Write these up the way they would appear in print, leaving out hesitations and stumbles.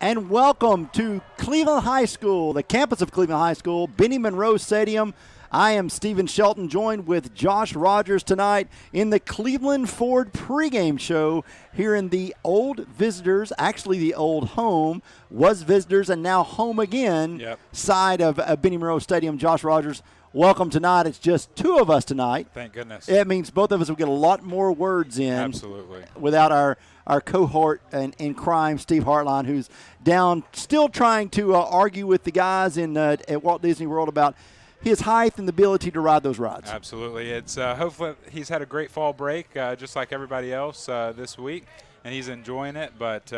And welcome to Cleveland High School, the campus of Cleveland High School, Benny Monroe Stadium. I am Stephen Shelton, joined with Josh Rogers tonight in the Cleveland Ford pregame show here in the old visitors, actually the old home, was visitors and now home again, side of Benny Monroe Stadium. Josh Rogers, welcome tonight. It's just two of us tonight. Thank goodness. It means both of us will get a lot more words in. Absolutely. Without our cohort in crime, Steve Hartline, who's down still trying to argue with the guys at Walt Disney World about his height and the ability to ride those rides. Absolutely. It's hopefully he's had a great fall break, just like everybody else this week, and he's enjoying it. But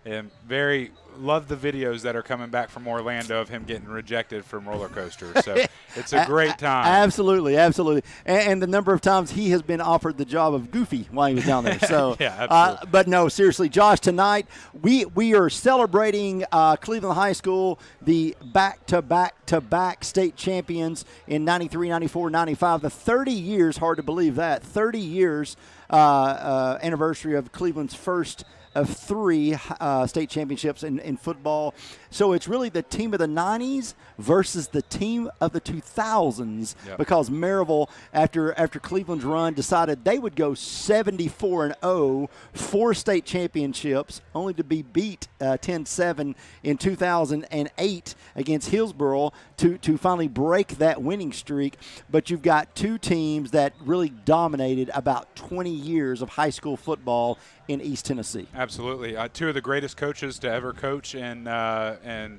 and very love the videos that are coming back from Orlando of him getting rejected from roller coasters. So it's a great time. Absolutely, absolutely. And the number of times he has been offered the job of Goofy while he was down there. So, yeah, absolutely. But no, seriously, Josh, tonight we are celebrating Cleveland High School, the back-to-back state champions in 93, 94, 95. The 30 years, hard to believe that, 30 years anniversary of Cleveland's first of three state championships in football. So it's really the team of the 90s versus the team of the 2000s because Maryville, after Cleveland's run, decided they would go 74-0, 4 state championships, only to be beat 10-7 in 2008 against Hillsborough to finally break that winning streak. But you've got two teams that really dominated about 20 years of high school football in East Tennessee. Absolutely. Two of the greatest coaches to ever coach in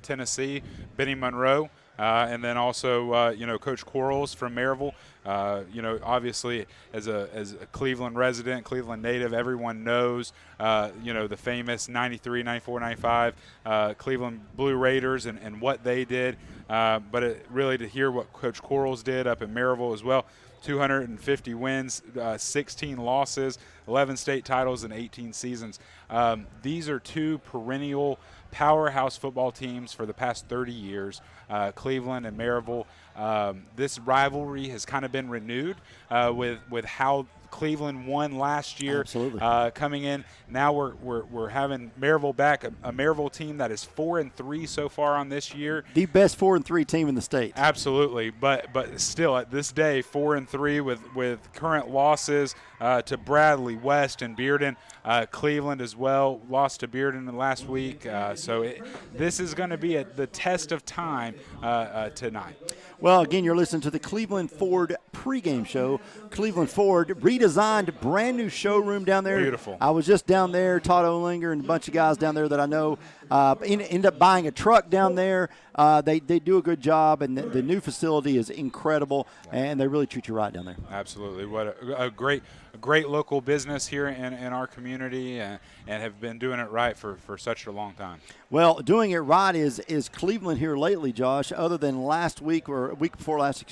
Tennessee, Benny Monroe, and then also, Coach Quarles from Maryville. Obviously, as a Cleveland resident, Cleveland native, everyone knows, the famous 93, 94, 95 Cleveland Blue Raiders and what they did. But really to hear what Coach Quarles did up in Maryville as well. 250 wins, 16 losses, 11 state titles in 18 seasons. These are two perennial powerhouse football teams for the past 30 years, Cleveland and Maryville. This rivalry has kind of been renewed with how Cleveland won last year. Absolutely. Coming in now, we're having Maryville back, a Maryville team that is 4-3 so far on this year. The best 4-3 team in the state. Absolutely, but still at this day 4-3 with current losses to Bradley, West, and Bearden. Cleveland as well lost to Bearden last week. This is going to be the test of time tonight. Well, again, you're listening to the Cleveland Ford pregame show. Cleveland Ford redesigned, brand new showroom down there. Beautiful. I was just down there. Todd Olinger and a bunch of guys down there that I know end up buying a truck down there. They do a good job, and the new facility is incredible, and they really treat you right down there. Absolutely. What a great local business here in our community, and have been doing it right for such a long time. Well, doing it right is Cleveland here lately, Josh, other than last week or a week before last,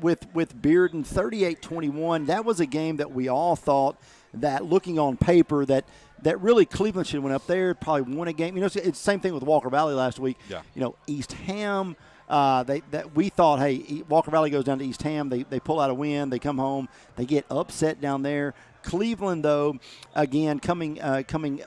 with Bearden 38-21. That was a game that we all thought that, looking on paper, that really Cleveland should have went up there, probably won a game. It's the same thing with Walker Valley last week. Yeah. East Ham, we thought, hey, Walker Valley goes down to East Ham, they pull out a win, they come home, they get upset down there. Cleveland, though, again, coming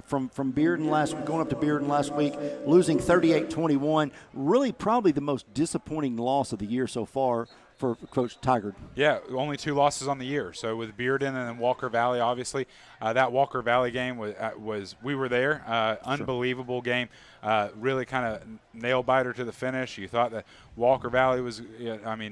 from Bearden last week, going up to Bearden last week, losing 38-21, really probably the most disappointing loss of the year so far for Coach Tigard. Yeah, only 2 losses on the year. So with Bearden and then Walker Valley, obviously, that Walker Valley game was we were there. Unbelievable game. Really kind of nail biter to the finish. You thought that Walker Valley was,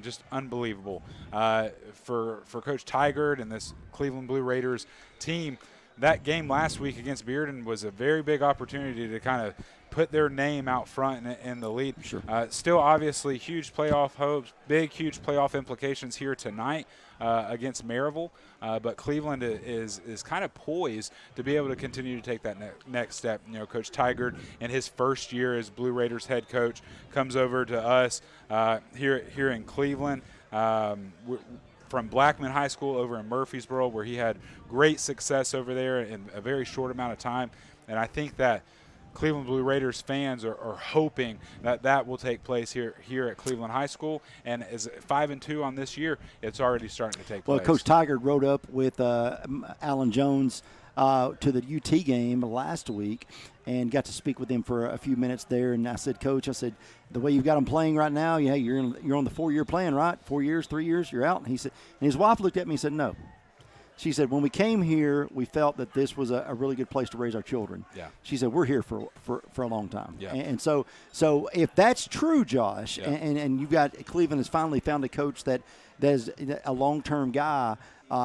just unbelievable. For Coach Tigard and this Cleveland Blue Raiders team, that game last week against Bearden was a very big opportunity to kind of put their name out front in the lead. Sure. Still, obviously, huge playoff hopes, huge playoff implications here tonight against Maryville. But Cleveland is kind of poised to be able to continue to take that next step. Coach Tigard, in his first year as Blue Raiders head coach, comes over to us here in Cleveland. From Blackman High School over in Murfreesboro, where he had great success over there in a very short amount of time. And I think that Cleveland Blue Raiders fans are hoping that will take place here at Cleveland High School. And as 5-2 on this year, it's already starting to take place. Well, Coach Tigard rode up with Alan Jones to the UT game last week and got to speak with him for a few minutes there. And I said, Coach, the way you've got them playing right now, you're on the 4-year plan, right? 4 years, 3 years, you're out. And he said, and his wife looked at me and said, no. She said, when we came here, we felt that this was a really good place to raise our children. Yeah. She said, we're here for a long time. Yeah. And so if that's true, Josh, yeah. and you've got Cleveland has finally found a coach that is a long-term guy,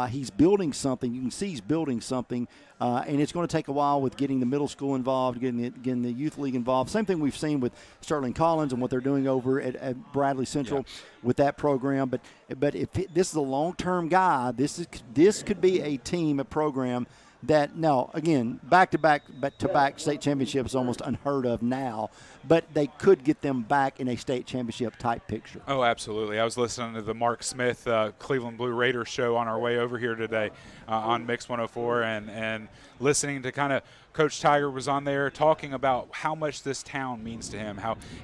he's building something. You can see he's building something, and it's going to take a while with getting the middle school involved, getting the youth league involved. Same thing we've seen with Sterling Collins and what they're doing over at Bradley Central with that program. But if this is a long-term guy, this could be a team, a program that now again back-to-back state championships is almost unheard of now, but they could get them back in a state championship type picture. Oh, absolutely. I was listening to the Mark Smith Cleveland Blue Raiders show on our way over here today on Mix 104 and listening to kind of Coach Tiger was on there talking about how much this town means to him,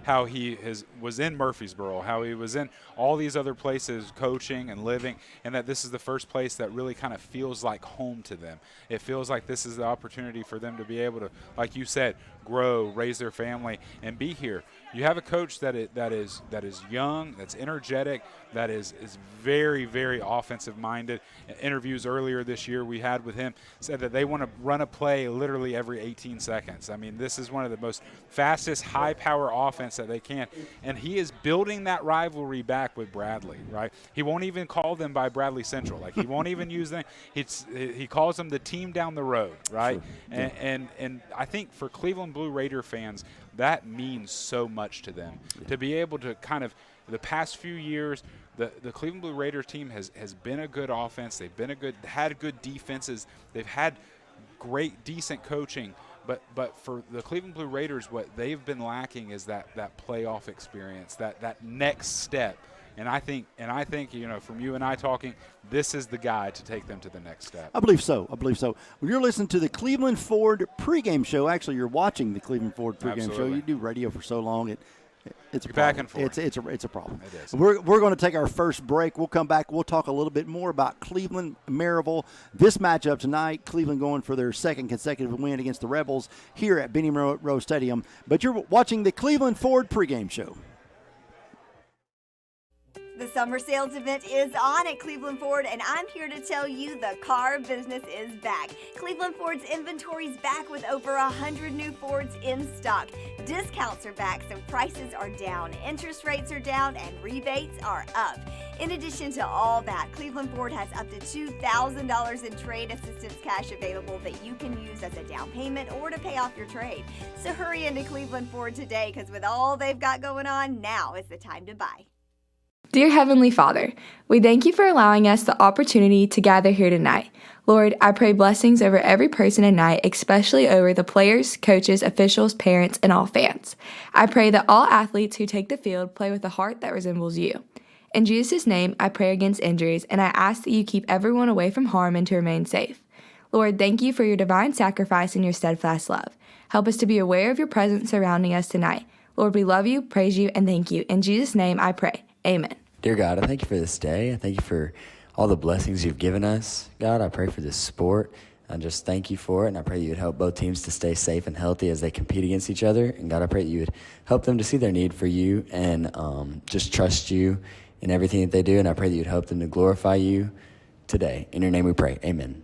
how he was in Murfreesboro, how he was in all these other places coaching and living, and that this is the first place that really kind of feels like home to them. It feels like this is the opportunity for them to be able to, like you said, grow, raise their family, and be here. You have a coach that is young, that's energetic, that is very, very offensive-minded. Interviews earlier this year we had with him said that they want to run a play literally every 18 seconds. I mean, this is one of the most fastest, high-power offense that they can. And he is building that rivalry back with Bradley, right? He won't even call them by Bradley Central. Like, he won't even use them. He calls them the team down the road, right? Sure. And I think for Cleveland Blue Raider fans, that means so much to them. To be able to kind of, the past few years, the Cleveland Blue Raiders team has been a good offense. They've been had good defenses. They've had great, decent coaching. But for the Cleveland Blue Raiders, what they've been lacking is that playoff experience, that next step. And I think, from you and I talking, this is the guy to take them to the next step. I believe so. When you're listening to the Cleveland Ford pregame show, actually you're watching the Cleveland Ford pregame show. You do radio for so long, it's a problem. Back and forth. It's a problem. It is. We're going to take our first break. We'll come back. We'll talk a little bit more about Cleveland, Maryville. This matchup tonight, Cleveland going for their second consecutive win against the Rebels here at Benny Monroe Stadium. But you're watching the Cleveland Ford pregame show. The summer sales event is on at Cleveland Ford, and I'm here to tell you the car business is back. Cleveland Ford's inventory is back with over 100 new Fords in stock. Discounts are back, so prices are down, interest rates are down, and rebates are up. In addition to all that, Cleveland Ford has up to $2,000 in trade assistance cash available that you can use as a down payment or to pay off your trade. So hurry into Cleveland Ford today, because with all they've got going on, now is the time to buy. Dear Heavenly Father, we thank you for allowing us the opportunity to gather here tonight. Lord, I pray blessings over every person tonight, especially over the players, coaches, officials, parents, and all fans. I pray that all athletes who take the field play with a heart that resembles you. In Jesus' name, I pray against injuries, and I ask that you keep everyone away from harm and to remain safe. Lord, thank you for your divine sacrifice and your steadfast love. Help us to be aware of your presence surrounding us tonight. Lord, we love you, praise you, and thank you. In Jesus' name, I pray. Amen. Dear God, I thank you for this day. I thank you for all the blessings you've given us. God, I pray for this sport. I just thank you for it, and I pray you would help both teams to stay safe and healthy as they compete against each other. And God, I pray that you would help them to see their need for you and just trust you in everything that they do. And I pray that you'd help them to glorify you today. In your name we pray. Amen.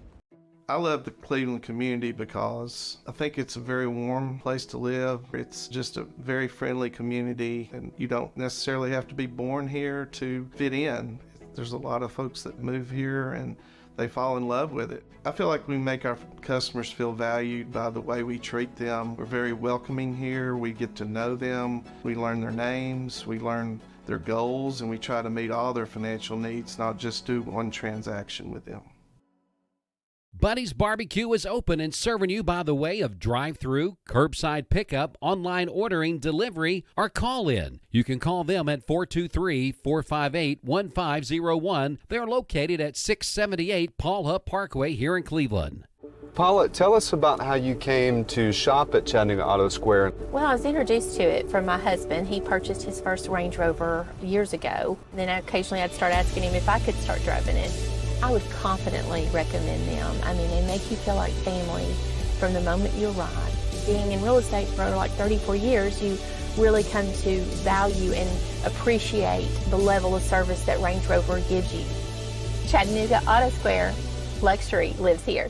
I love the Cleveland community because I think it's a very warm place to live. It's just a very friendly community, and you don't necessarily have to be born here to fit in. There's a lot of folks that move here and they fall in love with it. I feel like we make our customers feel valued by the way we treat them. We're very welcoming here. We get to know them. We learn their names. We learn their goals, and we try to meet all their financial needs, not just do one transaction with them. Buddy's Barbecue is open and serving you by the way of drive-through, curbside pickup, online ordering, delivery, or call-in. You can call them at 423-458-1501. They're located at 678 Paul Hupp Parkway here in Cleveland. Paula, tell us about how you came to shop at Chattanooga Auto Square. Well, I was introduced to it from my husband. He purchased his first Range Rover years ago. Then occasionally I'd start asking him if I could start driving it. I would confidently recommend them. I mean, they make you feel like family from the moment you arrive. Being in real estate for like 34 years, you really come to value and appreciate the level of service that Range Rover gives you. Chattanooga Auto Square, luxury lives here.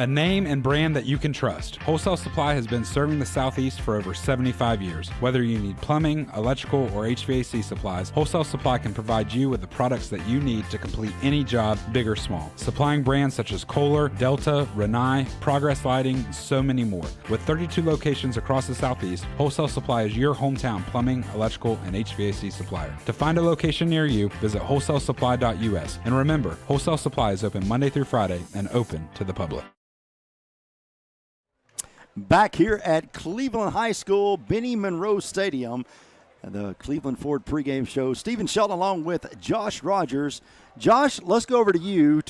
A name and brand that you can trust. Wholesale Supply has been serving the Southeast for over 75 years. Whether you need plumbing, electrical, or HVAC supplies, Wholesale Supply can provide you with the products that you need to complete any job, big or small. Supplying brands such as Kohler, Delta, Rinnai, Progress Lighting, and so many more. With 32 locations across the Southeast, Wholesale Supply is your hometown plumbing, electrical, and HVAC supplier. To find a location near you, visit wholesalesupply.us. And remember, Wholesale Supply is open Monday through Friday and open to the public. Back here at Cleveland High School, Benny Monroe Stadium, the Cleveland Ford pregame show. Stephen Shelton along with Josh Rogers. Josh, let's go over to you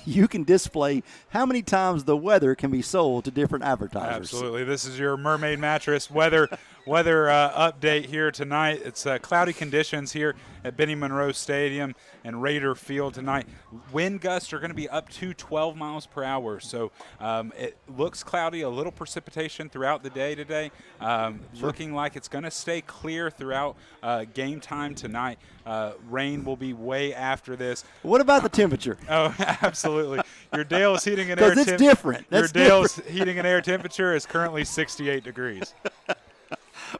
you can display how many times the weather can be sold to different advertisers. Absolutely. This is your Mermaid Mattress weather update here tonight. It's cloudy conditions here at Benny Monroe Stadium and Raider Field tonight. Wind gusts are going to be up to 12 miles per hour, so it looks cloudy, a little precipitation throughout the day today. Looking like it's going to stay clear throughout game time tonight. Rain will be way after this. What about the temperature? Oh, absolutely. Your Dale's heating and air temperature. Because it's different. Your Dale's heating and air temperature is currently 68 degrees.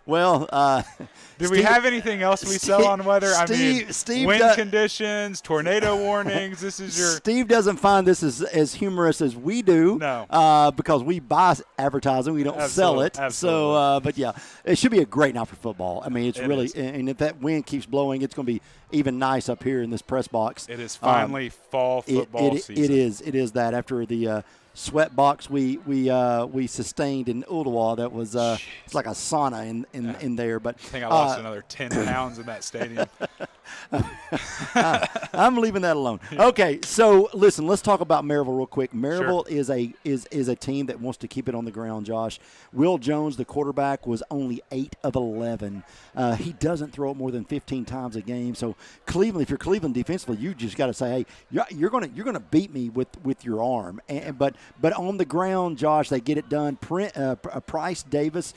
Well, do we have anything else we sell on weather? Steve wind conditions, tornado warnings. This is your. Steve doesn't find this as humorous as we do. No. Because we buy advertising, we don't sell it. Absolutely. So, but yeah, it should be a great night for football. I mean, it's really, and if that wind keeps blowing, it's going to be even nice up here in this press box. It is finally fall football season. It is that after the sweat box we sustained in Ooltewah. That was it's like a sauna in there. But I think I lost another 10 pounds in that stadium. I'm leaving that alone. Okay, so listen, let's talk about Maryville real quick. Maryville Sure. is a team that wants to keep it on the ground, Josh. Will Jones, the quarterback, was only 8 of 11. He doesn't throw it more than 15 times a game. So Cleveland, if you're Cleveland defensively, you just got to say, hey, you're gonna beat me with your arm. But on the ground, Josh, they get it done. Price Davis,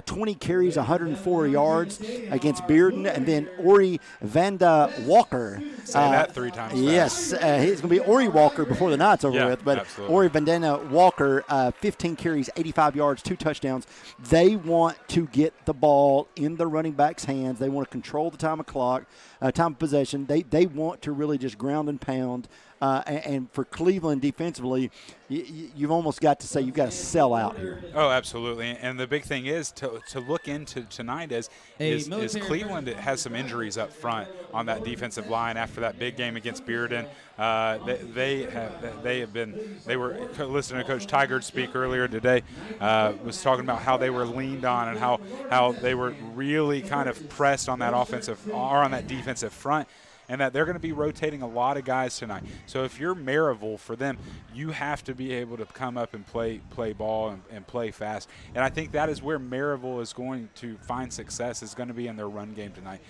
20 carries, 104 yards against Bearden, and then Ori Vanda Walker. Say that 3 times fast. Yes, he's going to be Ori Walker before the night's over with. But absolutely. Ori Vandana Walker, 15 carries, 85 yards, 2 touchdowns. They want to get the ball in the running back's hands. They want to control the time of possession. They want to really just ground and pound. And for Cleveland defensively, you've almost got to say you've got to sell out here. Oh, absolutely. And the big thing is to look into tonight is Cleveland has some injuries up front on that defensive line after that big game against Bearden. They were listening to Coach Tigard speak earlier today, was talking about how they were leaned on and how they were really kind of pressed on that on that defensive front, and that they're going to be rotating a lot of guys tonight. So if you're Maryville, for them, you have to be able to come up and play ball and play fast. And I think that is where Maryville is going to find success, is going to be in their run game tonight.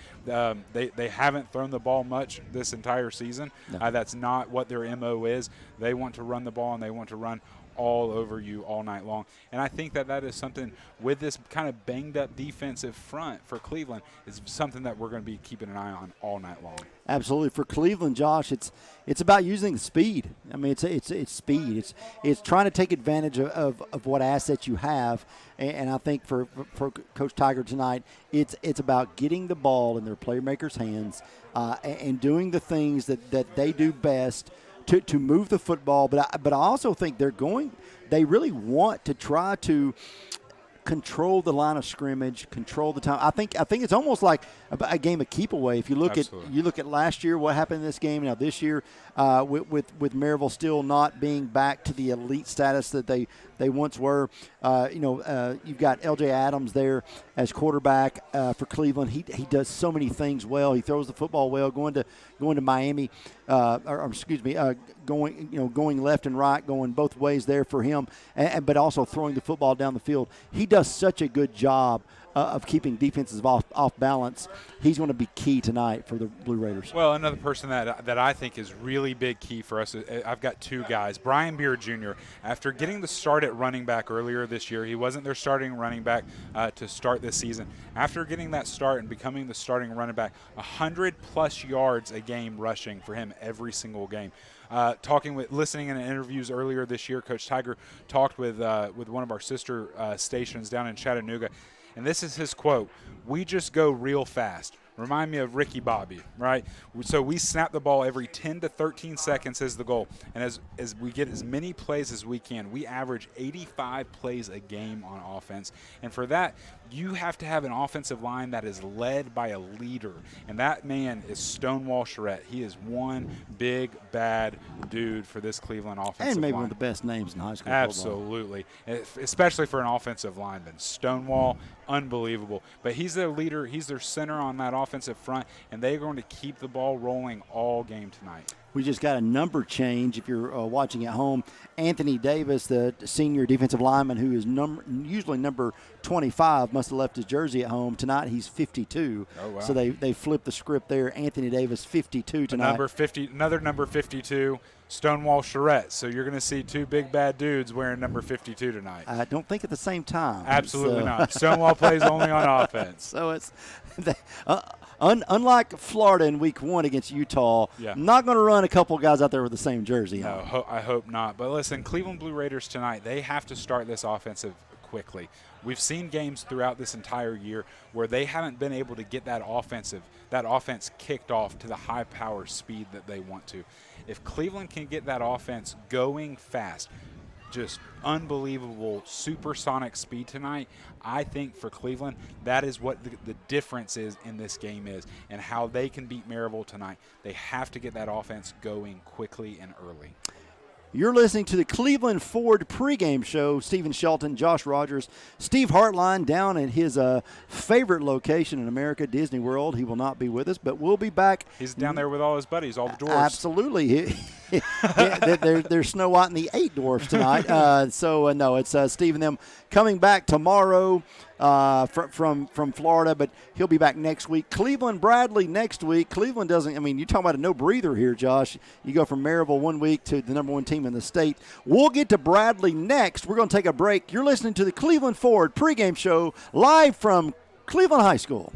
They haven't thrown the ball much this entire season. No. That's not what their MO is. They want to run the ball, and they want to run all over you all night long. And I think that is something, with this kind of banged up defensive front for Cleveland, is something that we're going to be keeping an eye on all night long. Absolutely. For Cleveland, Josh, it's about using the speed. I mean, it's speed. It's trying to take advantage of what assets you have. And I think for Coach Tiger tonight, it's about getting the ball in their playmakers' hands and doing the things that they do best to move the football. But I also think they really want to try to control the line of scrimmage, control the time. I think it's almost like a game of keep away. If you look at last year, what happened in this game. Now this year, with Maryville still not being back to the elite status that they once were. You've got L.J. Adams there as quarterback for Cleveland. He does so many things well. He throws the football well. Going to Miami, going left and right, going both ways there for him, but also throwing the football down the field. He does such a good job of keeping defenses off balance. He's going to be key tonight for the Blue Raiders. Well, another person that I think is really big key for us, I've got two guys. Brian Beard Jr., after getting the start at running back earlier this year, he wasn't their starting running back to start this season. After getting that start and becoming the starting running back, 100-plus yards a game rushing for him every single game. Listening in interviews earlier this year, Coach Tiger talked with one of our sister stations down in Chattanooga, and this is his quote: "We just go real fast. Remind me of Ricky Bobby, right? So we snap the ball every 10 to 13 seconds is the goal. And as we get as many plays as we can, we average 85 plays a game on offense. And for that, you have to have an offensive line that is led by a leader. And that man is Stonewall Charette. He is one big, bad dude for this Cleveland offensive line. And maybe one of the best names in high school Absolutely. Football. Especially for an offensive lineman. Stonewall, unbelievable. But he's their leader. He's their center on that offensive front, and they're going to keep the ball rolling all game tonight. We just got a number change if you're watching at home. Anthony Davis, the senior defensive lineman who is usually number 25, must have left his jersey at home. Tonight he's 52. Oh, wow. So they flipped the script there. Anthony Davis, 52 tonight. Another number 52, Stonewall Charette. So you're going to see two big bad dudes wearing number 52 tonight. I don't think at the same time. Absolutely not. Stonewall plays only on offense. So it's unlike Florida in week 1 against Utah, not going to run a couple guys out there with the same jersey. No, I hope not. But listen, Cleveland Blue Raiders tonight, they have to start this offensive quickly. We've seen games throughout this entire year where they haven't been able to get that offense kicked off to the high power speed that they want to. If Cleveland can get that offense going fast, just unbelievable supersonic speed tonight, I think for Cleveland, that is what the difference is in this game is, and how they can beat Maryville tonight. They have to get that offense going quickly and early. You're listening to the Cleveland Ford pregame show. Stephen Shelton, Josh Rogers, Steve Hartline down at his favorite location in America, Disney World. He will not be with us, but we'll be back. He's down there with all his buddies, all the dwarfs. Absolutely. There's Snow White and the 8 dwarfs tonight. No, it's Steve and them coming back tomorrow from Florida, but he'll be back next week. Cleveland Bradley next week. Cleveland doesn't, you're talking about a no-breather here, Josh. You go from Maryville one week to the number 1 team in the state. We'll get to Bradley next. We're going to take a break. You're listening to the Cleveland Ford pregame show live from Cleveland High School.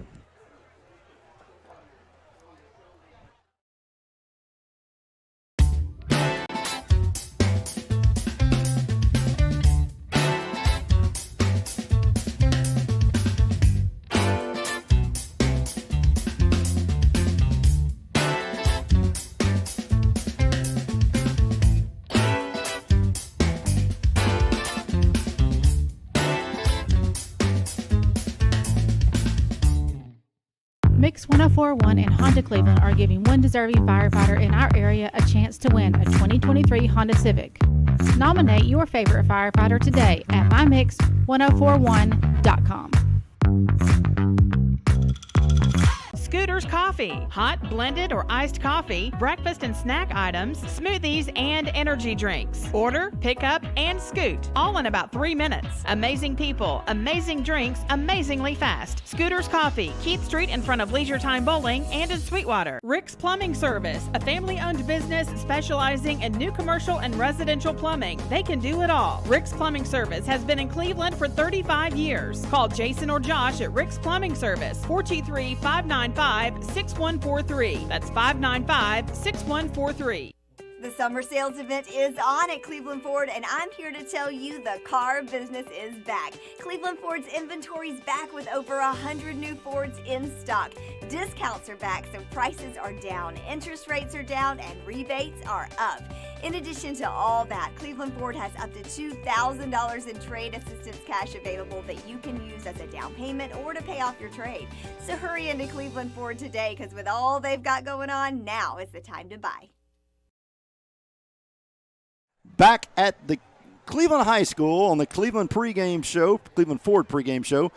Mix 1041 and Honda Cleveland are giving one deserving firefighter in our area a chance to win a 2023 Honda Civic. Nominate your favorite firefighter today at mymix1041.com. Scooters Coffee. Hot, blended, or iced coffee, breakfast and snack items, smoothies, and energy drinks. Order, pick up, and scoot. All in about 3 minutes. Amazing people, amazing drinks, amazingly fast. Scooters Coffee, Keith Street in front of Leisure Time Bowling and in Sweetwater. Rick's Plumbing Service, a family-owned business specializing in new commercial and residential plumbing. They can do it all. Rick's Plumbing Service has been in Cleveland for 35 years. Call Jason or Josh at Rick's Plumbing Service, 423-595-6143. That's 595-6143. The summer sales event is on at Cleveland Ford, and I'm here to tell you the car business is back. Cleveland Ford's inventory is back with over 100 new Fords in stock. Discounts are back, so prices are down, interest rates are down, and rebates are up. In addition to all that, Cleveland Ford has up to $2,000 in trade assistance cash available that you can use as a down payment or to pay off your trade. So hurry into Cleveland Ford today, because with all they've got going on, now is the time to buy. Back at the Cleveland High School on the Cleveland pregame show, Cleveland Ford pregame show,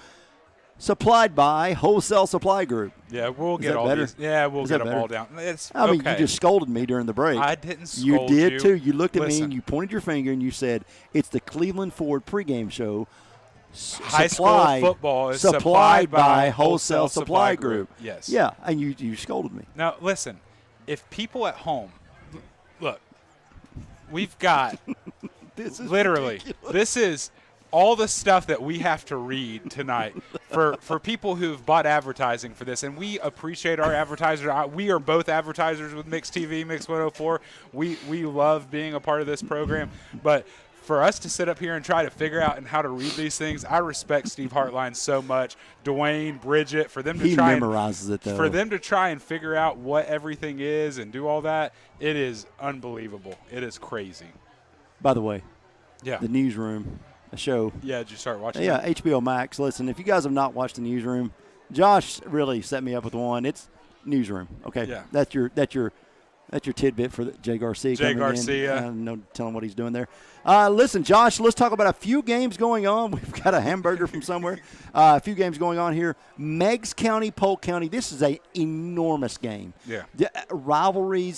supplied by Wholesale Supply Group. Yeah, we'll get all these. Yeah, we'll get them all down. It's okay. You just scolded me during the break. I didn't scold you. You did too. You looked at Listen. me and you pointed your finger and you said, "It's the Cleveland Ford pregame show." High school football is supplied by Wholesale Supply Group. Yes. Yeah, and you scolded me. Now, listen, if people at home, look, we've got This is literally, ridiculous. this is all the stuff that we have to read tonight for people who've bought advertising for this. And we appreciate our advertisers. We are both advertisers with Mix TV, Mix 104. We love being a part of this program. But for us to sit up here and try to figure out and how to read these things, I respect Steve Hartline so much. Dwayne, Bridget, for them to try memorizes it though. For them to try and figure out what everything is and do all that, it is unbelievable. It is crazy. By the way, Yeah. the Newsroom, a show. Yeah, did you start watching Yeah, that? HBO Max. Listen, if you guys have not watched the Newsroom, Josh really set me up with one. It's Newsroom. Okay, Yeah. That's your tidbit for Jay Garcia. Jay coming Garcia. In. No telling what he's doing there. Listen, Josh, let's talk about a few games going on. We've got a hamburger from somewhere. A few games going on here. Meigs County, Polk County. This is an enormous game. Yeah. Rivalry.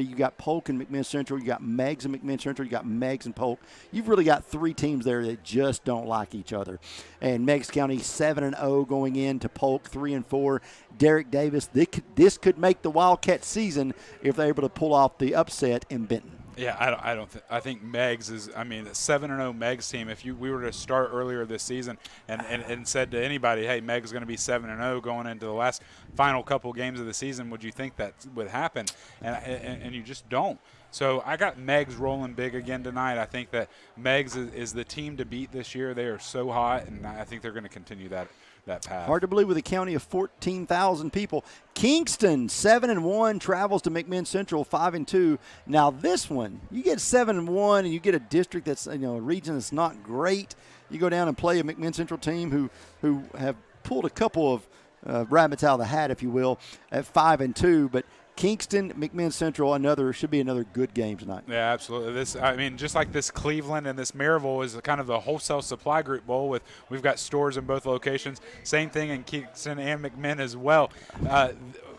You got Polk and McMinn Central. You got Meigs and McMinn Central. You got Meigs and Polk. You've really got three teams there that just don't like each other. And Meigs County 7-0 going into Polk 3-4. Derek Davis. This could make the Wildcat season if they're able to pull off the upset in Benton. Yeah, I think Meigs is. I mean, the 7-0 Meigs team. If we were to start earlier this season and said to anybody, "Hey, Meigs is going to be 7-0 going into the final couple games of the season," would you think that would happen? And you just don't. So I got Meigs rolling big again tonight. I think that Meigs is the team to beat this year. They are so hot, and I think they're going to continue that path. Hard to believe with a county of 14,000 people. Kingston 7-1 travels to McMinn Central 5-2. Now this one, you get 7-1 and you get a district that's a region that's not great. You go down and play a McMinn Central team who have pulled a couple of rabbits out of the hat, if you will, at 5-2. But Kingston, McMinn Central, should be another good game tonight. Yeah, absolutely. Just like this Cleveland and this Maryville is kind of the Wholesale Supply Group Bowl we've got stores in both locations. Same thing in Kingston and McMinn as well.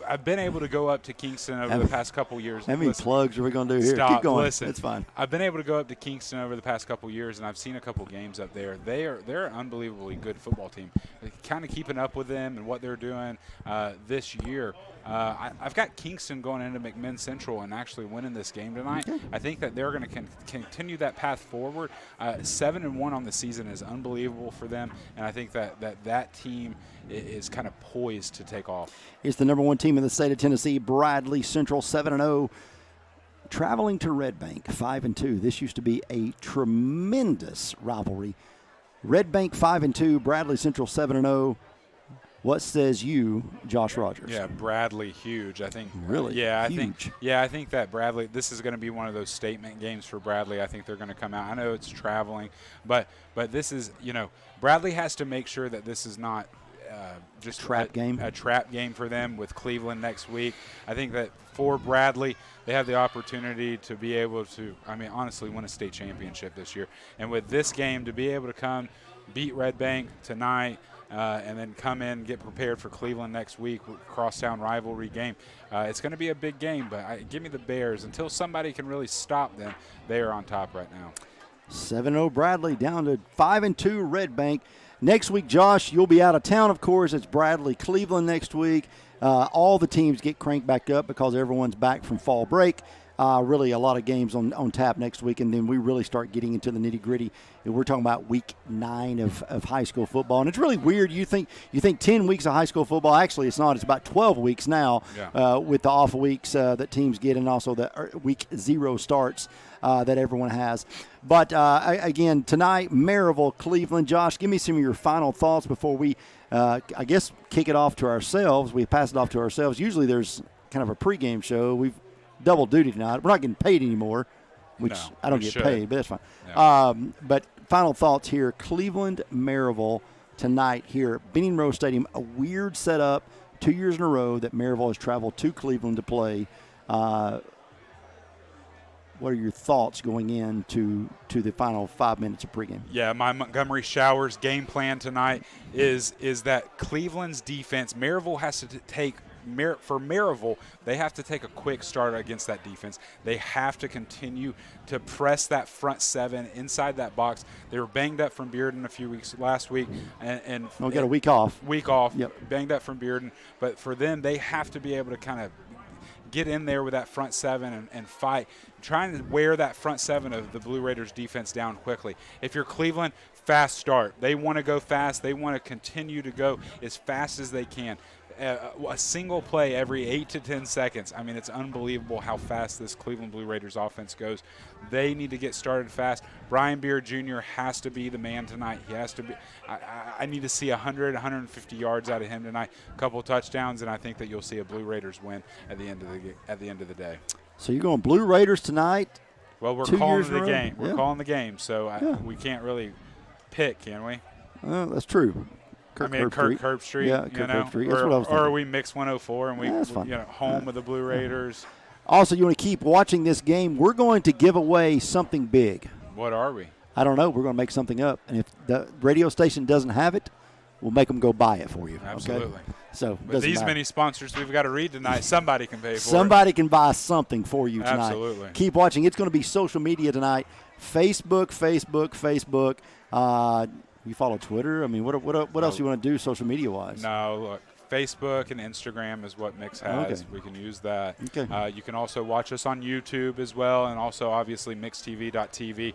I've been able to go up to Kingston over the past couple years. How many plugs are we going to do here? Stop. Keep going. Listen, it's fine. I've been able to go up to Kingston over the past couple years, and I've seen a couple games up there. They're an unbelievably good football team. Kind of keeping up with them and what they're doing this year. I've got Kingston going into McMinn Central and actually winning this game tonight. Okay. I think that they're going to continue that path forward. 7-1 on the season is unbelievable for them, and I think that team is kind of poised to take off. It's the number one team in the state of Tennessee, Bradley Central 7-0, traveling to Red Bank 5-2. This used to be a tremendous rivalry. Red Bank 5-2, Bradley Central 7-0. What says you, Josh Rogers? Yeah, Bradley, huge. I think. Really? Yeah, huge. I think that Bradley. This is going to be one of those statement games for Bradley. I think they're going to come out. I know it's traveling, but this is Bradley has to make sure that this is not just trap game. A trap game for them with Cleveland next week. I think that for Bradley, they have the opportunity to be able to, honestly, win a state championship this year. And with this game, to be able to come beat Red Bank tonight. And then come in, get prepared for Cleveland next week, crosstown rivalry game. It's going to be a big game, but give me the Bears. Until somebody can really stop them, they are on top right now. 7-0 Bradley down to 5-2 Red Bank. Next week, Josh, you'll be out of town, of course. It's Bradley, Cleveland next week. All the teams get cranked back up because everyone's back from fall break. Really a lot of games on tap next week, and then we really start getting into the nitty-gritty. We're talking about week 9 of high school football, and it's really weird. You think 10 weeks of high school football. Actually, it's not. It's about 12 weeks now with the off weeks that teams get, and also the week 0 starts that everyone has. But, again, tonight, Maryville, Cleveland. Josh, give me some of your final thoughts before we, I guess, kick it off to ourselves. We pass it off to ourselves. Usually there's kind of a pregame show. We've double duty tonight. We're not getting paid anymore, which I don't get paid, but that's fine. Yeah. But final thoughts here. Cleveland, Maryville tonight here at Benning Rowe Stadium. A weird setup 2 years in a row that Maryville has traveled to Cleveland to play. What are your thoughts going into the final 5 minutes of pregame? Yeah, my Montgomery Showers game plan tonight is that Cleveland's defense, Maryville has to take for Maryville, they have to take a quick start against that defense. They have to continue to press that front seven inside that box. They were banged up from Bearden last week, and we'll get a week off. Yep. Banged up from Bearden, but for them, they have to be able to kind of get in there with that front seven and fight, trying to wear that front seven of the Blue Raiders defense down quickly. If you're Cleveland, fast start. They want to go fast. They want to continue to go as fast as they can. A single play every 8 to 10 seconds. I mean, it's unbelievable how fast this Cleveland Blue Raiders offense goes. They need to get started fast. Brian Beard Jr. has to be the man tonight. He has to be. I need to see 100, 150 yards out of him tonight, a couple touchdowns, and I think that you'll see a Blue Raiders win at the end of the day. So you're going Blue Raiders tonight? Well, we're calling the game. Yeah. We're calling the game, so we can't really pick, can we? That's true. Kirk Herb Street. Yeah, Kirk Herb Street. That's what I was thinking. Or we mix 104 and we home with the Blue Raiders. Also, you want to keep watching this game. We're going to give away something big. What are we? I don't know. We're going to make something up. And if the radio station doesn't have it, we'll make them go buy it for you. Absolutely. Okay? So with these many sponsors we've got to read tonight, somebody can pay for it. Somebody can buy something for you tonight. Absolutely. Keep watching. It's going to be social media tonight. Facebook. You follow Twitter? I mean, what else do you want to do social media-wise? No, look, Facebook and Instagram is what Mix has. Okay. We can use that. Okay. You can also watch us on YouTube as well, and also obviously mixtv.tv.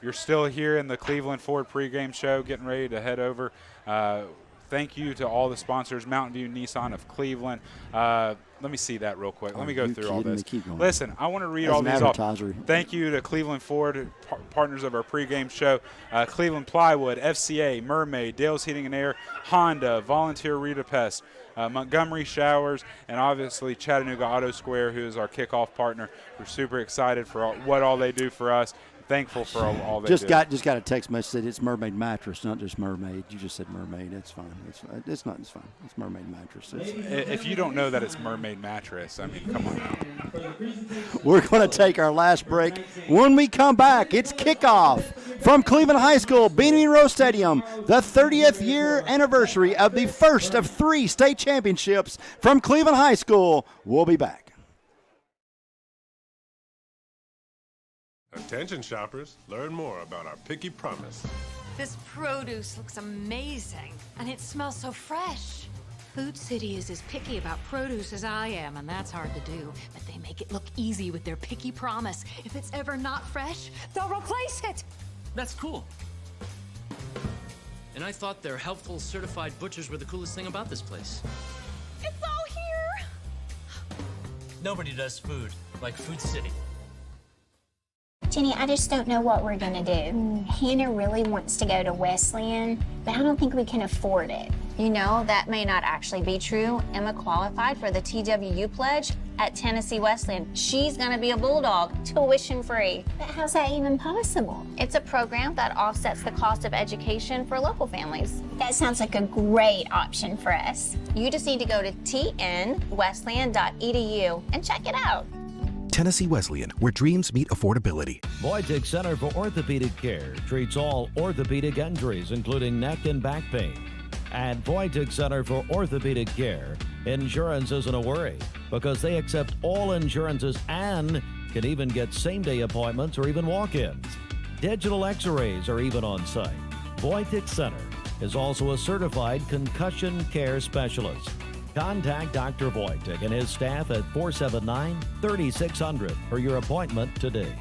You're still here in the Cleveland Ford pregame show, getting ready to head over. Thank you to all the sponsors, Mountain View Nissan of Cleveland. Let me see that real quick. Let me go through all this. Listen, I want to read all these off. Thank you to Cleveland Ford, partners of our pregame show. Cleveland Plywood, FCA, Mermaid, Dale's Heating and Air, Honda, Volunteer Redapest, Montgomery Showers, and obviously Chattanooga Auto Square, who is our kickoff partner. We're super excited for what all they do for us. Thankful for all they do. Just got a text message that it's Mermaid mattress, not just Mermaid. You just said Mermaid. That's fine. It's fine. It's Mermaid mattress. If you don't know that it's Mermaid mattress, I mean, come on now. We're going to take our last break. When we come back, it's kickoff from Cleveland High School, Beanie Monroe Stadium, the 30th year anniversary of the first of 3 state championships from Cleveland High School. We'll be back. Attention shoppers, learn more about our Picky Promise. This produce looks amazing, and it smells so fresh. Food City is as picky about produce as I am, and that's hard to do. But they make it look easy with their Picky Promise. If it's ever not fresh, they'll replace it. That's cool. And I thought their helpful certified butchers were the coolest thing about this place. It's all here. Nobody does food like Food City. Jenny, I just don't know what we're going to do. Hannah really wants to go to Wesleyan, but I don't think we can afford it. You know, that may not actually be true. Emma qualified for the TWU pledge at Tennessee Wesleyan. She's going to be a Bulldog, tuition free. But how's that even possible? It's a program that offsets the cost of education for local families. That sounds like a great option for us. You just need to go to tnwesleyan.edu and check it out. Tennessee Wesleyan, where dreams meet affordability. Voitic Center for Orthopedic Care treats all orthopedic injuries, including neck and back pain. At Voitic Center for Orthopedic Care, insurance isn't a worry because they accept all insurances and can even get same-day appointments or even walk-ins. Digital x-rays are even on site. Voitic Center is also a certified concussion care specialist. Contact Dr. Voitic and his staff at 479-3600 for your appointment today.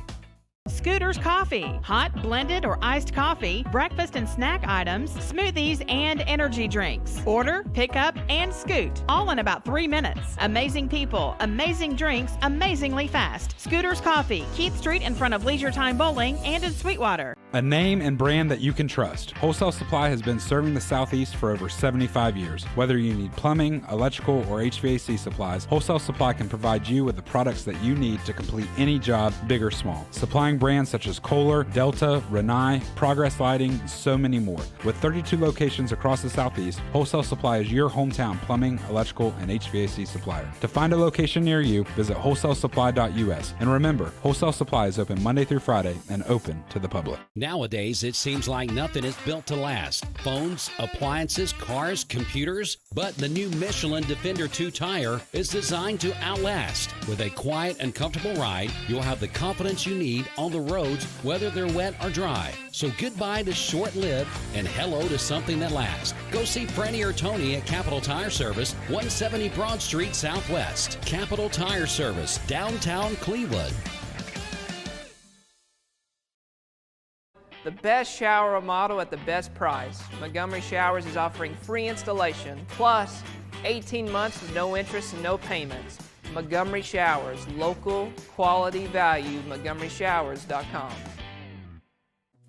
Scooter's Coffee. Hot, blended, or iced coffee, breakfast and snack items, smoothies, and energy drinks. Order, pick up, and scoot. All in about 3 minutes. Amazing people, amazing drinks, amazingly fast. Scooter's Coffee, Keith Street in front of Leisure Time Bowling and in Sweetwater. A name and brand that you can trust. Wholesale Supply has been serving the Southeast for over 75 years. Whether you need plumbing, electrical, or HVAC supplies, Wholesale Supply can provide you with the products that you need to complete any job, big or small. Supplying brands such as Kohler, Delta, Renai, Progress Lighting, and so many more. With 32 locations across the Southeast, Wholesale Supply is your hometown plumbing, electrical, and HVAC supplier. To find a location near you, visit wholesalesupply.us. And remember, Wholesale Supply is open Monday through Friday and open to the public. Nowadays, it seems like nothing is built to last. Phones, appliances, cars, computers. But the new Michelin Defender 2 tire is designed to outlast. With a quiet and comfortable ride, you'll have the confidence you need on the roads, whether they're wet or dry. So goodbye to short-lived and hello to something that lasts. Go see Franny or Tony at Capital Tire Service, 170 Broad Street Southwest. Capital Tire Service, downtown Cleveland. The best shower remodel at the best price. Montgomery Showers is offering free installation, plus 18 months with no interest and no payments. Montgomery Showers, local, quality, value, montgomeryshowers.com.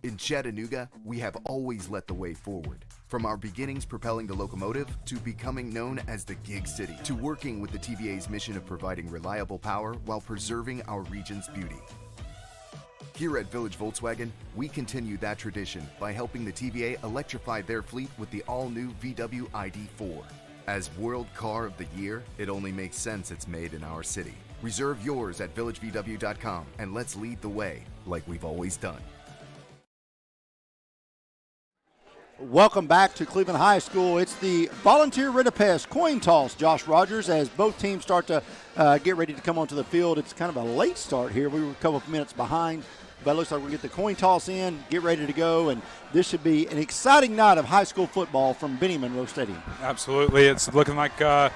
In Chattanooga, we have always led the way forward. From our beginnings propelling the locomotive, to becoming known as the Gig City, to working with the TVA's mission of providing reliable power while preserving our region's beauty. Here at Village Volkswagen, we continue that tradition by helping the TVA electrify their fleet with the all-new VW ID4. As World Car of the Year, it only makes sense it's made in our city. Reserve yours at villagevw.com and let's lead the way like we've always done. Welcome back to Cleveland High School. It's the Volunteer Ridapest coin toss, Josh Rogers, as both teams start to get ready to come onto the field. It's kind of a late start here. We were a couple of minutes behind, but it looks like we'll get the coin toss in, get ready to go, and this should be an exciting night of high school football from Benny Monroe Stadium. Absolutely. It's looking like the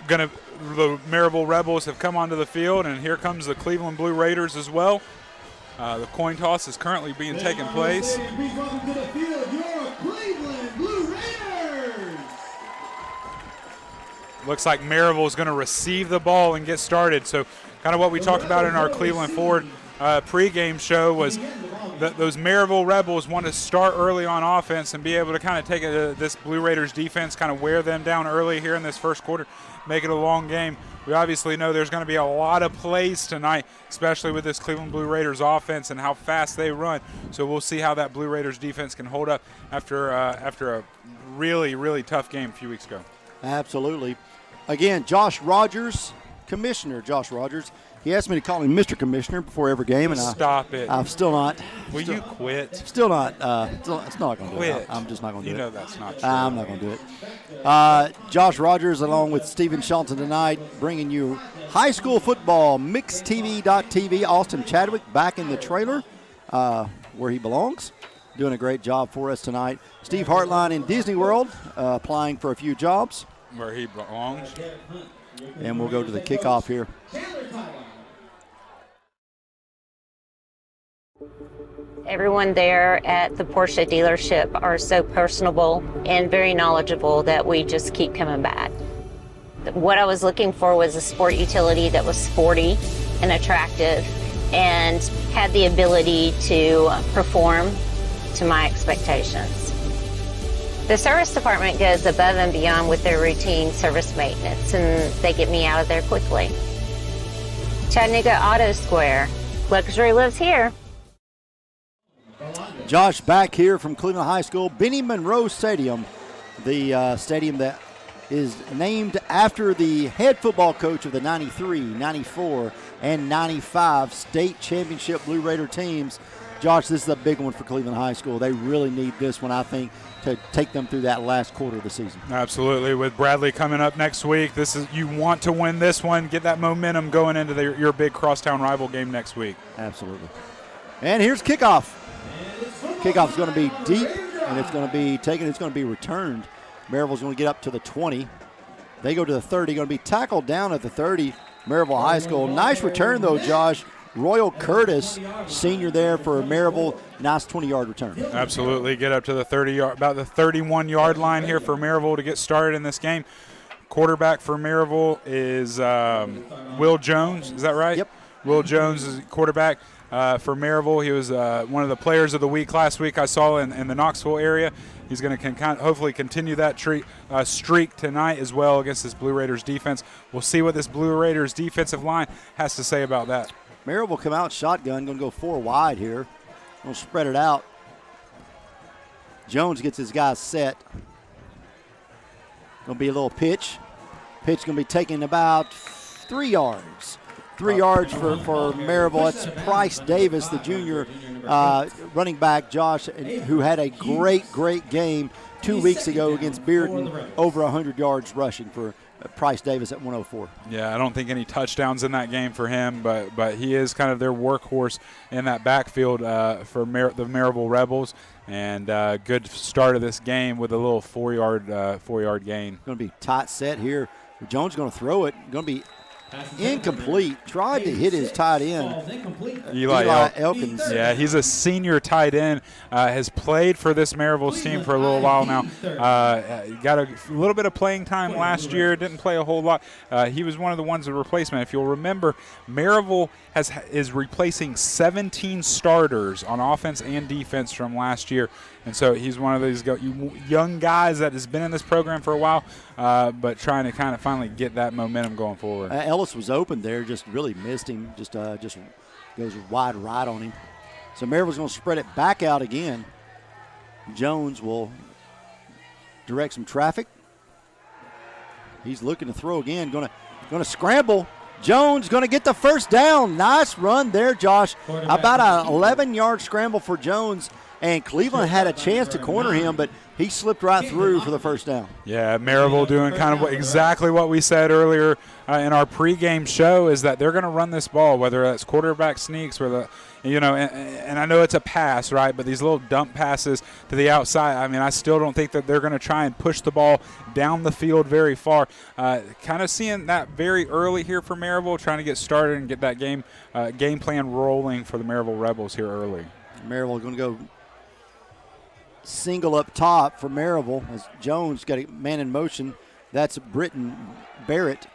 Maryville Rebels have come onto the field, and here comes the Cleveland Blue Raiders as well. The coin toss is currently being taken place. Please welcome to the field your Cleveland Blue Raiders. Looks like Maryville is going to receive the ball and get started. So kind of what we talked about in our Cleveland Ford pregame show was that those Maryville Rebels want to start early on offense and be able to kind of take this Blue Raiders defense, kind of wear them down early here in this first quarter, make it a long game. We obviously know there's going to be a lot of plays tonight, especially with this Cleveland Blue Raiders offense and how fast they run. So we'll see how that Blue Raiders defense can hold up after a really, really tough game a few weeks ago. Absolutely. Again, Josh Rogers, Commissioner Josh Rogers. He asked me to call him Mr. Commissioner before every game, and Stop it. I'm still not. Will you quit? Still not. It's not going to do it. Quit. I'm just not going to do it. You know that's not true. I'm not going to do it. Josh Rogers, along with Stephen Shelton tonight, bringing you high school football, mixedtv.tv. Austin Chadwick back in the trailer where he belongs, doing a great job for us tonight. Steve Hartline in Disney World, applying for a few jobs. Where he belongs. And we'll go to the kickoff here. Everyone there at the Porsche dealership are so personable and very knowledgeable that we just keep coming back. What I was looking for was a sport utility that was sporty and attractive and had the ability to perform to my expectations. The service department goes above and beyond with their routine service maintenance, and they get me out of there quickly. Chattanooga Auto Square. Luxury lives here. Josh back here from Cleveland High School, Benny Monroe Stadium, the stadium that is named after the head football coach of the 93, 94, and 95 state championship Blue Raider teams. Josh, this is a big one for Cleveland High School. They really need this one, I think, to take them through that last quarter of the season. Absolutely. With Bradley coming up next week, you want to win this one, get that momentum going into your big crosstown rival game next week. Absolutely. And here's kickoff. Kickoff is going to be deep, and it's going to be taken. It's going to be returned. Maryville's going to get up to the 20. They go to the 30. Going to be tackled down at the 30. Maryville High School. Nice return, though, Josh. Royal Curtis, senior there for Maryville. Nice 20-yard return. Absolutely. Get up to the 30-yard, about the 31-yard line here for Maryville to get started in this game. Quarterback for Maryville is Will Jones. Is that right? Yep. Will Jones is quarterback for Maryville. He was one of the players of the week last week I saw in the Knoxville area. He's going to hopefully continue that streak tonight as well against this Blue Raiders defense. We'll see what this Blue Raiders defensive line has to say about that. Maryville come out shotgun, going to go 4 wide here. Going to spread it out. Jones gets his guys set. Going to be a little pitch. Pitch going to be taken about 3 yards. 3 yards for Maryville. That's Price Davis, the junior running back, Josh, who had a great game 2 weeks ago against Bearden, over 100 yards rushing for Price Davis at 104. Yeah, I don't think any touchdowns in that game for him, but he is kind of their workhorse in that backfield for the Maryville Rebels. And good start of this game with a little 4-yard gain. Going to be tight set here. Jones going to throw it. Going to be incomplete. Tried to hit his tight end, Eli Elkins. Yeah, he's a senior tight end. Has played for this Maryville team for a little while now. Got a little bit of playing time last year. Didn't play a whole lot. He was one of the ones of replacement. If you'll remember, Maryville is replacing 17 starters on offense and defense from last year. And so he's one of these young guys that has been in this program for a while, but trying to kind of finally get that momentum going forward. Ellis was open there, just really missed him, just goes wide right on him. So Maryville's going to spread it back out again. Jones will direct some traffic. He's looking to throw again, going to scramble. Jones going to get the first down. Nice run there, Josh. About an 11-yard scramble for Jones. And Cleveland had a chance to corner him, but he slipped right through for the first down. Yeah, Maryville doing kind of exactly what we said earlier in our pregame show, is that they're going to run this ball, whether that's quarterback sneaks or and I know it's a pass, right? But these little dump passes to the outside, I mean, I still don't think that they're going to try and push the ball down the field very far. Kind of seeing that very early here for Maryville, trying to get started and get that game plan rolling for the Maryville Rebels here early. Maryville going to go single up top for Maryville as Jones got a man in motion. That's Britton Barrett.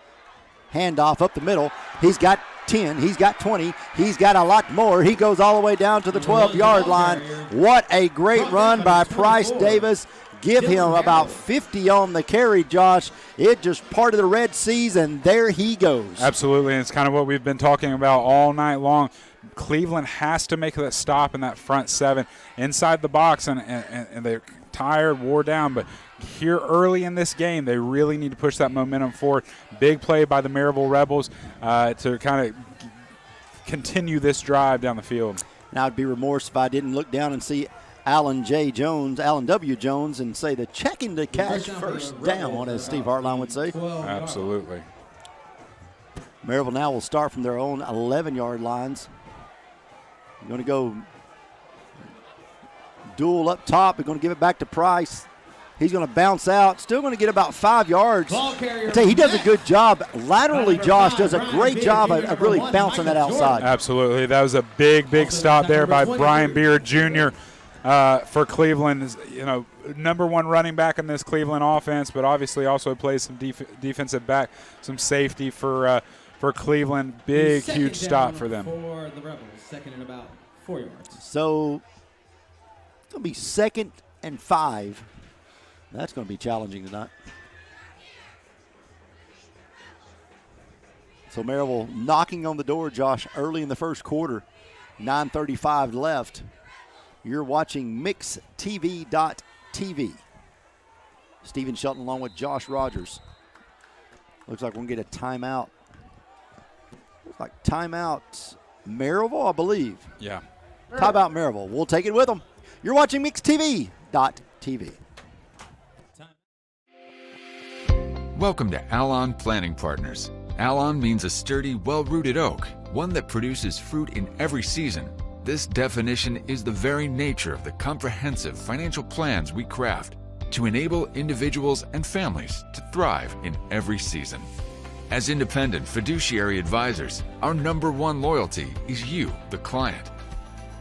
Handoff up the middle. He's got 10. He's got 20. He's got a lot more. He goes all the way down to the 12-yard line. What a great run by Price Davis. Give him about 50 on the carry, Josh. It just parted the Red Seas, and there he goes. Absolutely, and it's kind of what we've been talking about all night long. Cleveland has to make that stop in that front seven inside the box, and they're tired, wore down. But here early in this game, they really need to push that momentum forward. Big play by the Maryville Rebels to kind of continue this drive down the field. Now I'd be remorse if I didn't look down and see Alan W. Jones, and say the checking to catch first down, as Steve Hartline would say. Absolutely. Maryville now will start from their own 11-yard lines. They're going to go duel up top. They're going to give it back to Price. He's going to bounce out. Still going to get about 5 yards. I tell you, he does a good job. Laterally, Josh does a great job of really bouncing that outside. Absolutely. That was a big stop there by Brian Beard Jr. For Cleveland. Number one running back in this Cleveland offense, but obviously also plays some defensive back, some safety for Cleveland. Huge stop for them. For the Rebels, second and about 4 yards. So it's going to be 2nd and 5. That's going to be challenging tonight. So Maryville knocking on the door, Josh, early in the first quarter. 9:35 left. You're watching MixTV.tv. Stephen Shelton along with Josh Rogers. Looks like we're going to get a timeout. Looks like timeout Maryville, I believe. Yeah. Timeout Maryville. We'll take it with them. You're watching MixTV.tv. Welcome to Alon Planting Partners. Alon means a sturdy, well-rooted oak, one that produces fruit in every season. This definition is the very nature of the comprehensive financial plans we craft to enable individuals and families to thrive in every season. As independent fiduciary advisors, our number one loyalty is you, the client.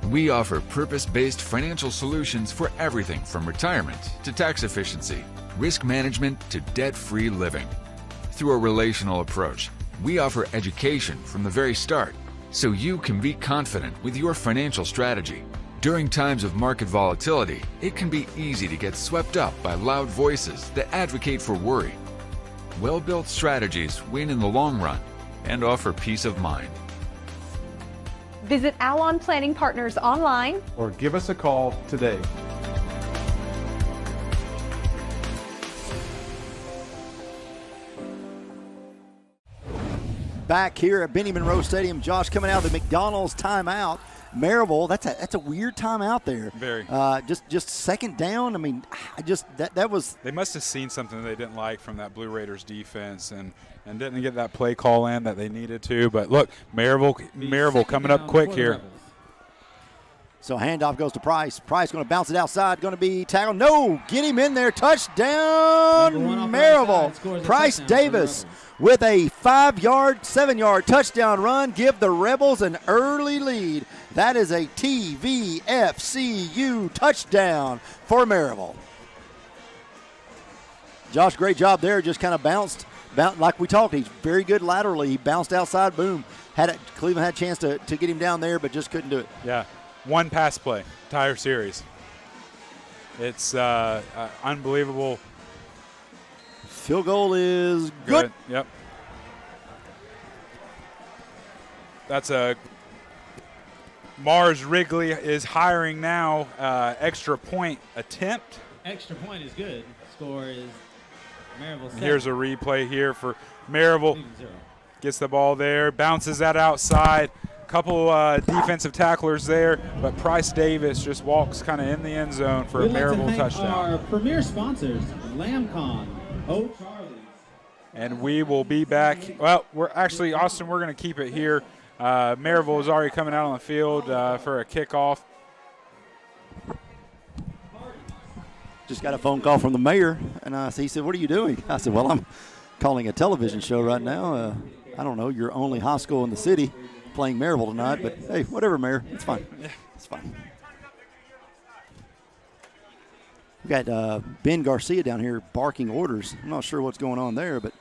We offer purpose-based financial solutions for everything from retirement to tax efficiency, risk management to debt-free living. Through a relational approach, we offer education from the very start so you can be confident with your financial strategy. During times of market volatility, it can be easy to get swept up by loud voices that advocate for worry. Well-built strategies win in the long run and offer peace of mind. Visit Alon Planting Partners online or give us a call today. back here at Benny Monroe Stadium. Josh coming out of the McDonald's timeout. Maryville, that's a weird timeout there. Very. Just second down. I mean, that was. They must have seen something they didn't like from that Blue Raiders defense and didn't get that play call in that they needed to. But look, Maryville coming up quick here. So handoff goes to Price. Price going to bounce it outside. Going to be tackled. No, get him in there. Touchdown, Maryville. Price Davis with a 7-yard touchdown run. Give the Rebels an early lead. That is a TVFCU touchdown for Maryville. Josh, great job there. Just kind of bounced like we talked. He's very good laterally. He bounced outside. Boom. Cleveland had a chance to get him down there, but just couldn't do it. Yeah. One pass play, entire series. It's unbelievable. Field goal is good. Yep. That's a Mars Wrigley is hiring now. Extra point attempt. Extra point is good. Score is Maryville 7. Here's a replay here for Maryville. Gets the ball there, bounces that outside. Couple defensive tacklers there, but Price Davis just walks kind of in the end zone for a Maryville touchdown. Our premier sponsors, LambCon, Charlie's. And we will be back. Well, Austin, we're going to keep it here. Maryville is already coming out on the field for a kickoff. Just got a phone call from the mayor, and he said, "What are you doing?" I said, "Well, I'm calling a television show right now. I don't know, your only high school in the city playing Maryville tonight, but hey, whatever, Mayor. It's fine. It's fine." We got Ben Garcia down here barking orders. I'm not sure what's going on there, but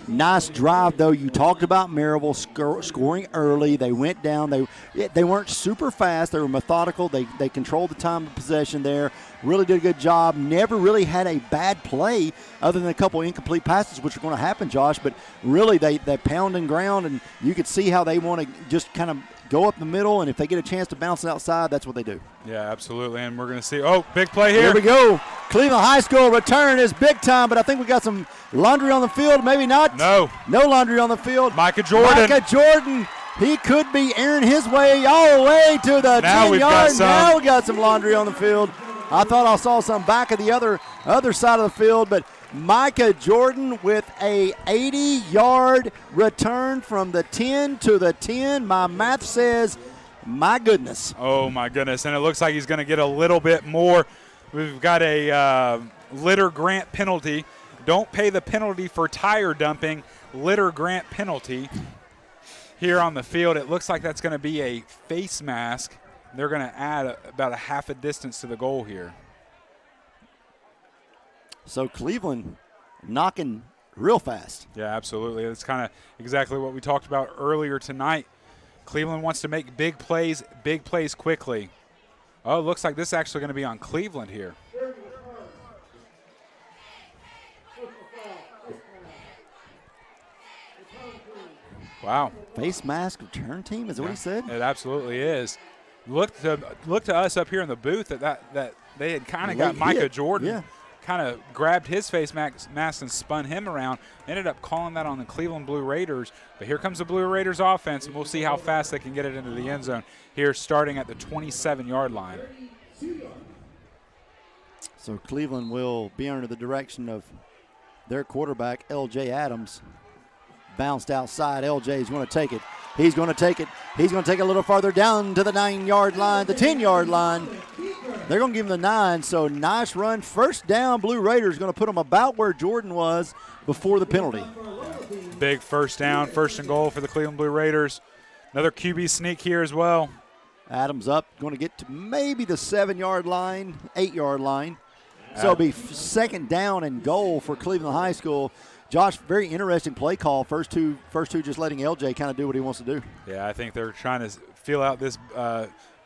nice drive, though. You talked about Maryville scoring early. They went down. They weren't super fast. They were methodical. They controlled the time of possession there. Really did a good job. Never really had a bad play other than a couple incomplete passes, which are going to happen, Josh. But really, they pound and ground, and you could see how they want to just kind of go up the middle, and if they get a chance to bounce it outside, that's what they do. Yeah, absolutely, and we're going to see, big play here. Here we go. Cleveland High School return is big time, but I think we got some laundry on the field. Maybe not. No laundry on the field. Micah Jordan. He could be airing his way all the way to the 10-yard. Now we got some laundry on the field. I thought I saw some back of the other side of the field, but Micah Jordan with a 80-yard return from the 10 to the 10. My math says, my goodness. Oh, my goodness. And it looks like he's going to get a little bit more. We've got a litter grant penalty. Don't pay the penalty for tire dumping. Litter grant penalty here on the field. It looks like that's going to be a face mask. They're going to add about a half a distance to the goal here. So Cleveland knocking real fast. Yeah, absolutely. That's kind of exactly what we talked about earlier tonight. Cleveland wants to make big plays quickly. Oh, it looks like this is actually going to be on Cleveland here. Wow. Face mask return team, is that what he said? It absolutely is. Look to us up here in the booth that they had kind of got Micah Jordan, kind of grabbed his face mask and spun him around. Ended up calling that on the Cleveland Blue Raiders. But here comes the Blue Raiders offense, and we'll see how fast they can get it into the end zone here starting at the 27-yard line. So Cleveland will be under the direction of their quarterback, L.J. Adams. Bounced outside. LJ is going to take it. He's going to take it. He's going to take it a little farther down to the 9-yard line, the 10-yard line. They're going to give him the 9, so nice run. First down, Blue Raiders going to put them about where Jordan was before the penalty. Big first down, first and goal for the Cleveland Blue Raiders. Another QB sneak here as well. Adams up, going to get to maybe the 7-yard line, 8-yard line. So it'll be second down and goal for Cleveland High School. Josh, very interesting play call. First two just letting LJ kind of do what he wants to do. Yeah, I think they're trying to feel out this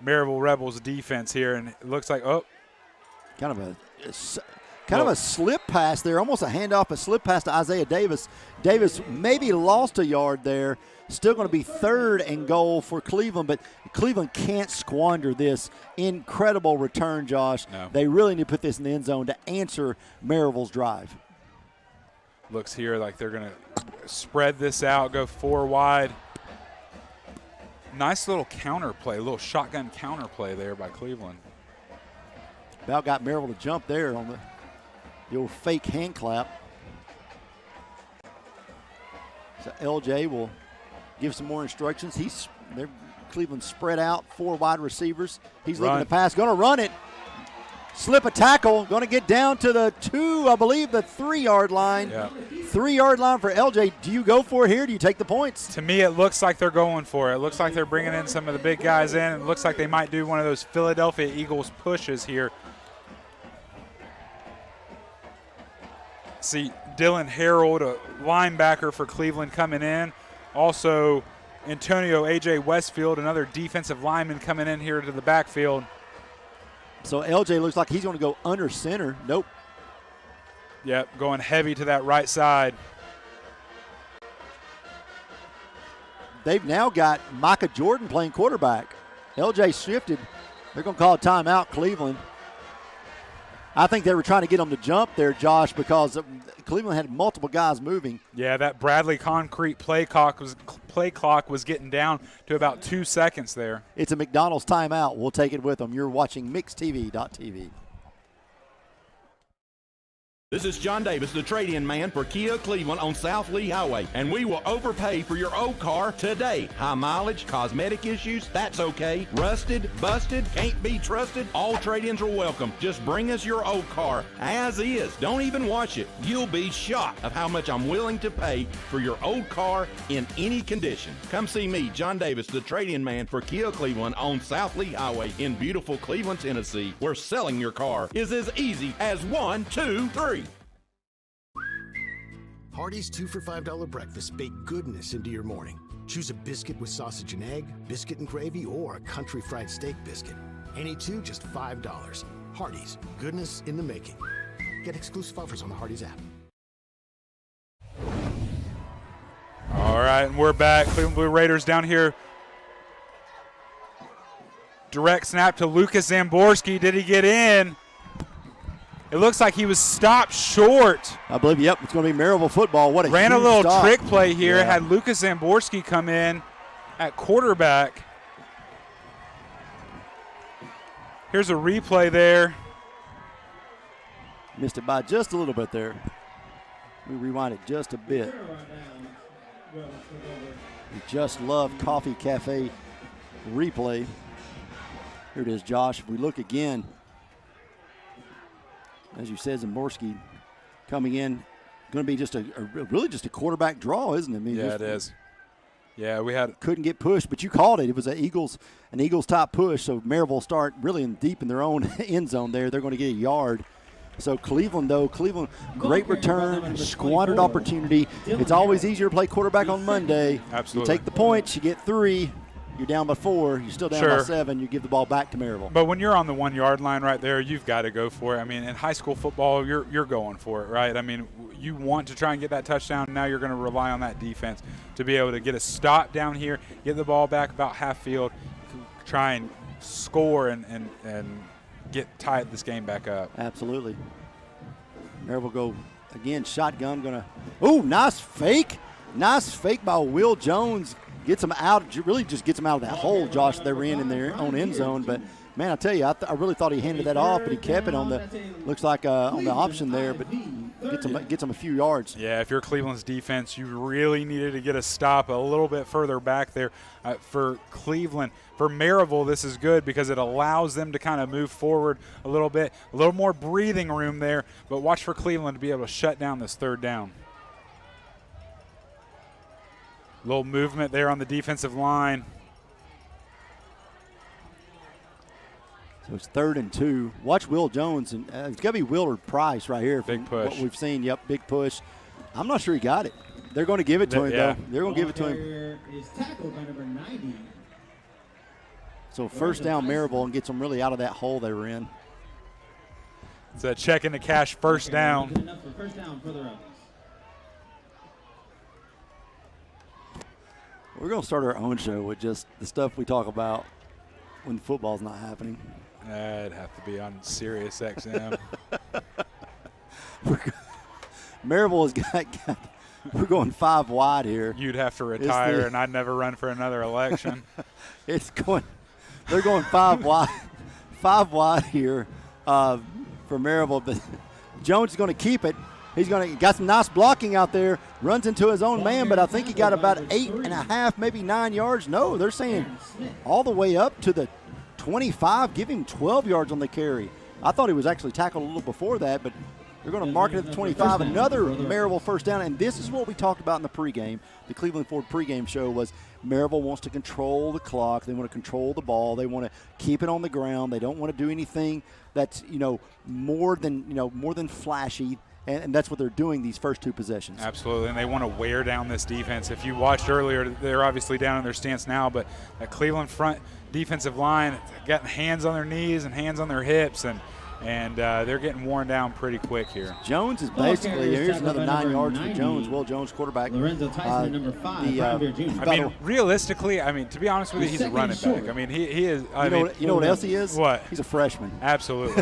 Maryville Rebels defense here, and it looks like, kind of a slip pass there, almost a handoff, a slip pass to Isaiah Davis. Davis maybe lost a yard there. Still going to be third and goal for Cleveland, but Cleveland can't squander this incredible return, Josh. No. They really need to put this in the end zone to answer Maryville's drive. Looks here like they're going to spread this out, go 4 wide. Nice little counter play, a little shotgun counter play there by Cleveland. About got Maryville to jump there on the old fake hand clap. So LJ will give some more instructions. They're Cleveland spread out, 4 wide receivers. He's looking to pass, going to run it. Slip a tackle, going to get down to the 3-yard line. Yeah. 3-yard line for LJ. Do you go for it here? Do you take the points? To me, it looks like they're going for it. It looks like they're bringing in some of the big guys in. It looks like they might do one of those Philadelphia Eagles pushes here. See Dylan Harold, a linebacker for Cleveland, coming in. Also, Antonio A.J. Westfield, another defensive lineman, coming in here to the backfield. So LJ looks like he's going to go under center. Nope. Yep, going heavy to that right side. They've now got Micah Jordan playing quarterback. LJ shifted. They're going to call a timeout, Cleveland. I think they were trying to get them to jump there, Josh, because Cleveland had multiple guys moving. Yeah, that Bradley Concrete play clock was getting down to about 2 seconds there. It's a McDonald's timeout. We'll take it with them. You're watching MixTV.tv. This is John Davis, the trade-in man for Kia Cleveland on South Lee Highway, and we will overpay for your old car today. High mileage, cosmetic issues, that's okay. Rusted, busted, can't be trusted, all trade-ins are welcome. Just bring us your old car as is. Don't even wash it. You'll be shocked of how much I'm willing to pay for your old car in any condition. Come see me, John Davis, the trade-in man for Kia Cleveland on South Lee Highway in beautiful Cleveland, Tennessee, where selling your car is as easy as 1, 2, 3. Hardee's 2 for $5 breakfast bake goodness into your morning. Choose a biscuit with sausage and egg, biscuit and gravy, or a country fried steak biscuit. Any two, just $5. Hardee's, goodness in the making. Get exclusive offers on the Hardee's app. All right, and we're back. Cleveland Blue Raiders down here. Direct snap to Lucas Zamborski. Did he get in? It looks like he was stopped short. I believe, yep, it's going to be Maryville football. What a Ran a huge little stop. trick play here. Yeah. Had Lucas Zamborski come in at quarterback. Here's a replay there. Missed it by just a little bit there. We rewind it just a bit. We just love Coffee Cafe replay. Here it is, Josh. If we look again, as you said, Zamborski coming in, going to be just really just a quarterback draw, isn't it? I mean, Yeah, it is. Yeah, we had couldn't get pushed, but you called it. It was an Eagles top push. So Maryville start really deep in their own end zone there. They're going to get a yard. So Cleveland, great return, squandered opportunity. It's always easier to play quarterback on Monday. Absolutely. You take the points, you get 3. You're down by 4. You're still down by 7. You give the ball back to Maryville. But when you're on the 1 yard line right there, you've got to go for it. I mean, in high school football, you're going for it, right? I mean, you want to try and get that touchdown. Now you're going to rely on that defense to be able to get a stop down here, get the ball back about half field, try and score and tied this game back up. Absolutely. Maryville go again, shotgun, nice fake. Nice fake by Will Jones. Gets them out, really just gets them out of that hole, Josh, they were in their own end zone. But, man, I tell you, I really thought he handed that off, but he kept it on the option there, but gets them a few yards. Yeah, if you're Cleveland's defense, you really needed to get a stop a little bit further back there for Cleveland. For Maryville, this is good because it allows them to kind of move forward a little bit, a little more breathing room there. But watch for Cleveland to be able to shut down this third down. Little movement there on the defensive line. So it's 3rd and 2. Watch Will Jones, and it's got to be Willard Price right here. Big push. What we've seen, yep, big push. I'm not sure he got it. They're going to give it to him, though. They're going to give it to him. Is tackled by number 90. So first down Maryville and gets them really out of that hole they were in. It's a check into cash first down. Good enough for first down for the Rebels. We're going to start our own show with just the stuff we talk about when football's not happening. It'd have to be on Sirius XM. Maryville has got we're going 5 wide here. You'd have to retire, and I'd never run for another election. They're going 5 wide, 5 wide here for Maryville. But Jones is going to keep it. He's got some nice blocking out there. Runs into his own man, but I think he got about 8.5, maybe 9 yards. No, they're saying all the way up to the 25. Give him 12 yards on the carry. I thought he was actually tackled a little before that, but they're going to mark it at the 25. Another Maryville first down, and this is what we talked about in the pregame. The Cleveland Ford pregame show was Maryville wants to control the clock. They want to control the ball. They want to keep it on the ground. They don't want to do anything that's more than flashy. And that's what they're doing these first 2 possessions. Absolutely, and they want to wear down this defense. If you watched earlier, they're obviously down in their stance now, but that Cleveland front defensive line got hands on their knees and hands on their hips, and they're getting worn down pretty quick here. Jones is basically, here's another 9 yards for Jones. Will Jones, quarterback. Lorenzo Tyson, number 5, Jr. Realistically, to be honest with you, he's a running back. He is. You know what else he is? What? He's a freshman. Absolutely.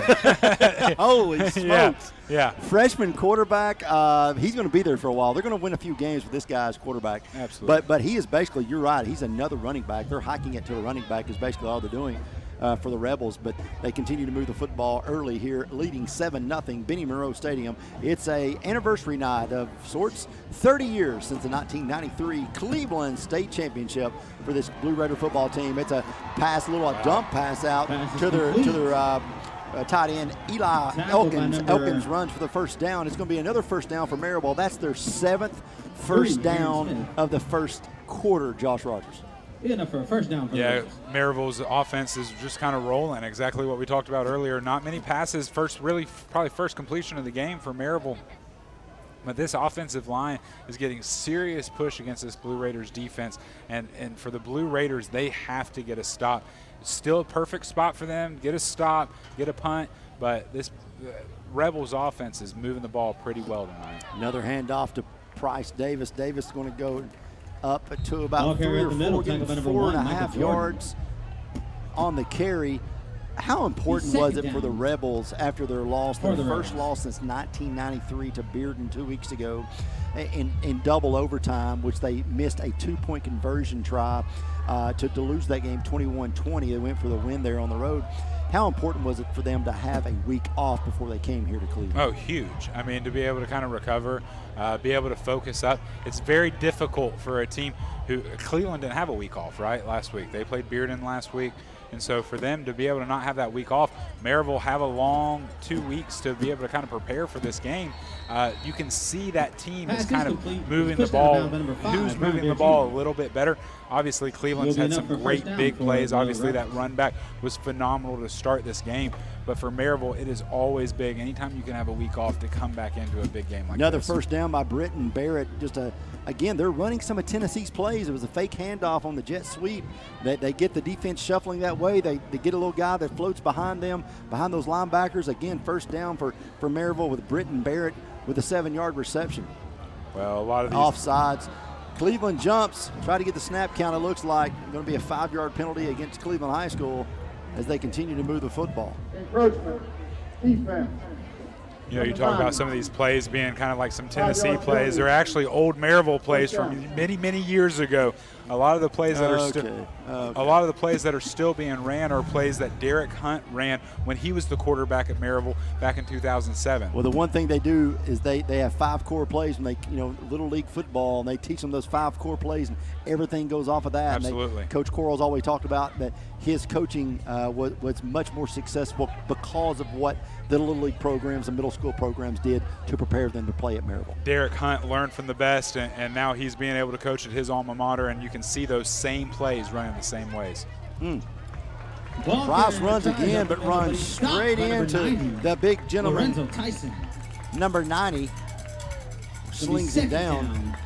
Holy smokes. Yeah. Freshman quarterback. He's going to be there for a while. They're going to win a few games with this guy as quarterback. Absolutely. But he is basically, you're right, he's another running back. They're hiking it to a running back is basically all they're doing. For the Rebels, but they continue to move the football early here, leading 7-0, Benny Monroe Stadium. It's a anniversary night of sorts, 30 years since the 1993 Cleveland State Championship for this Blue Raider football team. It's a dump pass out to their tight end Eli Elkins. Elkins runs for the first down. It's going to be another first down for Maryville. That's their 7th first down of the first quarter, Josh Rogers. Enough for a first down. Maryville's offense is just kind of rolling. Exactly what we talked about earlier. Not many passes. Probably first completion of the game for Maryville. But this offensive line is getting serious push against this Blue Raiders defense. And for the Blue Raiders, they have to get a stop. Still a perfect spot for them. Get a stop, get a punt. But this Rebels offense is moving the ball pretty well tonight. Another handoff to Price Davis. Davis is going to go up to about 3 or 4, 4.5 yards on the carry. How important was it for the Rebels after their loss, their first loss since 1993 to Bearden 2 weeks ago in double overtime, which they missed a 2-point conversion try to lose that game 21-20. They went for the win there on the road. How important was it for them to have a week off before they came here to Cleveland? Oh, huge. To be able to kind of recover, be able to focus up. It's very difficult for a team who Cleveland didn't have a week off, right, last week. They played Bearden last week. And so for them to be able to not have that week off, Maryville have a long 2 weeks to be able to kind of prepare for this game. You can see that team is kind of moving the ball. Who's moving the ball a little bit better? Obviously, Cleveland's had some great big plays. Obviously, that run back was phenomenal to start this game. But for Maryville, it is always big. Anytime you can have a week off to come back into a big game like Another this. first down by Britton Barrett. Again, they're running some of Tennessee's plays. It was a fake handoff on the jet sweep. They get the defense shuffling that way. They get a little guy that floats behind them, behind those linebackers. Again, first down for Maryville with Britton Barrett with a 7-yard reception. Well, a lot of these offsides. Cleveland jumps, try to get the snap count. It looks like going to be a 5-yard penalty against Cleveland High School as they continue to move the football. Encroachment, defense. You talk about some of these plays being kind of like some Tennessee plays. They're actually old Maryville plays from many, many years ago. A lot of the plays that are still being ran are plays that Derek Hunt ran when he was the quarterback at Maryville back in 2007. Well, the one thing they do is they have 5 core plays when they Little League football, and they teach them those 5 core plays, and everything goes off of that. Absolutely. Coach Quarles always talked about that his coaching was much more successful because of what the Little League programs and middle school programs did to prepare them to play at Maryville. Derek Hunt learned from the best, and now he's being able to coach at his alma mater, and you can see those same plays running the same ways. Price runs again, but runs straight into the big gentleman. Lorenzo Tyson. Number 90 slings him down.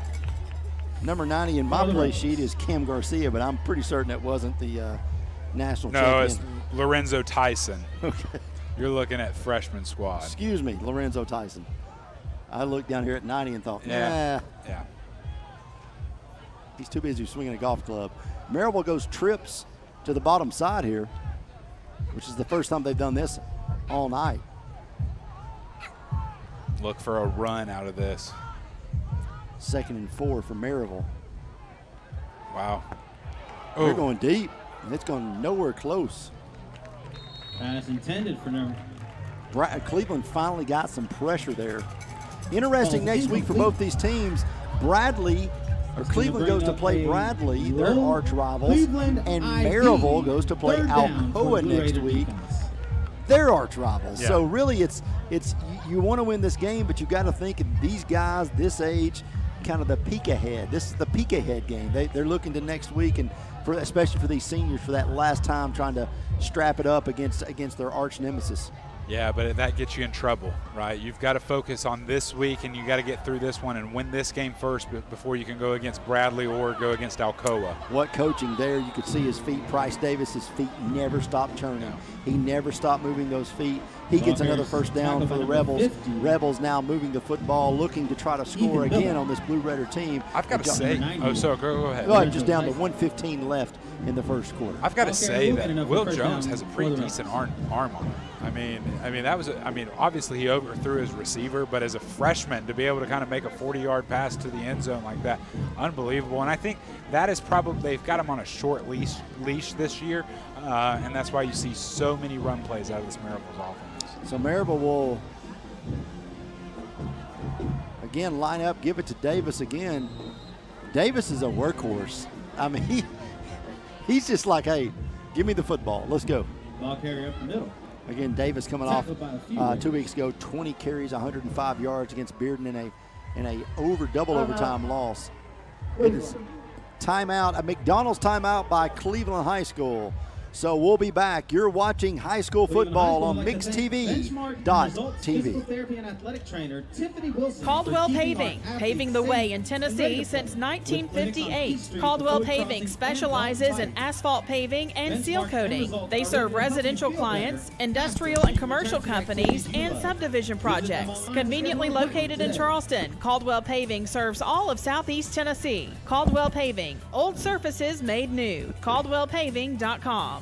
Number 90 in my play sheet is Cam Garcia, but I'm pretty certain that wasn't the national champion. No, it's Lorenzo Tyson. Okay. You're looking at freshman squad. Excuse me, Lorenzo Tyson. I looked down here at 90 and thought, Yeah. He's too busy swinging a golf club. Maryville goes trips to the bottom side here, which is the first time they've done this all night. look for a run out of this. 2nd and 4 for Maryville. Wow. They're going deep, and it's going nowhere close. Pass intended for number. Cleveland finally got some pressure there. Interesting next week for both these teams. Cleveland goes to play Bradley, their arch rivals, and Maryville goes to play Alcoa next week, their arch rivals. Yeah. So really, it's you want to win this game, but you got to think of these guys this age, kind of the peek ahead. This is the peek ahead game. They're looking to next week, and especially for these seniors, for that last time trying to strap it up against their arch nemesis. Yeah, but that gets you in trouble, right? You've got to focus on this week, and you got to get through this one and win this game first before you can go against Bradley or go against Alcoa. What coaching there. You could see his feet. Bryce Davis, his feet never stopped turning. He never stopped moving those feet. He gets another first down for the Rebels. 50. Rebels now moving the football, looking to try to score again on this Blue-Redder team. I've got to say, go ahead. Go ahead, just down to 1:15 left in the first quarter. I've got to say that Will Jones has a pretty decent arm on him. I mean, that was. Obviously he overthrew his receiver, but as a freshman to be able to kind of make a 40-yard pass to the end zone like that, unbelievable. And I think that is probably they've got him on a short leash this year, and that's why you see so many run plays out of this Maryville's offense. So Maryville will again line up, give it to Davis again. Davis is a workhorse. I mean, he's just like, hey, give me the football. Let's go. Ball carrier up the middle. Again, Davis coming off 2 weeks ago, 20 carries, 105 yards against Bearden in a double overtime loss. It is timeout, a McDonald's timeout by Cleveland High School. So we'll be back. You're watching high school football on MixTV.tv. Caldwell Paving, paving the way in Tennessee since 1958. Caldwell Paving specializes in asphalt paving and seal coating. They serve residential clients, industrial and commercial companies, and subdivision projects. Conveniently located in Charleston, Caldwell Paving serves all of Southeast Tennessee. Caldwell Paving, old surfaces made new. CaldwellPaving.com.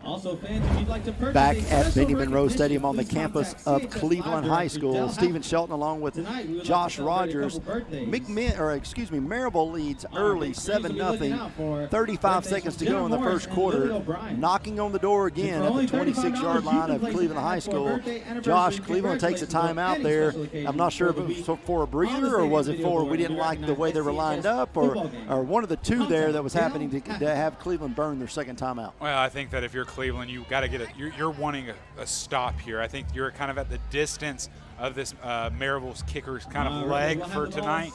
Also, fans, if you'd like to purchase back a at special Benny Monroe recognition, Stadium on the please campus contact of Cleveland High School. Stephen Shelton along with Josh Rogers. Maryville leads early 7-0. 35 seconds to go in the first quarter. Knocking on the door again at the 26-yard line of Cleveland High School. Josh, Cleveland takes a timeout there. I'm not sure if it was for a breather or was it for we didn't like the way they were lined up or one of the two there that was happening to have Cleveland burn their second timeout. Well, I think that if you're Cleveland, you got to get it. You're wanting a stop here. I think you're kind of at the distance of this Maryville's kicker's kind of leg for tonight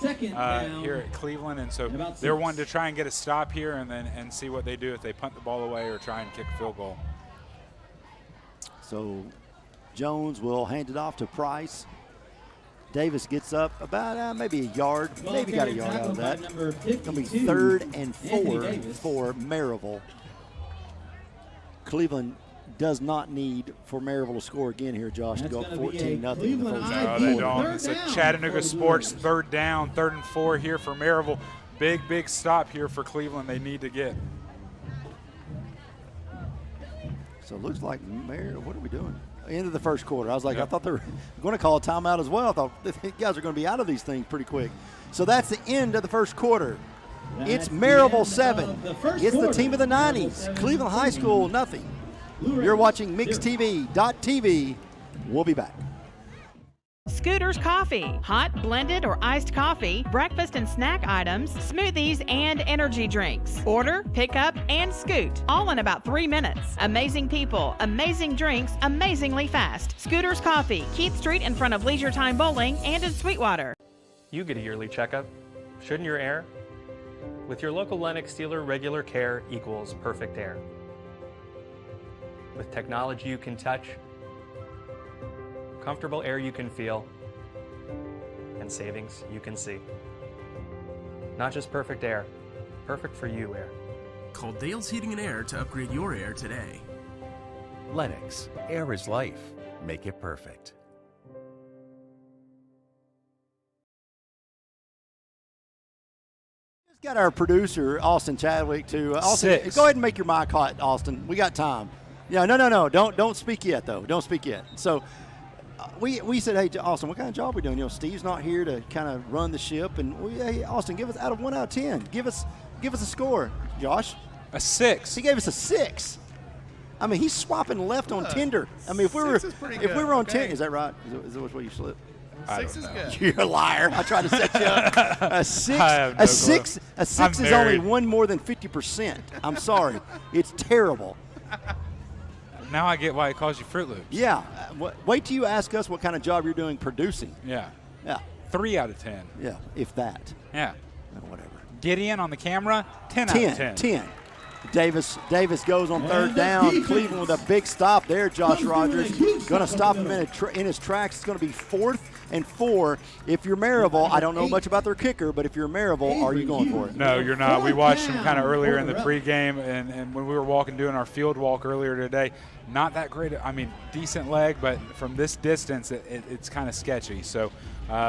here at Cleveland, and so they're wanting to try and get a stop here and see what they do if they punt the ball away or try and kick a field goal. So Jones will hand it off to Price. Davis gets up about maybe a yard, maybe got a yard out of that. It's going to be 3rd and 4 for Maryville. Cleveland does not need for Maryville to score again here, Josh, to go up 14-0 in the first No, they don't. It's a Chattanooga Sports 3rd down, 3rd and 4 here for Maryville. Big stop here for Cleveland they need to get. So it looks like what are we doing? End of the first quarter. I was like, I thought they were going to call a timeout as well. I thought the guys are going to be out of these things pretty quick. So that's the end of the first quarter. It's Maryville 7. It's the team of the 90s. Cleveland High School, nothing. You're watching MixTV.tv. We'll be back. Scooter's Coffee, hot, blended, or iced coffee, breakfast and snack items, smoothies, and energy drinks. Order, pick up, and scoot, all in about 3 minutes. Amazing people, amazing drinks, amazingly fast. Scooter's Coffee, Keith Street in front of Leisure Time Bowling and in Sweetwater. You get a yearly checkup. Shouldn't your air? With your local Lennox dealer, regular care equals perfect air. With technology you can touch, comfortable air you can feel, and savings you can see. Not just perfect air, perfect for you air. Call Dale's Heating and Air to upgrade your air today. Lennox, air is life. Make it perfect. Just got our producer, Austin Chadwick, to Austin. Go ahead and make your mic hot, Austin. We got time. Yeah, no. Don't speak yet, though. Don't speak yet. So we said, hey, Austin, what kind of job are we doing? Steve's not here to kind of run the ship, and hey, Austin, give us out of 1 out of 10. Give us a score, Josh. A 6. He gave us a 6. I mean, he's swapping left on Tinder. I mean, if we were on Tinder, is that right? Is that what you slip? 6 is good. You're a liar. I tried to set you up. A 6. I have no a 6. clue. A 6 is only one more than 50%. I'm sorry. It's terrible. Now I get why he calls you Fruit Loops. Yeah. Wait till you ask us what kind of job you're doing producing. Yeah. Yeah. 3 out of 10. Yeah, if that. Yeah. Whatever. Gideon on the camera, 10 out of 10. 10. Davis goes on third down. Cleveland with a big stop there. Josh Rogers going to stop him in his tracks. It's going to be 4th and 4. If you're Maryville, I don't know much about their kicker, but if you're Maryville, are you going for it? No, you're not. We watched him kind of earlier in the pregame, and when we were doing our field walk earlier today, not that great. I mean, decent leg, but from this distance, it's kind of sketchy. So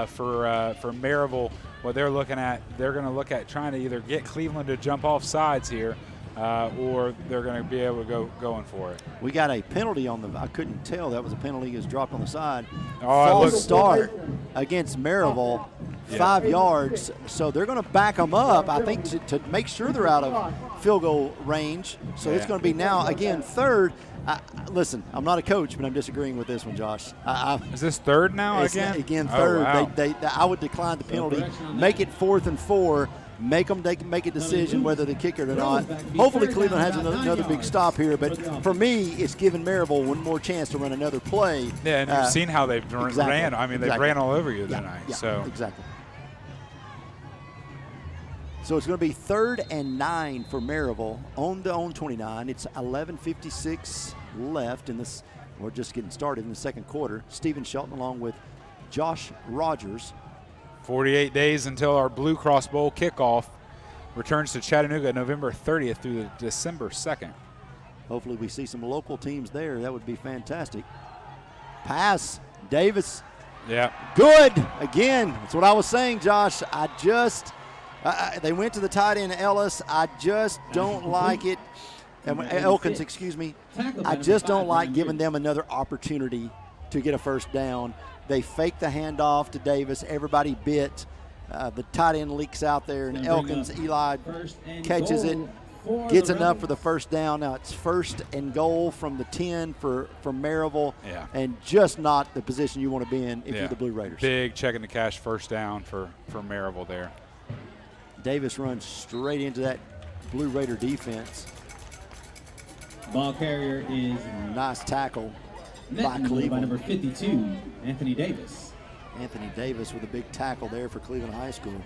for Maryville, what they're looking at, they're going to look at trying to either get Cleveland to jump off sides here, or they're going to be able to going for it. We got a penalty on the. I couldn't tell that was a penalty. It was dropped on the side. False start against Maryville, 5 yards. So they're going to back them up, I think, to make sure they're out of field goal range. So it's going to be now again 3rd. Listen, I'm not a coach, but I'm disagreeing with this one, Josh. Is this 3rd now again? Again, 3rd. Oh, wow. I would decline the penalty. Make it 4th and 4. Make them make a decision whether to kick it or not. Hopefully Cleveland has another big stop here, but for me, it's giving Maryville one more chance to run another play. Yeah, and you've seen how they've ran. I mean, they've ran all over you tonight. Yeah, so exactly. So it's going to be 3rd and 9 for Maryville on the own 29. It's 11:56 left in this. We're just getting started in the second quarter. Stephen Shelton along with Josh Rogers. 48 days until our Blue Cross Bowl kickoff returns to Chattanooga November 30th through December 2nd. Hopefully we see some local teams there. That would be fantastic. Pass, Davis. Yeah. Good. Again, that's what I was saying, Josh. They went to the tight end, Ellis. I just don't like it. Elkins, excuse me. I just don't like giving them another opportunity to get a first down. They fake the handoff to Davis. Everybody bit. The tight end leaks out there, and Elkins, Eli catches it, gets enough for the first down. Now it's 1st and goal from the 10 for Maryville, and just not the position you want to be in if you're the Blue Raiders. Big checking the cash first down for Maryville there. Davis runs straight into that Blue Raider defense. Ball carrier is nice tackle by Cleveland. By number 52, Anthony Davis. Anthony Davis with a big tackle there for Cleveland High School.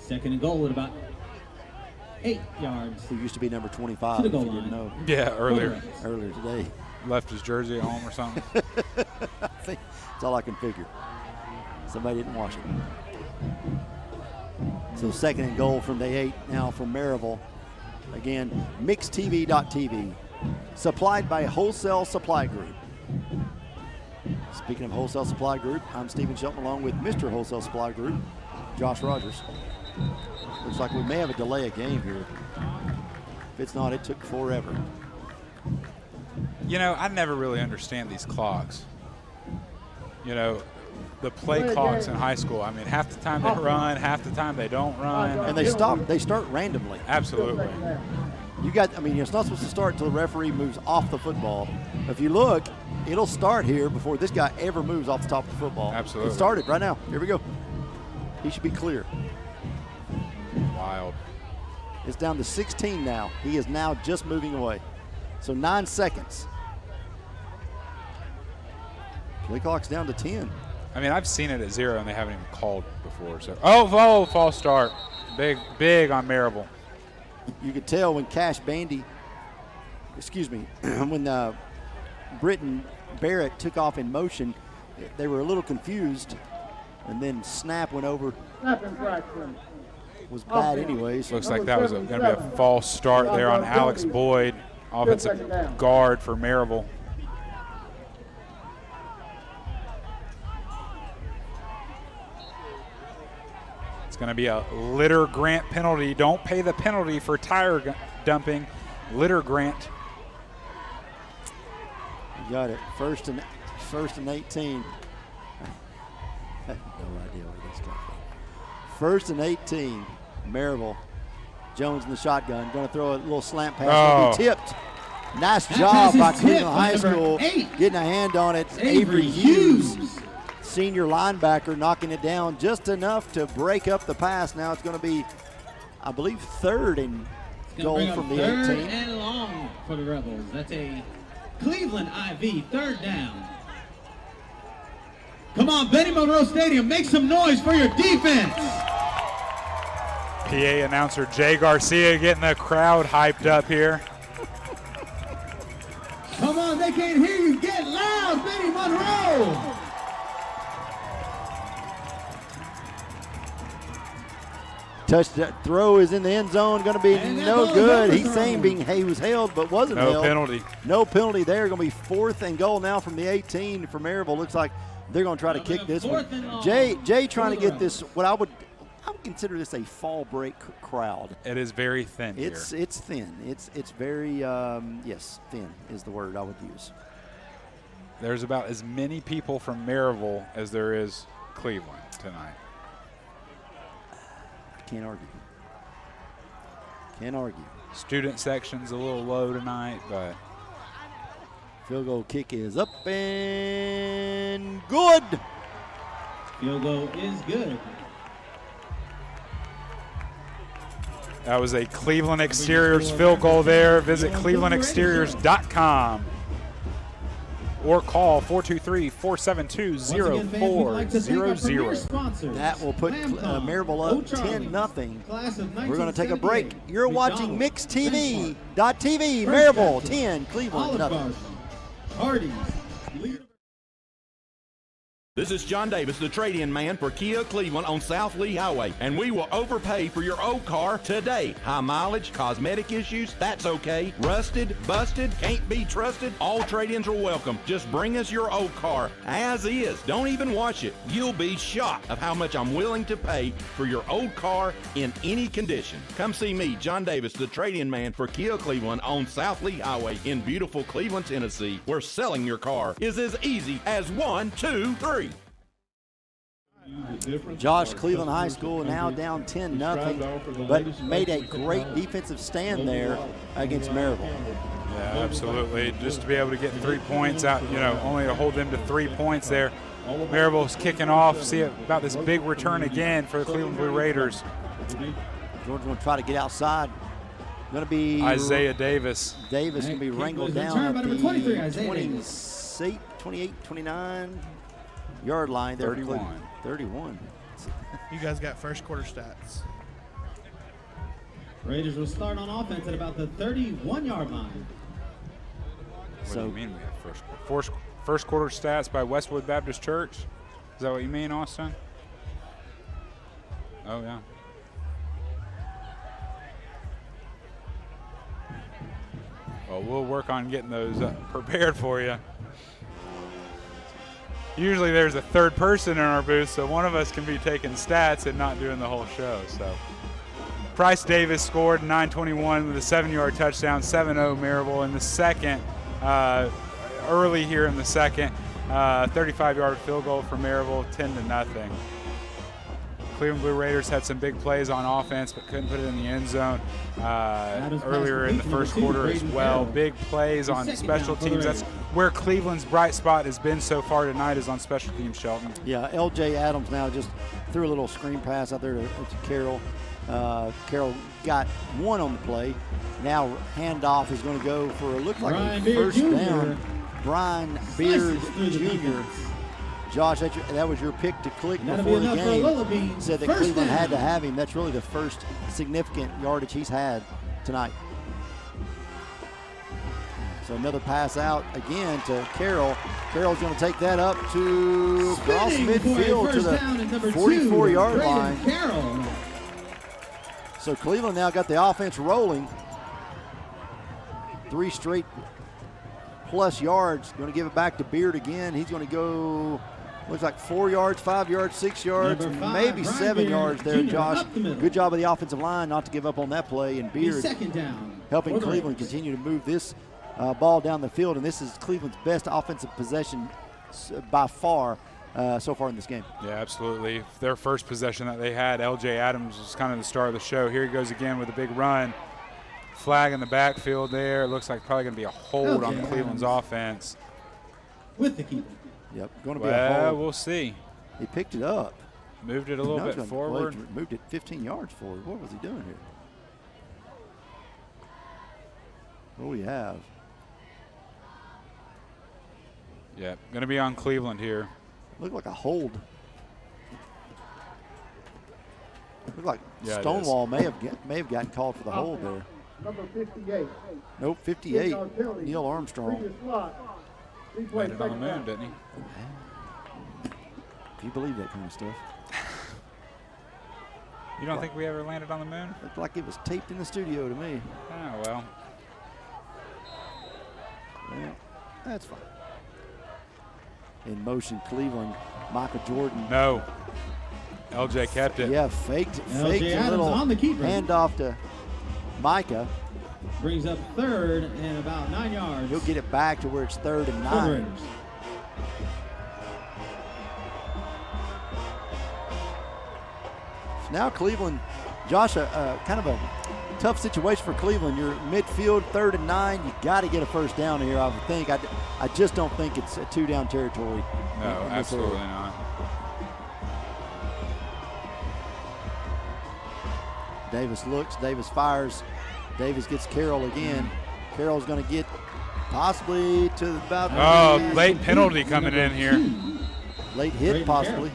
2nd and goal at about 8 yards. Who used to be number 25, if you didn't know. Yeah, earlier today. Left his jersey at home or something. I think that's all I can figure. Somebody didn't wash it. So 2nd and goal from the 8 now for Maryville. Again, mixtv.tv. Supplied by Wholesale Supply Group. Speaking of Wholesale Supply Group, I'm Stephen Shelton along with Mr. Wholesale Supply Group, Josh Rogers. Looks like we may have a delay of game here. If it's not, it took forever. You know, I never really understand these clocks. You know, the play clocks in high school. I mean, half the time they run, half the time they don't run. And they start randomly. Absolutely. It's not supposed to start until the referee moves off the football. If you look, it'll start here before this guy ever moves off the top of the football. Absolutely. It started right now. Here we go. He should be clear. Wild. It's down to 16 now. He is now just moving away. So 9 seconds. Play clock's down to 10. I mean, I've seen it at 0 and they haven't even called before. So, false start. Big on Maryville. You could tell when when Britton Barrett took off in motion, they were a little confused, and then snap went over. Was bad anyways. Looks like that was going to be a false start there on Alex Boyd, offensive guard for Maryville. It's going to be a litter grant penalty. Don't pay the penalty for tire dumping. Litter grant. You got it. First and 18. I have no idea where this comes from. First and 18. Maryville. Jones in the shotgun. Going to throw a little slant pass. Going to be tipped. Nice job by Cleveland High School getting a hand on it. Avery Hughes, senior linebacker, knocking it down just enough to break up the pass. Now it's going to be, I believe, third and goal from the 18. Third and long for the Rebels. That's a Cleveland IV, third down. Come on, Benny Monroe Stadium, make some noise for your defense. PA announcer Jay Garcia getting the crowd hyped up here. Come on, they can't hear you. Get loud, Benny Monroe. Touchdown throw is in the end zone, going to be no good. He's saying he was held, but wasn't held. No penalty. No penalty there. Going to be fourth and goal now from the 18 for Maryville. Looks like they're going to try to kick this one. Jay trying to get this, I would consider this a fall break crowd. It is very thin It's thin. It's very, yes, thin is the word I would use. There's about as many people from Maryville as there is Cleveland tonight. Can't argue. Can't argue. Student section's a little low tonight, but field goal kick is up and good. Field goal is good. That was a Cleveland Exteriors field goal there. Visit clevelandexteriors.com or call 423-472-0400. That will put Maryville up 10-0. We're going to take a break. You're watching MixedTV.tv. Maryville 10, Cleveland nothing. This is John Davis, the trade-in man for Kia Cleveland on South Lee Highway, and we will overpay for your old car today. High mileage, cosmetic issues, that's okay. Rusted, busted, can't be trusted, all trade-ins are welcome. Just bring us your old car as is. Don't even wash it. You'll be shocked of how much I'm willing to pay for your old car in any condition. Come see me, John Davis, the trade-in man for Kia Cleveland on South Lee Highway in beautiful Cleveland, Tennessee, where selling your car is as easy as 1, 2, 3. Josh, Cleveland High School now down 10-0, but made a great defensive stand there against Maryville. Yeah, absolutely. Just to be able to get 3 points out, only to hold them to 3 points there. Maryville's kicking off. See about this big return again for the Cleveland Blue Raiders. Georgia's going to try to get outside. Going to be Isaiah Davis. Davis going to be wrangled down at the 28, 29 yard line there. 31. You guys got first quarter stats. Raiders will start on offense at about the 31-yard line. What do you mean we have first quarter stats by Westwood Baptist Church? Is that what you mean, Austin? Oh, yeah. Well, we'll work on getting those prepared for you. Usually there's a third person in our booth, so one of us can be taking stats and not doing the whole show. So Price Davis scored 9:21 with a 7-yard touchdown, 7-0 Maryville in the second. Early here in the second, 35-yard field goal for Maryville, 10-0. Cleveland Blue Raiders had some big plays on offense, but couldn't put it in the end zone earlier in the first quarter as well. Big plays on special teams. That's where Cleveland's bright spot has been so far tonight, is on special teams, Shelton. Yeah, L.J. Adams now just threw a little screen pass out there to Carroll. Carroll got one on the play. Now handoff is going to go for a look like a first down. Brian Beard Jr. Josh, that was your pick to click before the game. Said that Cleveland had to have him. That's really the first significant yardage he's had tonight. So another pass out again to Carroll. Carroll's going to take that up to cross midfield to the 44-yard line. So Cleveland now got the offense rolling. 3 straight plus yards. Going to give it back to Beard again. He's going to go, looks like 4 yards, 5 yards, 6 yards, maybe 7 yards there, Josh. Good job of the offensive line not to give up on that play. And Beard helping Cleveland continue to move this ball down the field. And this is Cleveland's best offensive possession by far so far in this game. Yeah, absolutely. Their first possession that they had, L.J. Adams, was kind of the star of the show. Here he goes again with a big run. Flag in the backfield there. It looks like probably going to be a hold on Cleveland's offense. With the keeper. Yep, going to be a hold. We'll see. He picked it up. Moved it a little bit forward. Moved it 15 yards forward. What was he doing here? What do we have? Yeah, going to be on Cleveland here. Looked like a hold. Looked like Yeah, Stonewall may have gotten called for the hold there. Number 58. Nope, 58. Neil Armstrong. Landed on the moon, didn't he? If you believe that kind of stuff. You don't think we ever landed on the moon? Looked like it was taped in the studio to me. Oh, well. Yeah, that's fine. In motion, Cleveland, Michael Jordan. No. LJ kept it. Yeah, faked a little on the keeper. handoff to Micah. Brings up third and about 9 yards. He'll get it back to where it's 3rd and 9. So now Cleveland, Josh, kind of a tough situation for Cleveland. You're midfield, 3rd and 9. You got to get a first down here, I would think. I just don't think it's a 2-down territory. No, absolutely not. Davis looks, Davis fires. Davis gets Carroll again. Carroll's going to get possibly to about. Oh, late penalty coming in here. Late hit, possibly.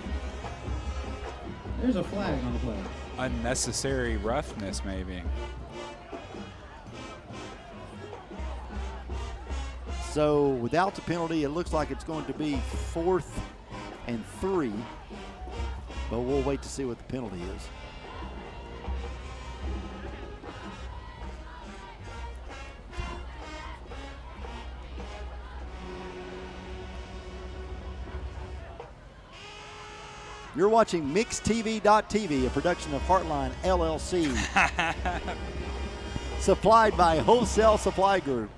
There's a flag on the play. Unnecessary roughness, maybe. So without the penalty, it looks like it's going to be 4th and 3. But we'll wait to see what the penalty is. You're watching MixedTV.tv, a production of Heartline LLC. Supplied by Wholesale Supply Group.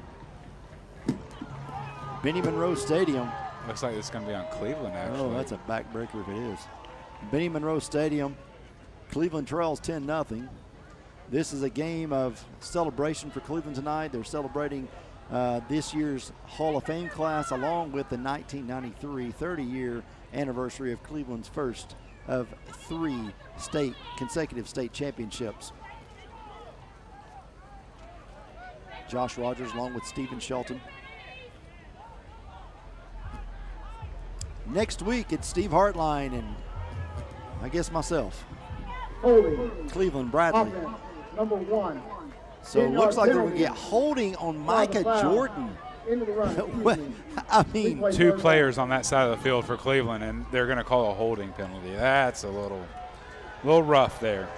Benny Monroe Stadium. Looks like it's going to be on Cleveland, actually. Oh, that's a backbreaker if it is. Benny Monroe Stadium. Cleveland trails 10-0. This is a game of celebration for Cleveland tonight. They're celebrating this year's Hall of Fame class along with the 1993 30-year anniversary of Cleveland's first of 3 consecutive state championships. Josh Rogers along with Stephen Shelton. Next week it's Steve Hartline and I guess myself. Holding. Cleveland Bradley. Offense, number 1. So it looks like they're going to get holding on Micah Jordan. Into the run. I mean, 2 players on that side of the field for Cleveland, and they're going to call a holding penalty. That's a little rough there.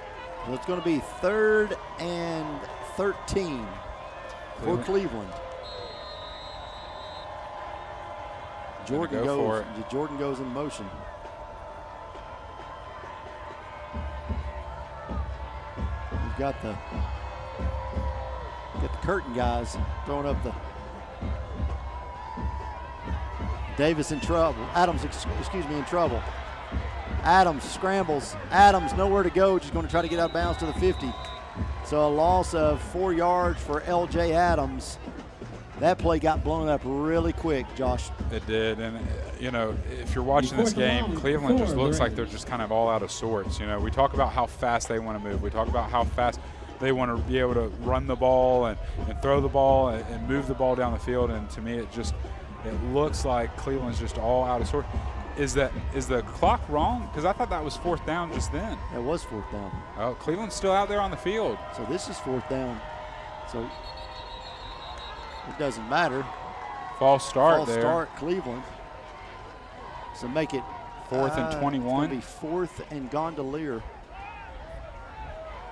So it's going to be 3rd and 13 for Cleveland. Jordan goes in motion. We've got the curtain guys throwing up the. Davis in trouble. Adams, excuse me, in trouble. Adams scrambles. Adams nowhere to go. Just going to try to get out of bounds to the 50. So a loss of 4 yards for L.J. Adams. That play got blown up really quick, Josh. It did, and you know, if you're watching this game, Cleveland just looks like they're just kind of all out of sorts. You know, we talk about how fast they want to move. We talk about how fast they want to be able to run the ball and throw the ball and move the ball down the field. And to me, it looks like Cleveland's just all out of sorts. Is the clock wrong? Because I thought that was 4th down just then. It was 4th down. Oh, Cleveland's still out there on the field. So this is 4th down. So it doesn't matter. False start there. False start, Cleveland. So make it 4th and 21. It's going to be 4th and Gondolier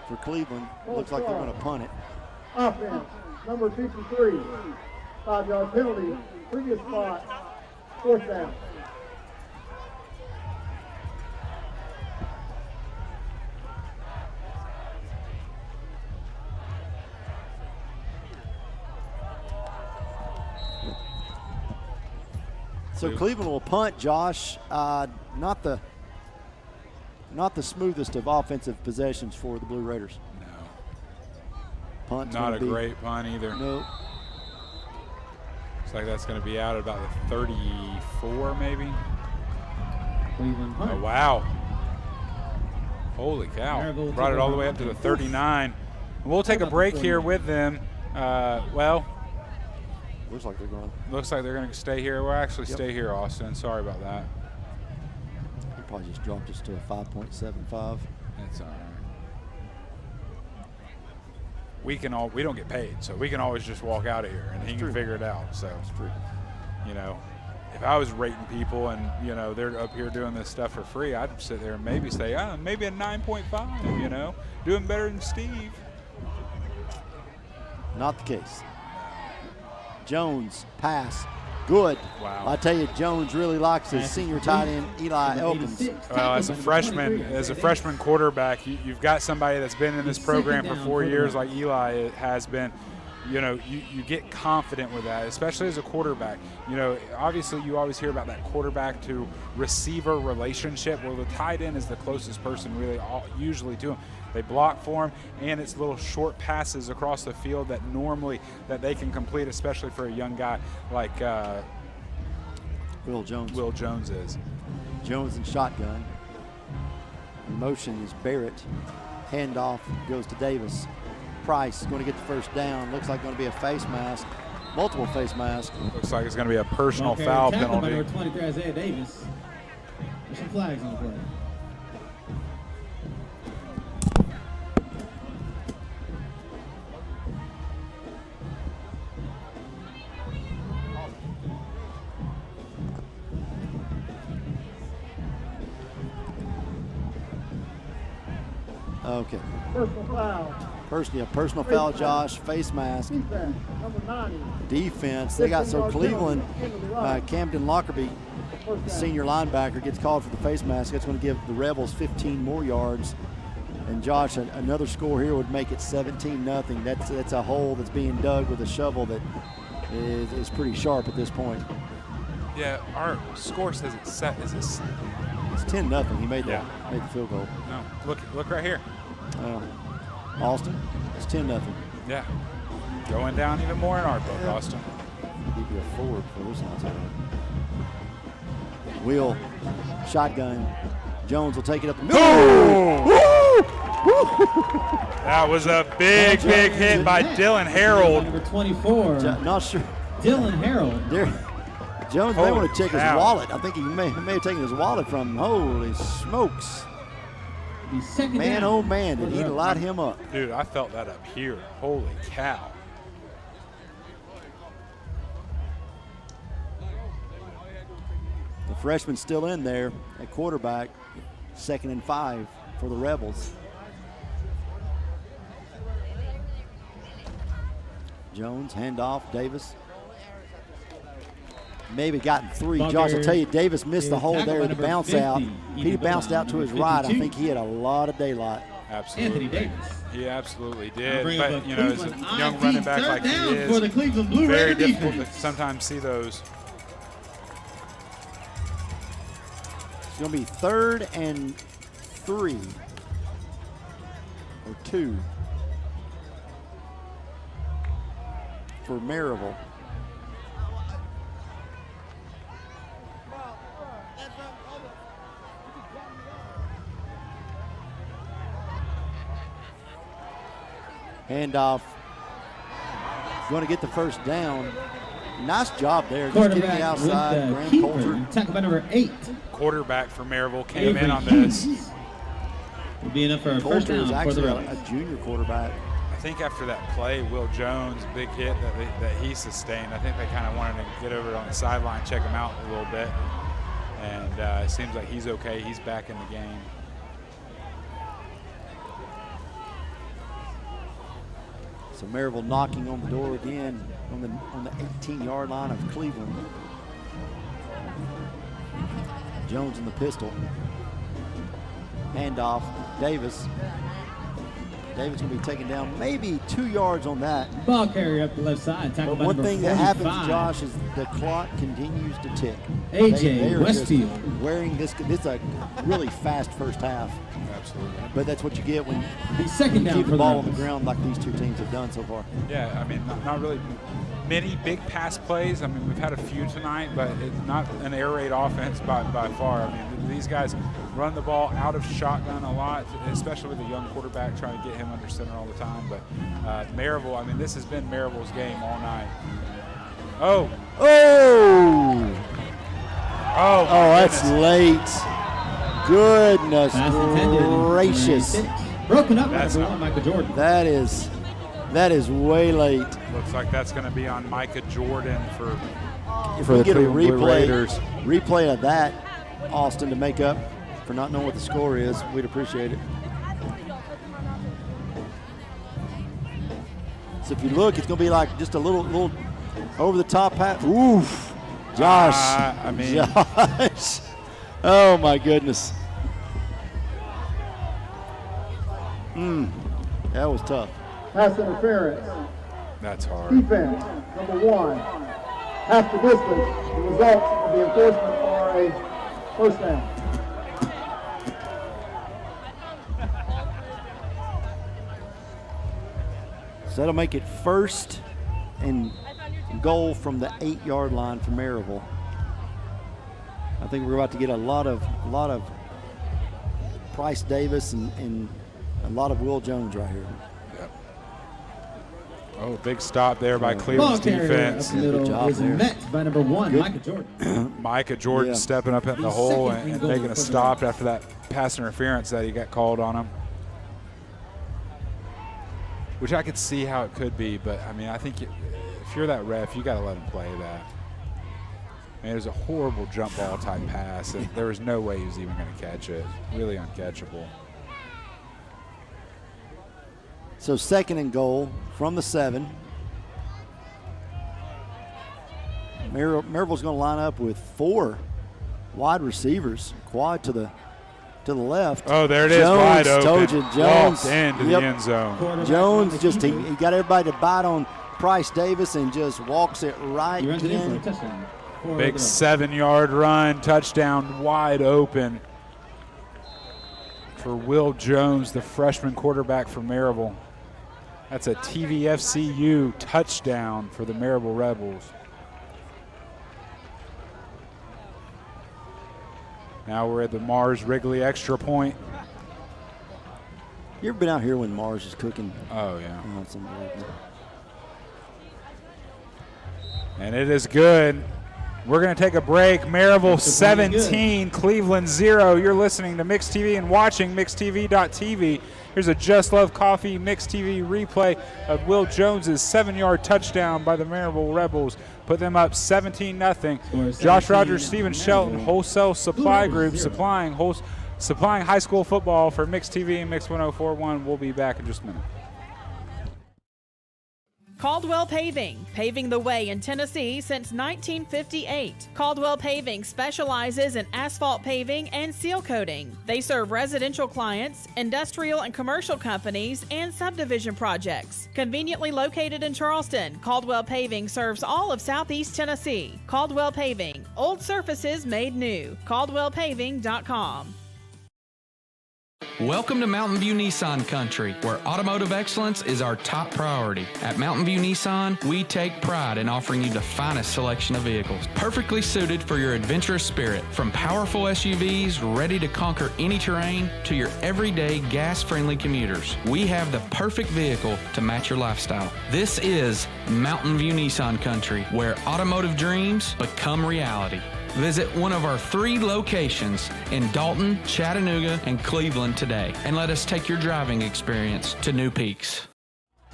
for Cleveland. Looks like they're going to punt it. Offense, number 53. 5-yard penalty. Previous spot. 4th down. So Cleveland will punt, Josh. Not the smoothest of offensive possessions for the Blue Raiders. No. Punt's not a great punt either. Nope. Looks like that's going to be out at about the 34, maybe. Cleveland punt. Oh, wow. Holy cow. Maryville Brought it all the way up to the 39. We'll take a break here with them. Well, looks like they're going. Looks like they're going to stay here. We'll actually stay here, Austin. Sorry about that. He probably just dropped us to a 5.75. That's all right. We don't get paid, so we can always just walk out of here, and he can figure it out. So, you know, if I was rating people and, you know, they're up here doing this stuff for free, I'd sit there and maybe say, maybe a 9.5, you know, doing better than Steve. Not the case. Jones, pass, good. Wow. I tell you, Jones really likes his senior tight end, Eli Elkins. Well, as a freshman quarterback, you've got somebody that's been in this program for 4 years like Eli has been. You know, you get confident with that, especially as a quarterback. You know, obviously you always hear about that quarterback to receiver relationship. Well, the tight end is the closest person really usually to him. They block for him, and it's little short passes across the field that normally that they can complete, especially for a young guy like Will Jones. Will Jones is. Jones in shotgun. In motion is Barrett. Handoff goes to Davis. Price is going to get the first down. Looks like going to be a face mask. Multiple face masks. Looks like it's going to be a personal foul penalty. Number 23, Isaiah Davis. There's some flags on the play. Okay. Personal foul. Personal foul, Josh. Face mask. Defense, number 90. Defense. They got so Cleveland, Camden Lockerbie, the senior linebacker, gets called for the face mask. That's going to give the Rebels 15 more yards. And Josh, another score here would make it 17-0. That's a hole that's being dug with a shovel that is pretty sharp at this point. Yeah, our score says it's set. It's 10-0. He made the field goal. No, look right here. Austin, it's 10-0. Yeah, going down even more in our book, Austin. Give you a forward for this outside. Wheel, shotgun. Jones will take it up. That was a big hit by Dylan Harold. Number 24. Not sure. Dylan Harold. Jones may want to check his wallet. I think he may have taken his wallet from him. Holy smokes. Man, oh man, did he light him up. Dude, I felt that up here. Holy cow. The freshman's still in there at quarterback. 2nd and 5 for the Rebels. Jones, handoff, Davis. Maybe gotten 3. Josh, I'll tell you, Davis missed the hole there to bounce 50. out. If he bounced out to his right, I think he had a lot of daylight. Absolutely. Anthony Davis. He absolutely did. But, you know, as a young running back like he is, for the Cleveland Blue very Raider difficult defense. to sometimes see those. It's going to be 3rd and 3 or 2 for Maryville. Handoff. Going to get the first down. Nice job there. Just getting it outside. Graham Coulter. Tackle by number 8. Quarterback for Maryville came in on this. Will be enough for a first Coulter is down for the actually Rebels. a junior quarterback. I think after that play, Will Jones, big hit that he sustained, I think they kind of wanted to get over on the sideline, check him out a little bit. And it seems like he's okay. He's back in the game. So Maryville knocking on the door again on the 18-yard line of Cleveland. Jones in the pistol. Handoff, Davis. David's going to be taken down maybe 2 yards on that. Ball carrier up the left side. But one thing that happens, Josh, is the clock continues to tick. AJ they are Westfield. just wearing this. This is a really fast first half. Absolutely. But that's what you get when He's second down keep for the ball the on the Rebels. ground like these two teams have done so far. Yeah, I mean, not really many big pass plays. I mean, we've had a few tonight, but it's not an air raid offense by far. I mean, these guys run the ball out of shotgun a lot, especially with a young quarterback trying to get him under center all the time. But Maryville, I mean, this has been Maryville's game all night. Oh, that's late. Goodness gracious. Broken up That's by not- Michael Jordan. That is way late. looks like that's going to be on Micah Jordan for If for we the get a Cleveland Blue Raiders. replay of that, Austin, to make up for not knowing what the score is, we'd appreciate it. So if you look, it's going to be like just a little over-the-top pass. Oof. Josh. I mean. Josh. Oh, my goodness. That was tough. Pass interference. That's hard. Defense, number 1. Half the distance. The results of the enforcement are a first down. So that'll make it first and goal from the 8-yard line for Maryville. I think we're about to get a lot of Price Davis and a lot of Will Jones right here. Yep. Oh, big stop there by Cleveland's defense. Up the middle is met by number 1, Micah Jordan. Micah Jordan stepping up in the hole and making a stop after that pass interference that he got called on him. Which I could see how it could be, but I mean, I think if you're that ref, you got to let him play that. I mean, it was a horrible jump ball type pass, and there was no way he was even going to catch it. Really uncatchable. So second and goal from the 7. Maryville's going to line up with 4 wide receivers, quad to the left. Oh, there it is, Jones, wide open. Told you, Jones Walked into the end zone. Jones just he got everybody to bite on Price Davis and just walks it right in. Big 7-yard run, touchdown, wide open for Will Jones, the freshman quarterback for Maryville. That's a TVFCU touchdown for the Maryville Rebels. Now we're at the Mars Wrigley extra point. You ever been out here when Mars is cooking? Oh, yeah. Oh, it's unbelievable. And it is good. We're going to take a break. Maryville 17, Cleveland 0. You're listening to Mix TV and watching MixTV.tv. Here's a Just Love Coffee Mix TV replay of Will Jones's 7-yard touchdown by the Maryville Rebels. Put them up 17-0. Josh Rogers, Stephen Shelton, Wholesale Supply Group, supplying high school football for Mix TV and Mix 1041. We'll be back in just a minute. Caldwell Paving, paving the way in Tennessee since 1958. Caldwell Paving specializes in asphalt paving and seal coating. They serve residential clients, industrial and commercial companies, and subdivision projects. Conveniently located in Charleston, Caldwell Paving serves all of Southeast Tennessee. Caldwell Paving, old surfaces made new. CaldwellPaving.com. Welcome to Mountain View Nissan Country, where automotive excellence is our top priority. At Mountain View Nissan, we take pride in offering you the finest selection of vehicles, perfectly suited for your adventurous spirit. From powerful SUVs ready to conquer any terrain to your everyday gas-friendly commuters, we have the perfect vehicle to match your lifestyle. This is Mountain View Nissan Country, where automotive dreams become reality. Visit one of our 3 locations in Dalton, Chattanooga, and Cleveland today, and let us take your driving experience to new peaks.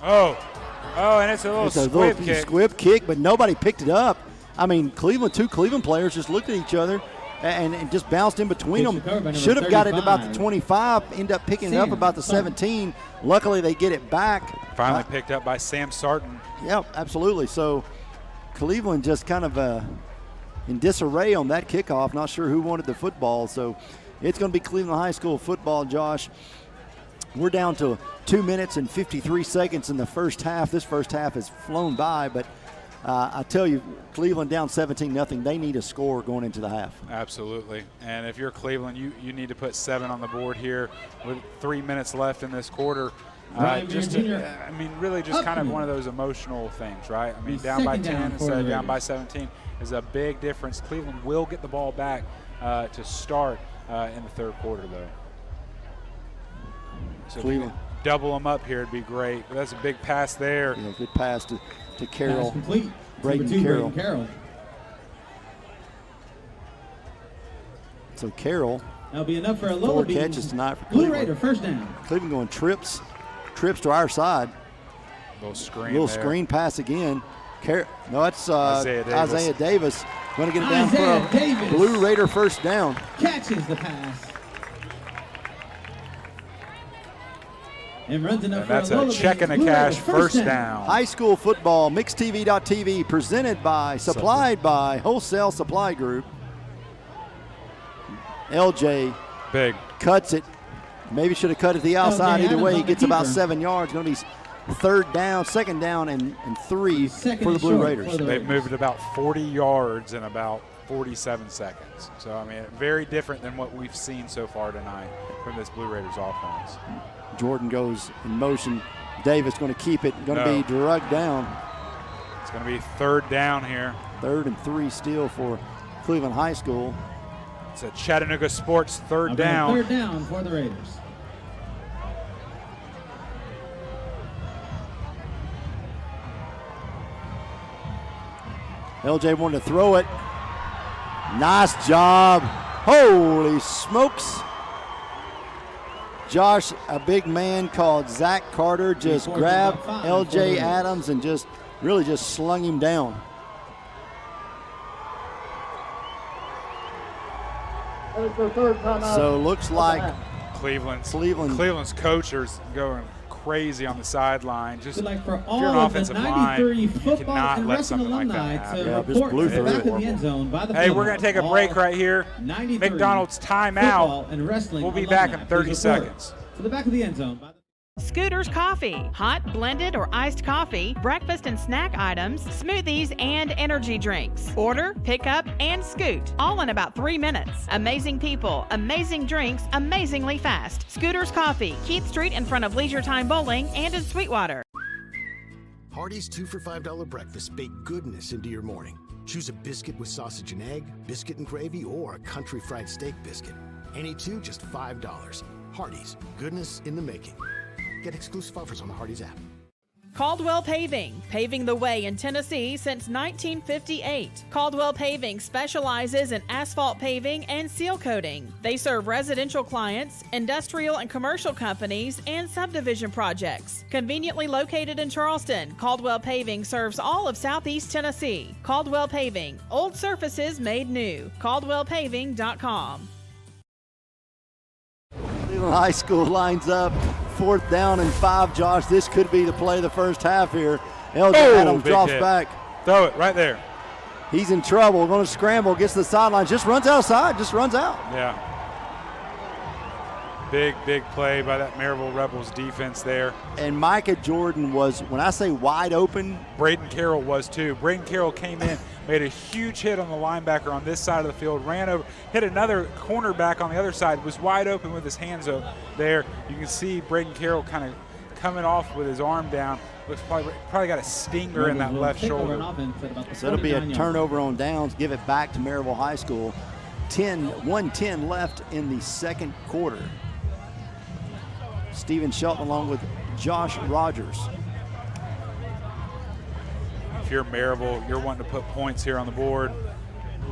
Oh, and it's a little squib kick, but nobody picked it up. I mean, two Cleveland players just looked at each other and just bounced in between them. Should have got it about the 25, end up picking it up about the 17. Luckily, they get it back. Finally picked up by Sam Sarton. Yeah, absolutely. So Cleveland just kind of in disarray on that kickoff, not sure who wanted the football. So it's going to be Cleveland High School football, Josh. We're down to 2 minutes and 53 seconds in the first half. This first half has flown by, but I tell you, Cleveland down 17-0. They need a score going into the half. Absolutely. And if you're Cleveland, you need to put 7 on the board here with 3 minutes left in this quarter. Really just kind of one of those emotional things, right? I mean, down by 10 instead of down by 17 is a big difference. Cleveland will get the ball back to start in the third quarter, though. So Cleveland double them up here, it'd be great. But that's a big pass there. Yeah, good pass to Carroll. Pass complete. Braden Carroll. So Carroll. That'll be enough for a low 4 catches tonight for Cleveland. Blue Raider first down. Cleveland going trips to our side. Little screen pass again. No, that's Isaiah Davis. Going to get it down for a Blue Raider first down. Catches the pass. And runs enough for that's a check and a cash first down. High school football, mixedtv.tv, supplied by Wholesale Supply Group. LJ big cuts it. Maybe should have cut it to the outside. Either way, he gets about 7 yards. Going to be second down and 3 for the Blue Raiders. They've moved about 40 yards in about 47 seconds. So, I mean, very different than what we've seen so far tonight from this Blue Raiders offense. Jordan goes in motion. Davis going to keep it. Going to be drugged down. It's going to be third down here. 3rd and 3 still for Cleveland High School. It's a Chattanooga Sports third down. Third down for the Raiders. LJ wanted to throw it. Nice job. Holy smokes. Josh, a big man called Zach Carter, just grabbed LJ Adams and just slung him down. So looks like Cleveland's coach is going crazy on the sideline. Just like for if all you're an of the offensive 93 line, you football cannot and let wrestling something like that alumni happen. to report to the back of the end zone by the Hey, field. we're going to take a break right here. McDonald's timeout. And wrestling we'll be alumni, back in 30 seconds. To the back of the end zone. Scooters Coffee. Hot, blended, or iced coffee, breakfast and snack items, smoothies, and energy drinks. Order, pick up, and scoot. All in about 3 minutes. Amazing people, amazing drinks, amazingly fast. Scooters Coffee, Keith Street in front of Leisure Time Bowling and in Sweetwater. Hardee's 2 for $5 breakfast bake goodness into your morning. Choose a biscuit with sausage and egg, biscuit and gravy, or a country fried steak biscuit. Any 2 just $5. Hardee's, goodness in the making. Get exclusive offers on the Hardee's app. Caldwell Paving, paving the way in Tennessee since 1958. Caldwell Paving specializes in asphalt paving and seal coating. They serve residential clients, industrial and commercial companies, and subdivision projects. Conveniently located in Charleston, Caldwell Paving serves all of Southeast Tennessee. Caldwell Paving, old surfaces made new. CaldwellPaving.com. Cleveland High School lines up. 4th down and 5, Josh. This could be the play of the first half here. LJ Adams drops back. Throw it right there. He's in trouble. Going to scramble, gets to the sideline, just runs outside, just runs out. Yeah. Big play by that Maryville Rebels defense there. And Micah Jordan was, when I say wide open. Braden Carroll was too. Braden Carroll came in, made a huge hit on the linebacker on this side of the field, ran over, hit another cornerback on the other side, was wide open with his hands up there. You can see Braden Carroll kind of coming off with his arm down. Looks probably got a stinger in that left shoulder. So it'll be a turnover on downs, give it back to Maryville High School. 1:10 left in the second quarter. Steven Shelton along with Josh Rogers. If you're Maryville, you're wanting to put points here on the board.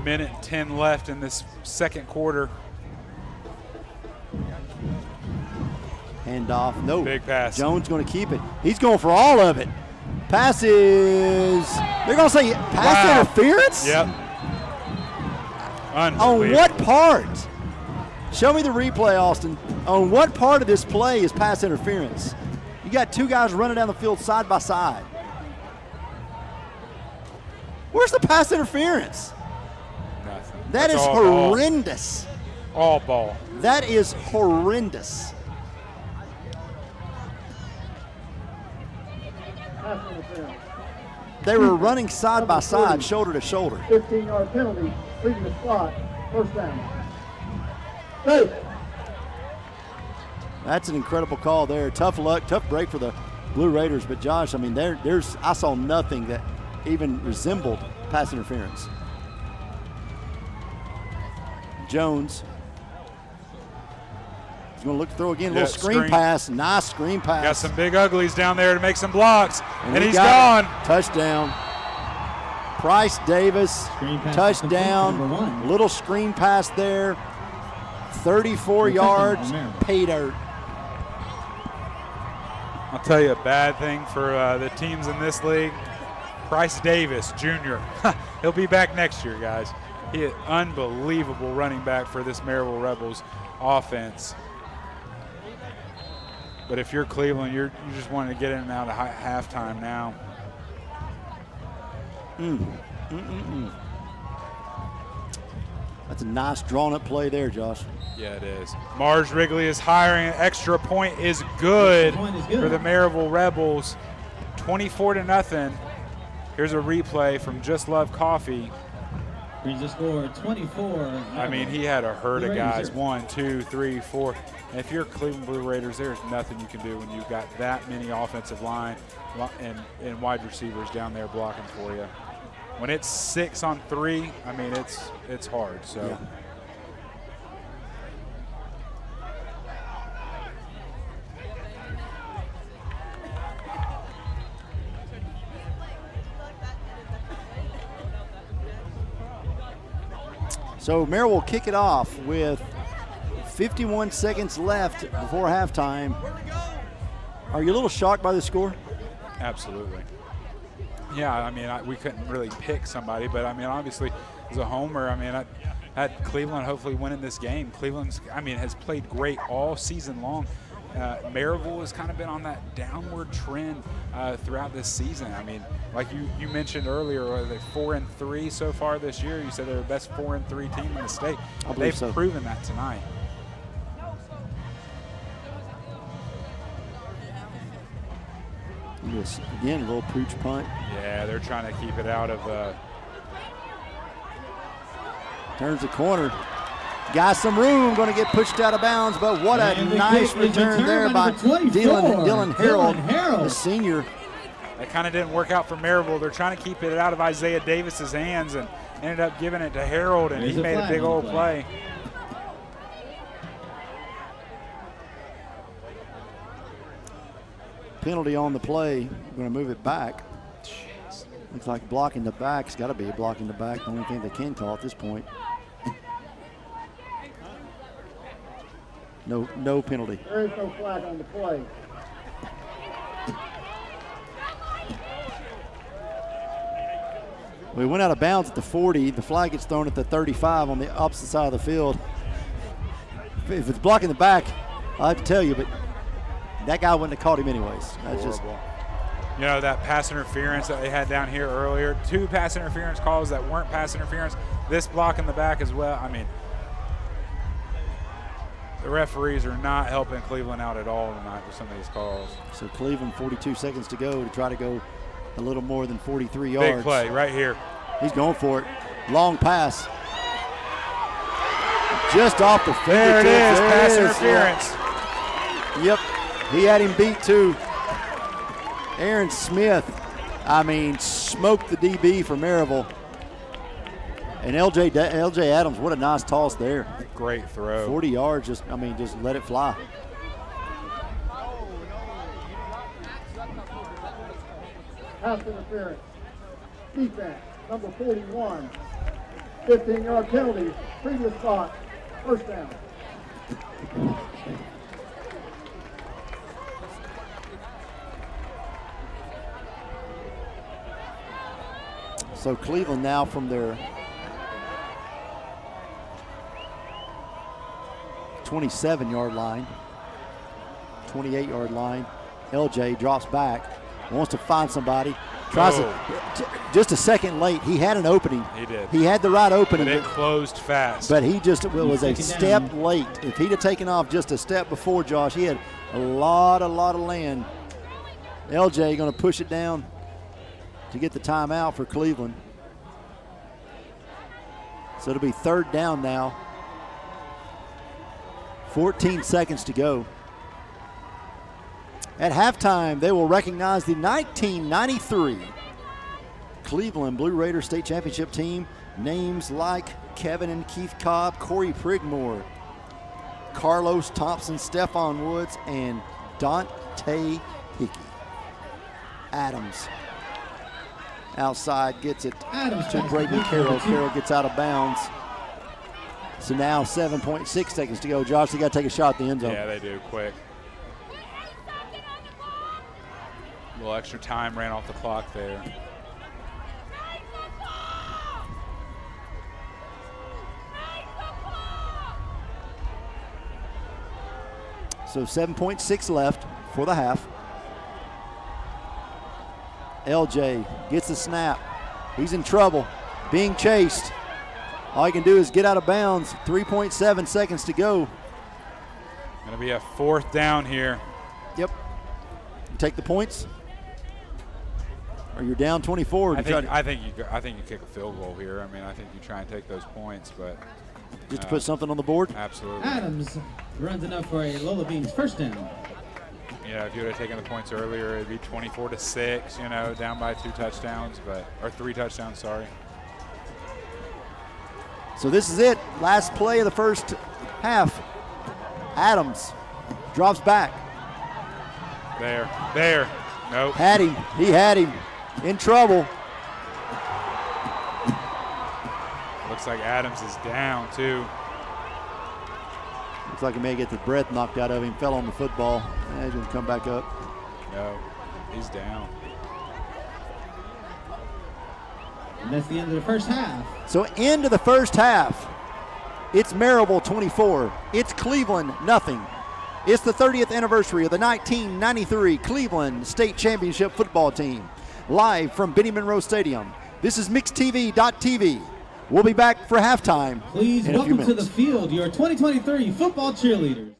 1:10 left in this second quarter. Handoff, no. Big pass. Jones going to keep it. He's going for all of it. Passes. They're going to say pass interference? Yep. On what part? Show me the replay, Austin. On what part of this play is pass interference? You got 2 guys running down the field side by side. Where's the pass interference? Nothing. That is horrendous. All ball. That is horrendous. Pass interference. They were running side by side, shoulder to shoulder. 15-yard penalty, previous spot, first down. Safe. That's an incredible call there. Tough luck, tough break for the Blue Raiders. But Josh, I mean, I saw nothing that even resembled pass interference. Jones. He's going to look to throw again. A little screen pass. Nice screen pass. Got some big uglies down there to make some blocks. And he's got gone. It. Touchdown. Price Davis. Touchdown. Little screen pass there. 34 yards. Pay dirt. I'll tell you a bad thing for the teams in this league. Price Davis, Jr. He'll be back next year, guys. He is unbelievable running back for this Maryville Rebels offense. But if you're Cleveland, you just want to get in and out of halftime now. That's a nice drawn-up play there, Josh. Yeah, it is. Mars Wrigley is hiring. An extra point is good for the Maryville Rebels. 24-0. Here's a replay from Just Love Coffee. Brings the score 24. I mean, he had a herd of guys. 1, 2, 3, 4. And if you're Cleveland Blue Raiders, there's nothing you can do when you've got that many offensive line and wide receivers down there blocking for you. When it's 6 on 3, I mean, it's hard. So. Yeah. So Maryville will kick it off with 51 seconds left before halftime. Are you a little shocked by the score? Absolutely. Yeah, I mean, we couldn't really pick somebody, but I mean, obviously, as a homer, I mean, I had Cleveland hopefully winning this game. Cleveland's, I mean, has played great all season long. Maryville has kind of been on that downward trend throughout this season. I mean, like you mentioned earlier, they're 4-3 so far this year. You said they're the best 4-3 team in the state. They've proven that tonight. Just, again, a little pooch punt. Yeah, they're trying to keep it out of. Turns the corner. Got some room, going to get pushed out of bounds, but what a nice return there by Dylan Harold, the senior. That kind of didn't work out for Maryville. They're trying to keep it out of Isaiah Davis's hands and ended up giving it to Harold, and he made a big old play. Penalty on the play. We're going to move it back. Jeez. Looks like blocking the back's got to be a blocking the back. The only thing they can call at this point. No penalty. There is no flag on the play. We went out of bounds at the 40. The flag gets thrown at the 35 on the opposite side of the field. If it's blocking the back, I have to tell you, but that guy wouldn't have caught him anyways. That's just. You know, that pass interference that they had down here earlier, 2 pass interference calls that weren't pass interference, this block in the back as well. I mean, the referees are not helping Cleveland out at all tonight with some of these calls. So Cleveland, 42 seconds to go to try to go a little more than 43 yards. Big play right here. He's going for it. Long pass. Just off the finger. There it is, pass interference. Yep, he had him beat too. Aaron Smith, I mean, smoked the DB for Maryville. And LJ Adams, what a nice toss there. Great throw. 40 yards, just let it fly. Pass interference. Defense, number 41. 15-yard penalty, previous spot, first down. So Cleveland now from their 27-yard line, 28-yard line. LJ drops back, wants to find somebody, tries to, just a second late. He had an opening. He did. He had the right opening. But it closed fast. But he just was a step late. If he'd have taken off just a step before, Josh, he had a lot of land. LJ going to push it down to get the timeout for Cleveland. So it'll be 3rd down now. 14 seconds to go. At halftime, they will recognize the 1993 Cleveland Blue Raiders State Championship team. Names like Kevin and Keith Cobb, Corey Prigmore, Carlos Thompson, Stephon Woods, and Dante Hickey. Adams outside gets it to Brayden Carroll. Carroll gets out of bounds. So now 7.6 seconds to go. Josh, they got to take a shot at the end zone. Yeah, they do, quick. A little extra time ran off the clock there. So 7.6 left for the half. LJ gets the snap. He's in trouble, being chased. All he can do is get out of bounds. 3.7 seconds to go. Going to be a 4th down here. Yep. You take the points, or you're down 24. I think you kick a field goal here. I mean, I think you try and take those points, but just to put something on the board. Absolutely. Adams runs enough for a Lola Beans 1st down. Yeah, if you would have taken the points earlier, it'd be 24-6. You know, down by 2 touchdowns, or 3 touchdowns. Sorry. So this is it. Last play of the first half. Adams drops back. There. Nope. Had him. He had him. In trouble. Looks like Adams is down, too. Looks like he may get the breath knocked out of him. Fell on the football. He's going to come back up. No, he's down. And that's the end of the first half. So end of the first half. It's Maryville 24. It's Cleveland nothing. It's the 30th anniversary of the 1993 Cleveland State Championship football team. Live from Benny Monroe Stadium. This is MixedTV.tv. We'll be back for halftime. Please in a few welcome to minutes. the field your 2023 football cheerleaders.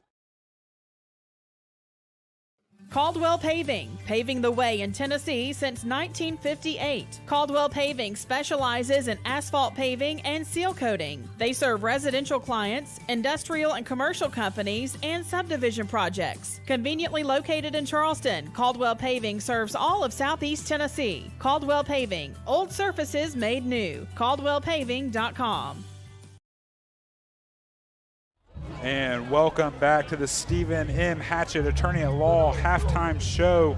Caldwell Paving, paving the way in Tennessee since 1958. Caldwell Paving specializes in asphalt paving and seal coating. They serve residential clients, industrial and commercial companies, and subdivision projects. Conveniently located in Charleston, Caldwell Paving serves all of Southeast Tennessee. Caldwell Paving, old surfaces made new. CaldwellPaving.com. And welcome back to the Stephen M. Hatchett Attorney at Law halftime show.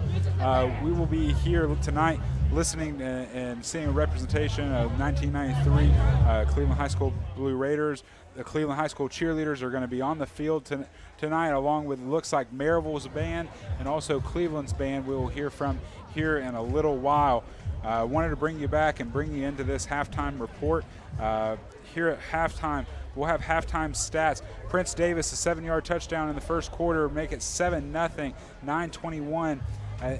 We will be here tonight listening and seeing a representation of 1993 Cleveland High School Blue Raiders. The Cleveland High School cheerleaders are going to be on the field tonight, along with, looks like, Maryville's band and also Cleveland's band we will hear from here in a little while. I wanted to bring you back and bring you into this halftime report. Here at halftime, we'll have halftime stats. Prince Davis, a 7-yard touchdown in the first quarter, make it 7-0, 9:21.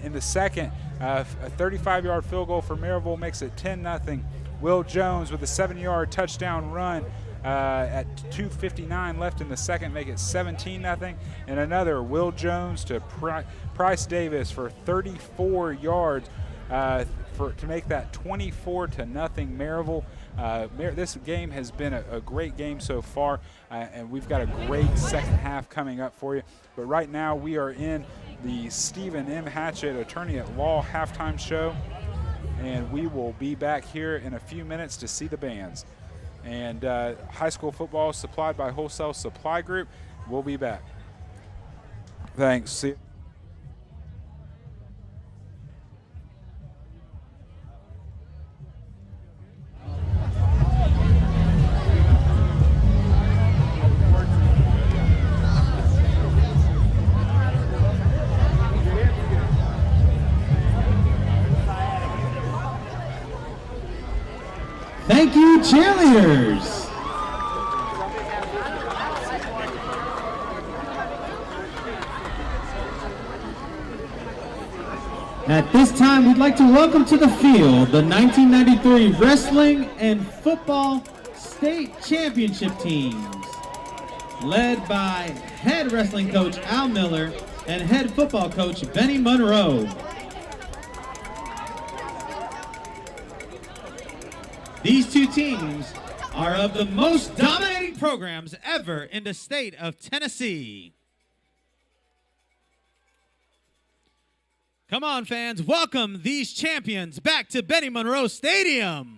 In the second, a 35-yard field goal for Maryville makes it 10-0. Will Jones with a 7-yard touchdown run at 2:59 left in the second, make it 17-0. And another Will Jones to Price Davis for 34 yards to make that 24-0 Maryville. This game has been a great game so far, and we've got a great second half coming up for you. But right now we are in the Stephen M. Hatchett Attorney at Law halftime show, and we will be back here in a few minutes to see the bands. And high school football supplied by Wholesale Supply Group. We'll be back. Thanks. See you. Thank you, cheerleaders. At this time, we'd like to welcome to the field the 1993 Wrestling and Football State Championship teams, led by head wrestling coach Al Miller and head football coach Benny Monroe. These two teams are of the most dominating programs ever in the state of Tennessee. Come on, fans, welcome these champions back to Benny Monroe Stadium.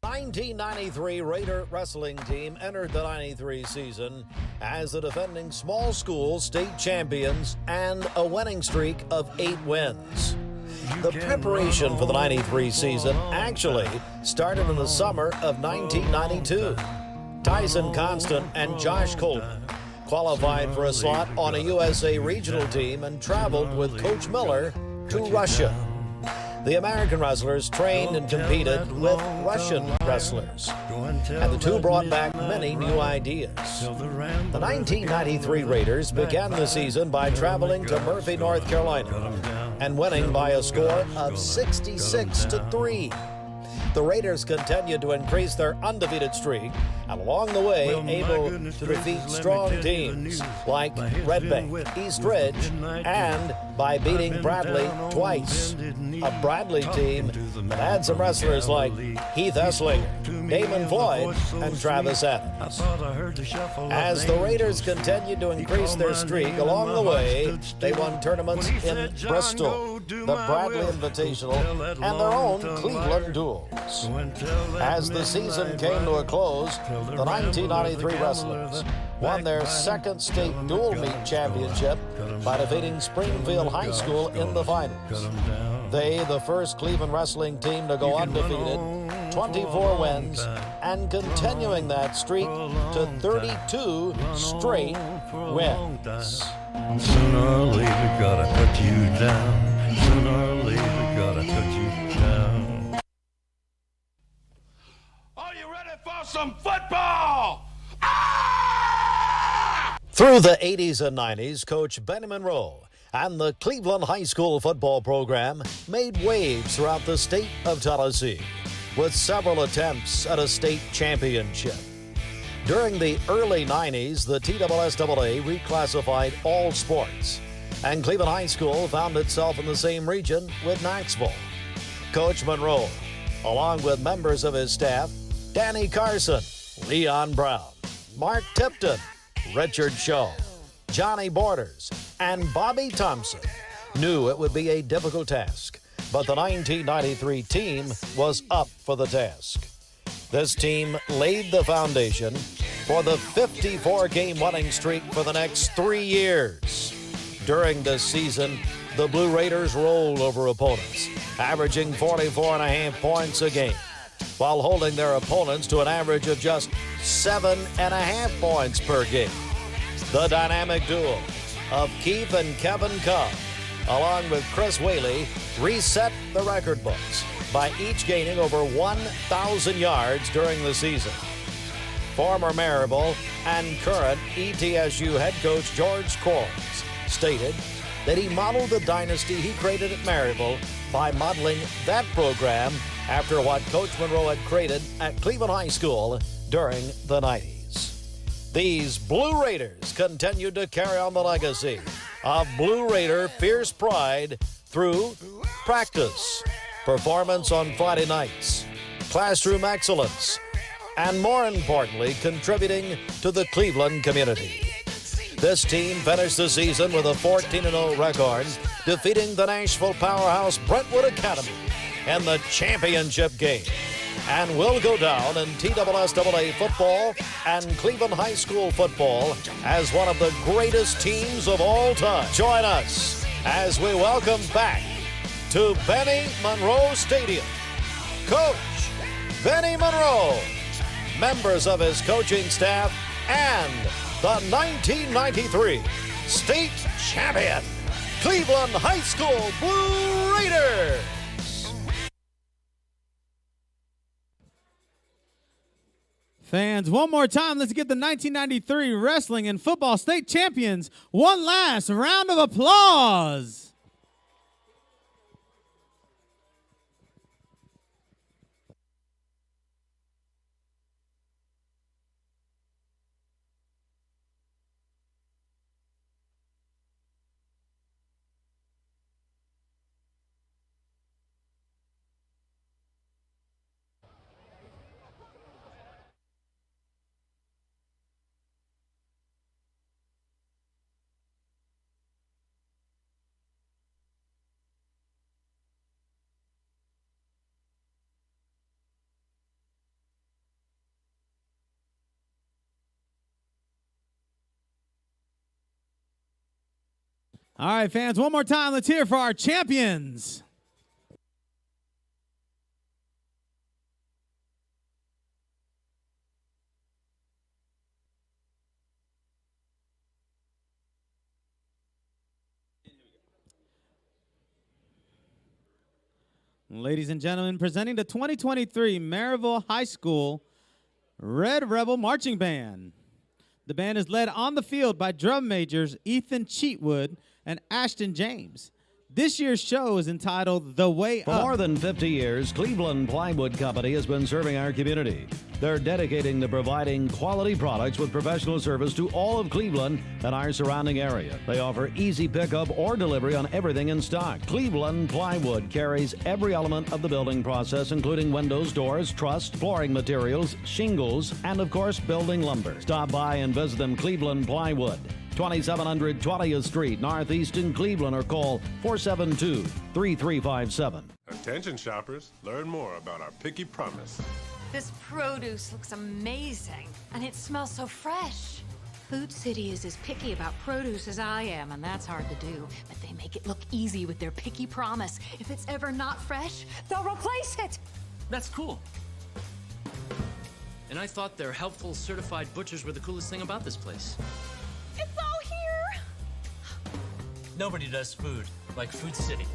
1993 Raider wrestling team entered the 93 season as the defending small school state champions and a winning streak of 8 wins. The preparation for the 93 season actually started in the summer of 1992. Tyson Constant and Josh Colton qualified for a slot on a USA regional team and traveled with Coach Miller to Russia. The American wrestlers trained and competed with Russian wrestlers, and the two brought back many new ideas. The 1993 Raiders began the season by traveling to Murphy, North Carolina, and winning by a score of 66-3. The Raiders continued to increase their undefeated streak, and along the way, able to defeat strong teams like Red Bank, East Ridge, and by beating Bradley twice. A Bradley team that had some wrestlers like Heath Esslinger, Damon Floyd, and Travis Adams. As the Raiders continued to increase their streak along the way, they won tournaments in Bristol, the Bradley Invitational, and their own Cleveland Duels. As the season came to a close, the 1993 wrestlers won their second state dual meet championship by defeating Springfield High School in the finals. They, the first Cleveland wrestling team to go undefeated, 24 wins, and continuing that streak to 32 straight wins. Sooner or later, gotta cut you down. Sooner or later, gotta cut you down. Are you ready for some football? Through the 80s and 90s, Coach Benny Monroe and the Cleveland High School football program made waves throughout the state of Tennessee with several attempts at a state championship. During the early 90s, the TSSAA reclassified all sports, and Cleveland High School found itself in the same region with Knoxville. Coach Monroe, along with members of his staff, Danny Carson, Leon Brown, Mark Tipton, Richard Shaw, Johnny Borders, and Bobby Thompson, knew it would be a difficult task, but the 1993 team was up for the task. This team laid the foundation for the 54-game winning streak for the next 3 years. During this season, the Blue Raiders rolled over opponents, averaging 44.5 points a game, while holding their opponents to an average of just 7.5 points per game. The dynamic duo of Keith and Kevin Cobb, along with Chris Whaley, reset the record books by each gaining over 1,000 yards during the season. Former Maryville and current ETSU head coach George Quarles stated that he modeled the dynasty he created at Maryville by modeling that program after what Coach Monroe had created at Cleveland High School during the 90s. These Blue Raiders continued to carry on the legacy of Blue Raider fierce pride through practice, performance on Friday nights, classroom excellence, and more importantly, contributing to the Cleveland community. This team finished the season with a 14-0 record, defeating the Nashville powerhouse Brentwood Academy in the championship game, and will go down in TSSAA football and Cleveland High School football as one of the greatest teams of all time. Join us as we welcome back to Benny Monroe Stadium, Coach Benny Monroe, members of his coaching staff, and the 1993 state champion, Cleveland High School Blue Raiders. Fans, one more time, let's give the 1993 wrestling and football state champions one last round of applause. All right, fans, one more time. Let's hear for our champions. Ladies and gentlemen, presenting the 2023 Maryville High School Red Rebel Marching Band. The band is led on the field by drum majors Ethan Cheatwood and Ashton James. This year's show is entitled The Way Up. For more than 50 years, Cleveland Plywood Company has been serving our community. They're dedicating to providing quality products with professional service to all of Cleveland and our surrounding area. They offer easy pickup or delivery on everything in stock. Cleveland Plywood carries every element of the building process, including windows, doors, truss, flooring materials, shingles, and of course, building lumber. Stop by and visit them, Cleveland Plywood. 2700 20th Street, Northeast in Cleveland, or call 472-3357. Attention shoppers, learn more about our Picky Promise. This produce looks amazing, and it smells so fresh. Food City is as picky about produce as I am, and that's hard to do. But they make it look easy with their Picky Promise. If it's ever not fresh, they'll replace it. That's cool. And I thought their helpful certified butchers were the coolest thing about this place. It's all here. Nobody does food like Food City.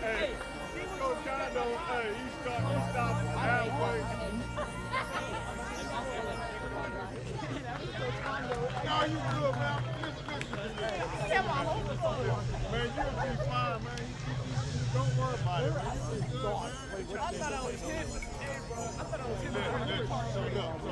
Hey, Coach Condo, hey, he stopped halfway. No, you good, man. Listen. Man, you'll be fine, man. Don't worry about it. I thought I was hit. I thought I was hit. So look.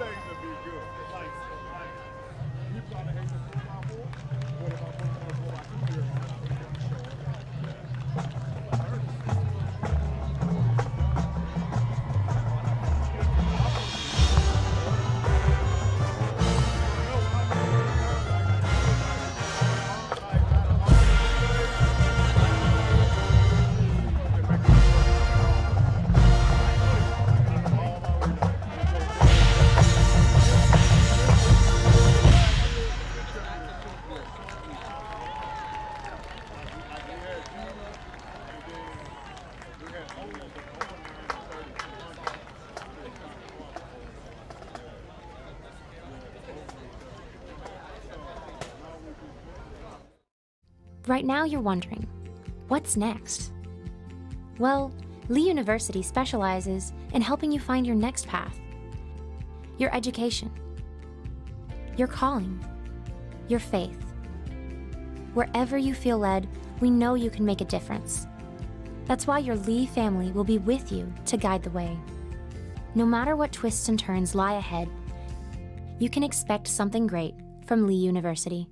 lanes would be good. Like, you probably hate the 4x4. What if I put another 4x2 here on it? Right now you're wondering, what's next? Well, Lee University specializes in helping you find your next path, your education, your calling, your faith. Wherever you feel led, we know you can make a difference. That's why your Lee family will be with you to guide the way. No matter what twists and turns lie ahead, you can expect something great from Lee University.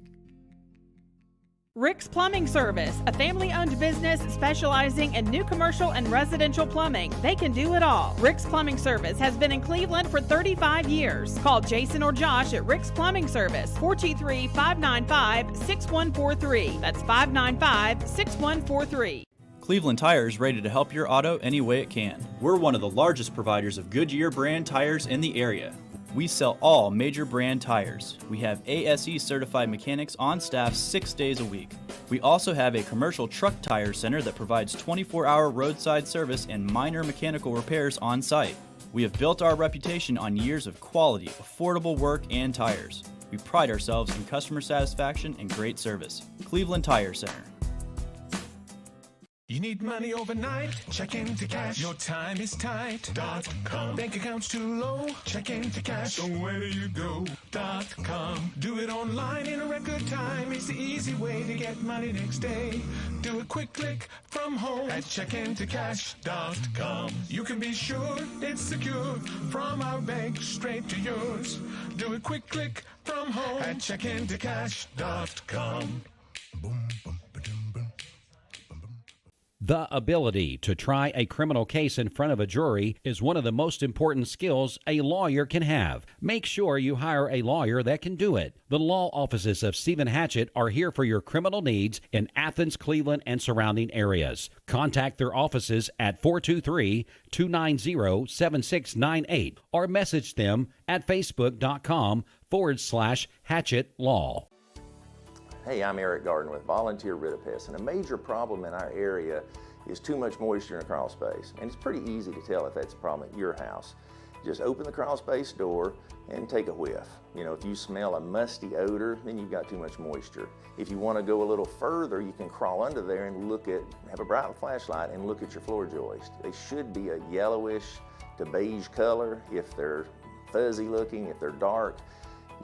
Rick's Plumbing Service, a family-owned business specializing in new commercial and residential plumbing. They can do it all. Rick's Plumbing Service has been in Cleveland for 35 years. Call Jason or Josh at Rick's Plumbing Service, 423-595-6143. That's 595-6143. Cleveland Tire is ready to help your auto any way it can. We're one of the largest providers of Goodyear brand tires in the area. We sell all major brand tires. We have ASE certified mechanics on staff 6 days a week. We also have a commercial truck tire center that provides 24-hour roadside service and minor mechanical repairs on site. We have built our reputation on years of quality, affordable work and tires. We pride ourselves in customer satisfaction and great service. Cleveland Tire Center. You need money overnight? Check into cash. Your time is tight. .com. Bank accounts too low? Check into cash. So where do you go? .com. Do it online in a record time. It's the easy way to get money next day. Do a quick click from home at checkintocash.com. You can be sure it's secure from our bank straight to yours. Do a quick click from home at checkintocash.com. The ability to try a criminal case in front of a jury is one of the most important skills a lawyer can have. Make sure you hire a lawyer that can do it. The law offices of Stephen Hatchett are here for your criminal needs in Athens, Cleveland, and surrounding areas. Contact their offices at 423-290-7698 or message them at facebook.com/Hatchett Law. Hey, I'm Eric Gardner with Volunteer Rid-A-Pest, and a major problem in our area is too much moisture in a crawl space. And it's pretty easy to tell if that's a problem at your house. Just open the crawl space door and take a whiff. You know, if you smell a musty odor, then you've got too much moisture. If you want to go a little further, you can crawl under there and have a bright flashlight and look at your floor joist. They should be a yellowish to beige color. If they're fuzzy looking, if they're dark,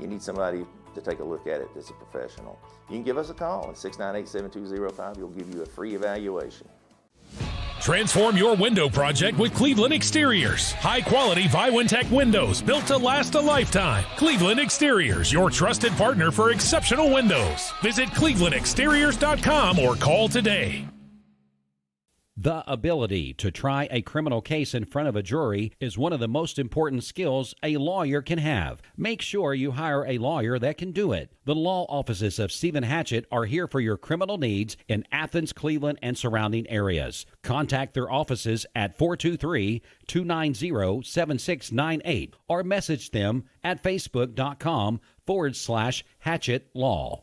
you need somebody to take a look at it that's a professional. You can give us a call at 698-7205. We'll give you a free evaluation. Transform your window project with Cleveland Exteriors. High-quality Viwintech windows built to last a lifetime. Cleveland Exteriors, your trusted partner for exceptional windows. Visit clevelandexteriors.com or call today. The ability to try a criminal case in front of a jury is one of the most important skills a lawyer can have. Make sure you hire a lawyer that can do it. The law offices of Stephen Hatchett are here for your criminal needs in Athens, Cleveland, and surrounding areas. Contact their offices at 423-290-7698 or message them at facebook.com/Hatchett Law.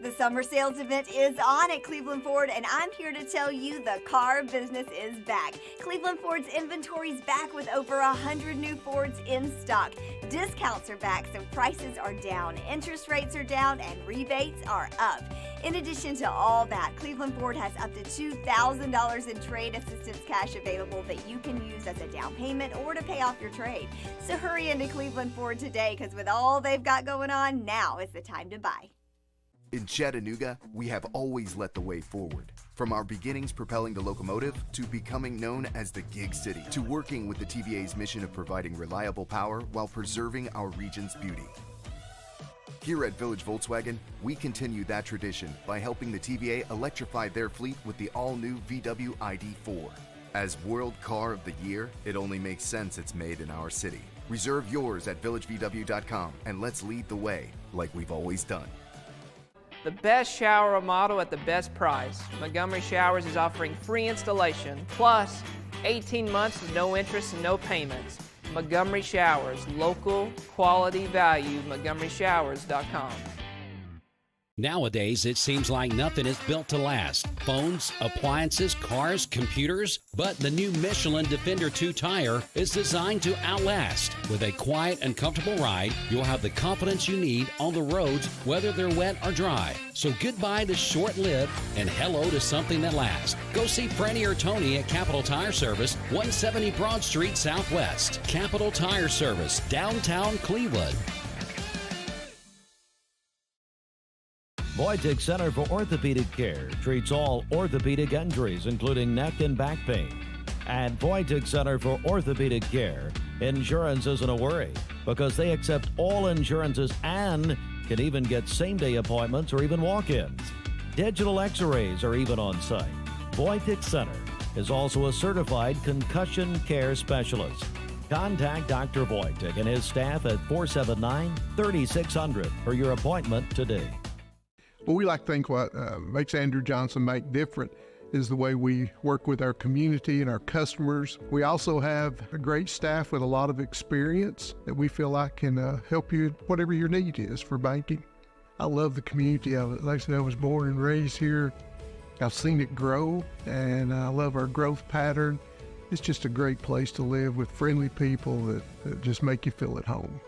The summer sales event is on at Cleveland Ford, and I'm here to tell you the car business is back. Cleveland Ford's inventory is back with over 100 new Fords in stock. Discounts are back, so prices are down, interest rates are down, and rebates are up. In addition to all that, Cleveland Ford has up to $2,000 in trade assistance cash available that you can use as a down payment or to pay off your trade. So hurry into Cleveland Ford today, because with all they've got going on, now is the time to buy. In Chattanooga, we have always led the way forward. From our beginnings propelling the locomotive, to becoming known as the Gig City, to working with the TVA's mission of providing reliable power while preserving our region's beauty. Here at Village Volkswagen, we continue that tradition by helping the TVA electrify their fleet with the all-new VW ID4. As World Car of the Year, it only makes sense it's made in our city. Reserve yours at villagevw.com and let's lead the way like we've always done. The best shower remodel at the best price. Montgomery Showers is offering free installation, plus 18 months with no interest and no payments. Montgomery Showers, local, quality, value, montgomeryshowers.com. Nowadays, it seems like nothing is built to last. Phones, appliances, cars, computers. But the new Michelin Defender 2 tire is designed to outlast. With a quiet and comfortable ride, you'll have the confidence you need on the roads, whether they're wet or dry. So goodbye to short-lived and hello to something that lasts. Go see Franny or Tony at Capital Tire Service, 170 Broad Street Southwest. Capital Tire Service, downtown Cleveland. Voitic Center for Orthopedic Care treats all orthopedic injuries, including neck and back pain. At Voitic Center for Orthopedic Care, insurance isn't a worry because they accept all insurances and can even get same-day appointments or even walk-ins. Digital x-rays are even on site. Voitic Center is also a certified concussion care specialist. Contact Dr. Voitic and his staff at 479-3600 for your appointment today. Well, we like to think what makes Andrew Johnson make different is the way we work with our community and our customers. We also have a great staff with a lot of experience that we feel like can help you whatever your need is for banking. I love the community of it. Like I said, I was born and raised here. I've seen it grow, and I love our growth pattern. It's just a great place to live with friendly people that just make you feel at home.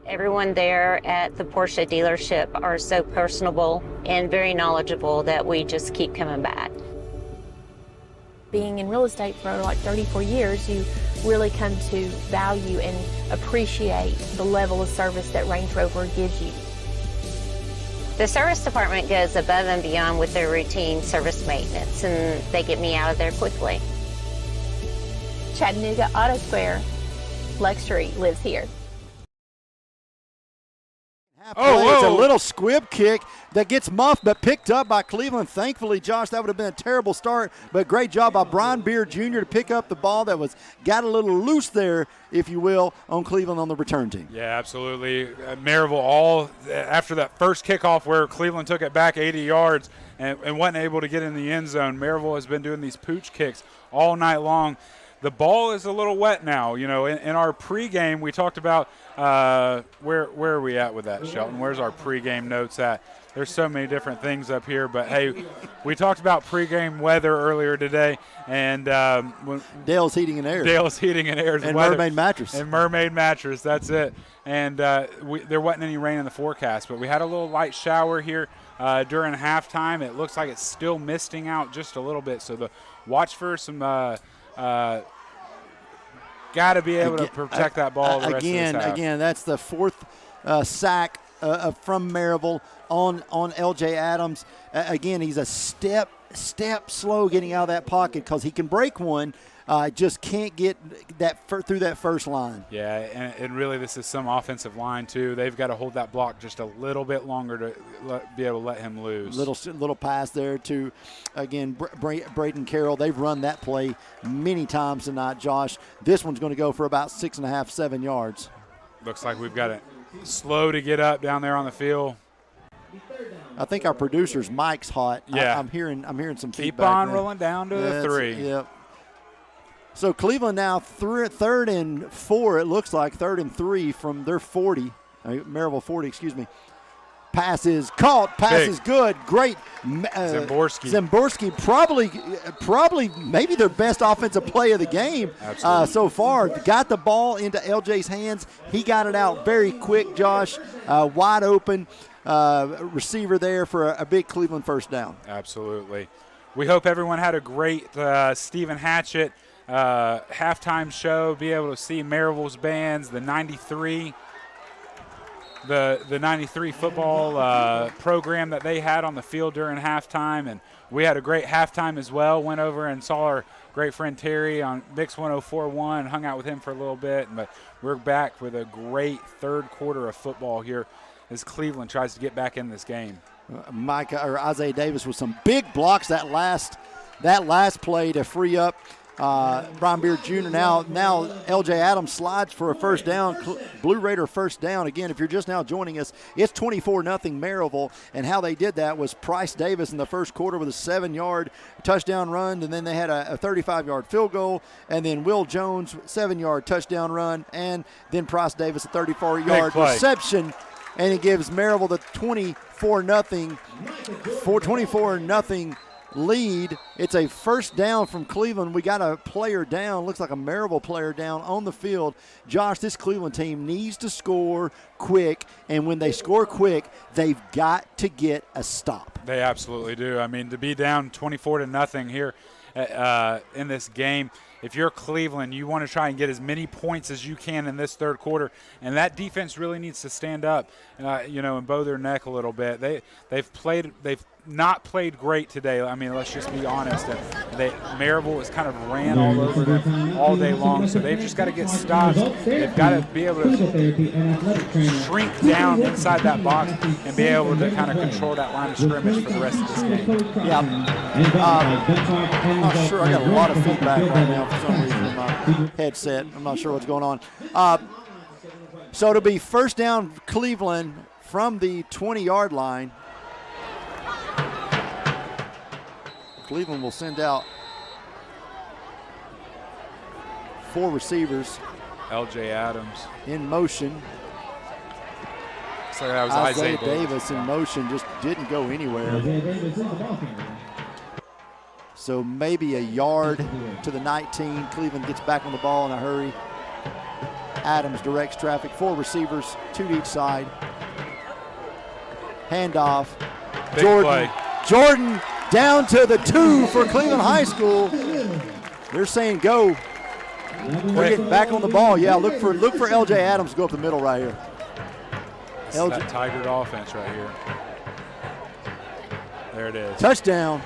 Everyone there at the Porsche dealership are so personable and very knowledgeable that we just keep coming back. Being in real estate for like 34 years, you really come to value and appreciate the level of service that Range Rover gives you. The service department goes above and beyond with their routine service maintenance, and they get me out of there quickly. Chattanooga Auto Square, luxury lives here. It's a little squib kick that gets muffed but picked up by Cleveland. Thankfully, Josh, that would have been a terrible start, but great job by Brian Beard Jr. to pick up the ball that got a little loose there, if you will, on Cleveland on the return team. Yeah, absolutely. Maryville, after that first kickoff where Cleveland took it back 80 yards and wasn't able to get in the end zone, Maryville has been doing these pooch kicks all night long. The ball is a little wet now. You know, in our pregame, we talked about where are we at with that, Shelton? Where's our pregame notes at? There's so many different things up here, but hey, we talked about pregame weather earlier today, and Dale's Heating and Air. Dale's Heating and Air. And Mermaid Mattress. And Mermaid Mattress, that's it. And there wasn't any rain in the forecast, but we had a little light shower here during halftime. It looks like it's still misting out just a little bit, so watch for some got to be able to protect that ball the rest of this half. Again, that's the fourth sack from Maryville on L.J. Adams. Again, he's a step slow getting out of that pocket because he can break one. Just can't get that through that first line. Yeah, and really this is some offensive line too. They've got to hold that block just a little bit longer to be able to let him loose. Little pass there to, again, Braden Carroll. They've run that play many times tonight, Josh. This one's going to go for about 6.5, 7 yards. Looks like we've got it slow to get up down there on the field. I think our producer's mic's hot. Yeah. I'm hearing some Keep feedback. on rolling down to the 3. Yep. So Cleveland now third and 4, it looks like, 3rd and 3 from their 40. Maryville 40, excuse me. Pass is caught. Pass is good. Great. Zemborski, probably maybe their best offensive play of the game so far. Got the ball into LJ's hands. He got it out very quick, Josh. Wide open receiver there for a big Cleveland first down. Absolutely. We hope everyone had a great Stephen Hatchett halftime show, be able to see Maryville's bands, the 93 the 93 football program that they had on the field during halftime, and we had a great halftime as well. Went over and saw our great friend Terry on Mix 104.1, hung out with him for a little bit, but we're back with a great third quarter of football here as Cleveland tries to get back in this game. Isaiah Davis with some big blocks that last play to free up Brian Beard Jr. Now LJ Adams slides for a first down. Blue Raider first down. Again, if you're just now joining us, it's 24-0 Maryville, and how they did that was Price Davis in the first quarter with a 7-yard touchdown run, and then they had a 35-yard field goal, and then Will Jones 7-yard touchdown run, and then Price Davis a 34-yard reception, and it gives Maryville the 24-0 lead. It's a first down from Cleveland. We got a player down, looks like a Maryville player down on the field. Josh, this Cleveland team needs to score quick, and when they score quick, they've got to get a stop. They absolutely do. I mean, to be down 24-0 here in this game, if you're Cleveland, you want to try and get as many points as you can in this third quarter, and that defense really needs to stand up, and bow their neck a little bit. They've not played great today. I mean, let's just be honest. And Maryville has kind of ran all over them all day long, so they've just got to get stops. They've got to be able to shrink down inside that box and be able to kind of control that line of scrimmage for the rest of this game. Yeah. I'm not sure. I got a lot of feedback right now for some reason in my headset. I'm not sure what's going on. So it'll be first down Cleveland from the 20-yard line. Cleveland will send out 4 receivers. LJ Adams in motion. So that was Isaiah Davis in motion, just didn't go anywhere. So maybe a yard to the 19. Cleveland gets back on the ball in a hurry. Adams directs traffic. 4 receivers, 2 to each side. Handoff. Big play. Jordan down to the 2 for Cleveland High School. They're saying go. We're getting back on the ball. Yeah, look for LJ Adams to go up the middle right here. That Tiger offense right here. There it is. Touchdown.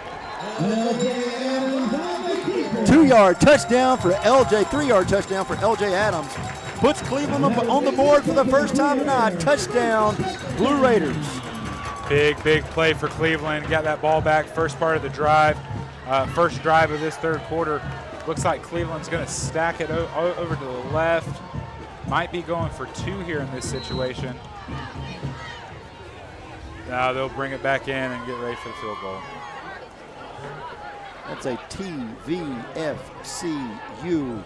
2-yard touchdown for LJ. 3-yard touchdown for LJ Adams. Puts Cleveland on the board for the first time tonight. Touchdown, Blue Raiders. Big play for Cleveland. Got that ball back first part of the drive. First drive of this third quarter. Looks like Cleveland's going to stack it over to the left. Might be going for 2 here in this situation. Now they'll bring it back in and get ready for the field goal. That's a TVFCU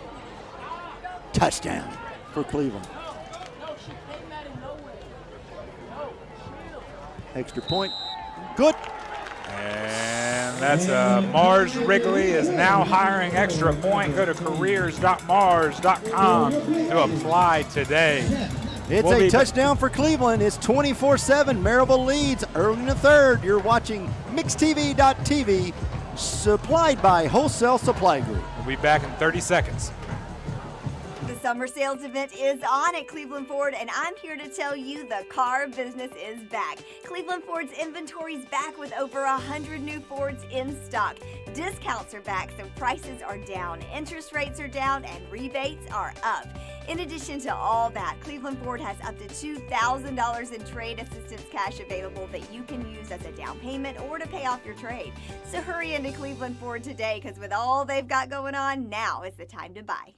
touchdown for Cleveland. Extra point. Good. And that's Mars Wrigley is now hiring extra point. Go to careers.mars.com to apply today. It's a touchdown for Cleveland. It's 24-7. Maryville leads early in the third. You're watching MixTV.tv, supplied by Wholesale Supply Group. We'll be back in 30 seconds. The summer sales event is on at Cleveland Ford, and I'm here to tell you the car business is back. Cleveland Ford's inventory is back with over 100 new Fords in stock. Discounts are back, so prices are down, interest rates are down, and rebates are up. In addition to all that, Cleveland Ford has up to $2,000 in trade assistance cash available that you can use as a down payment or to pay off your trade. So hurry into Cleveland Ford today, because with all they've got going on, now is the time to buy.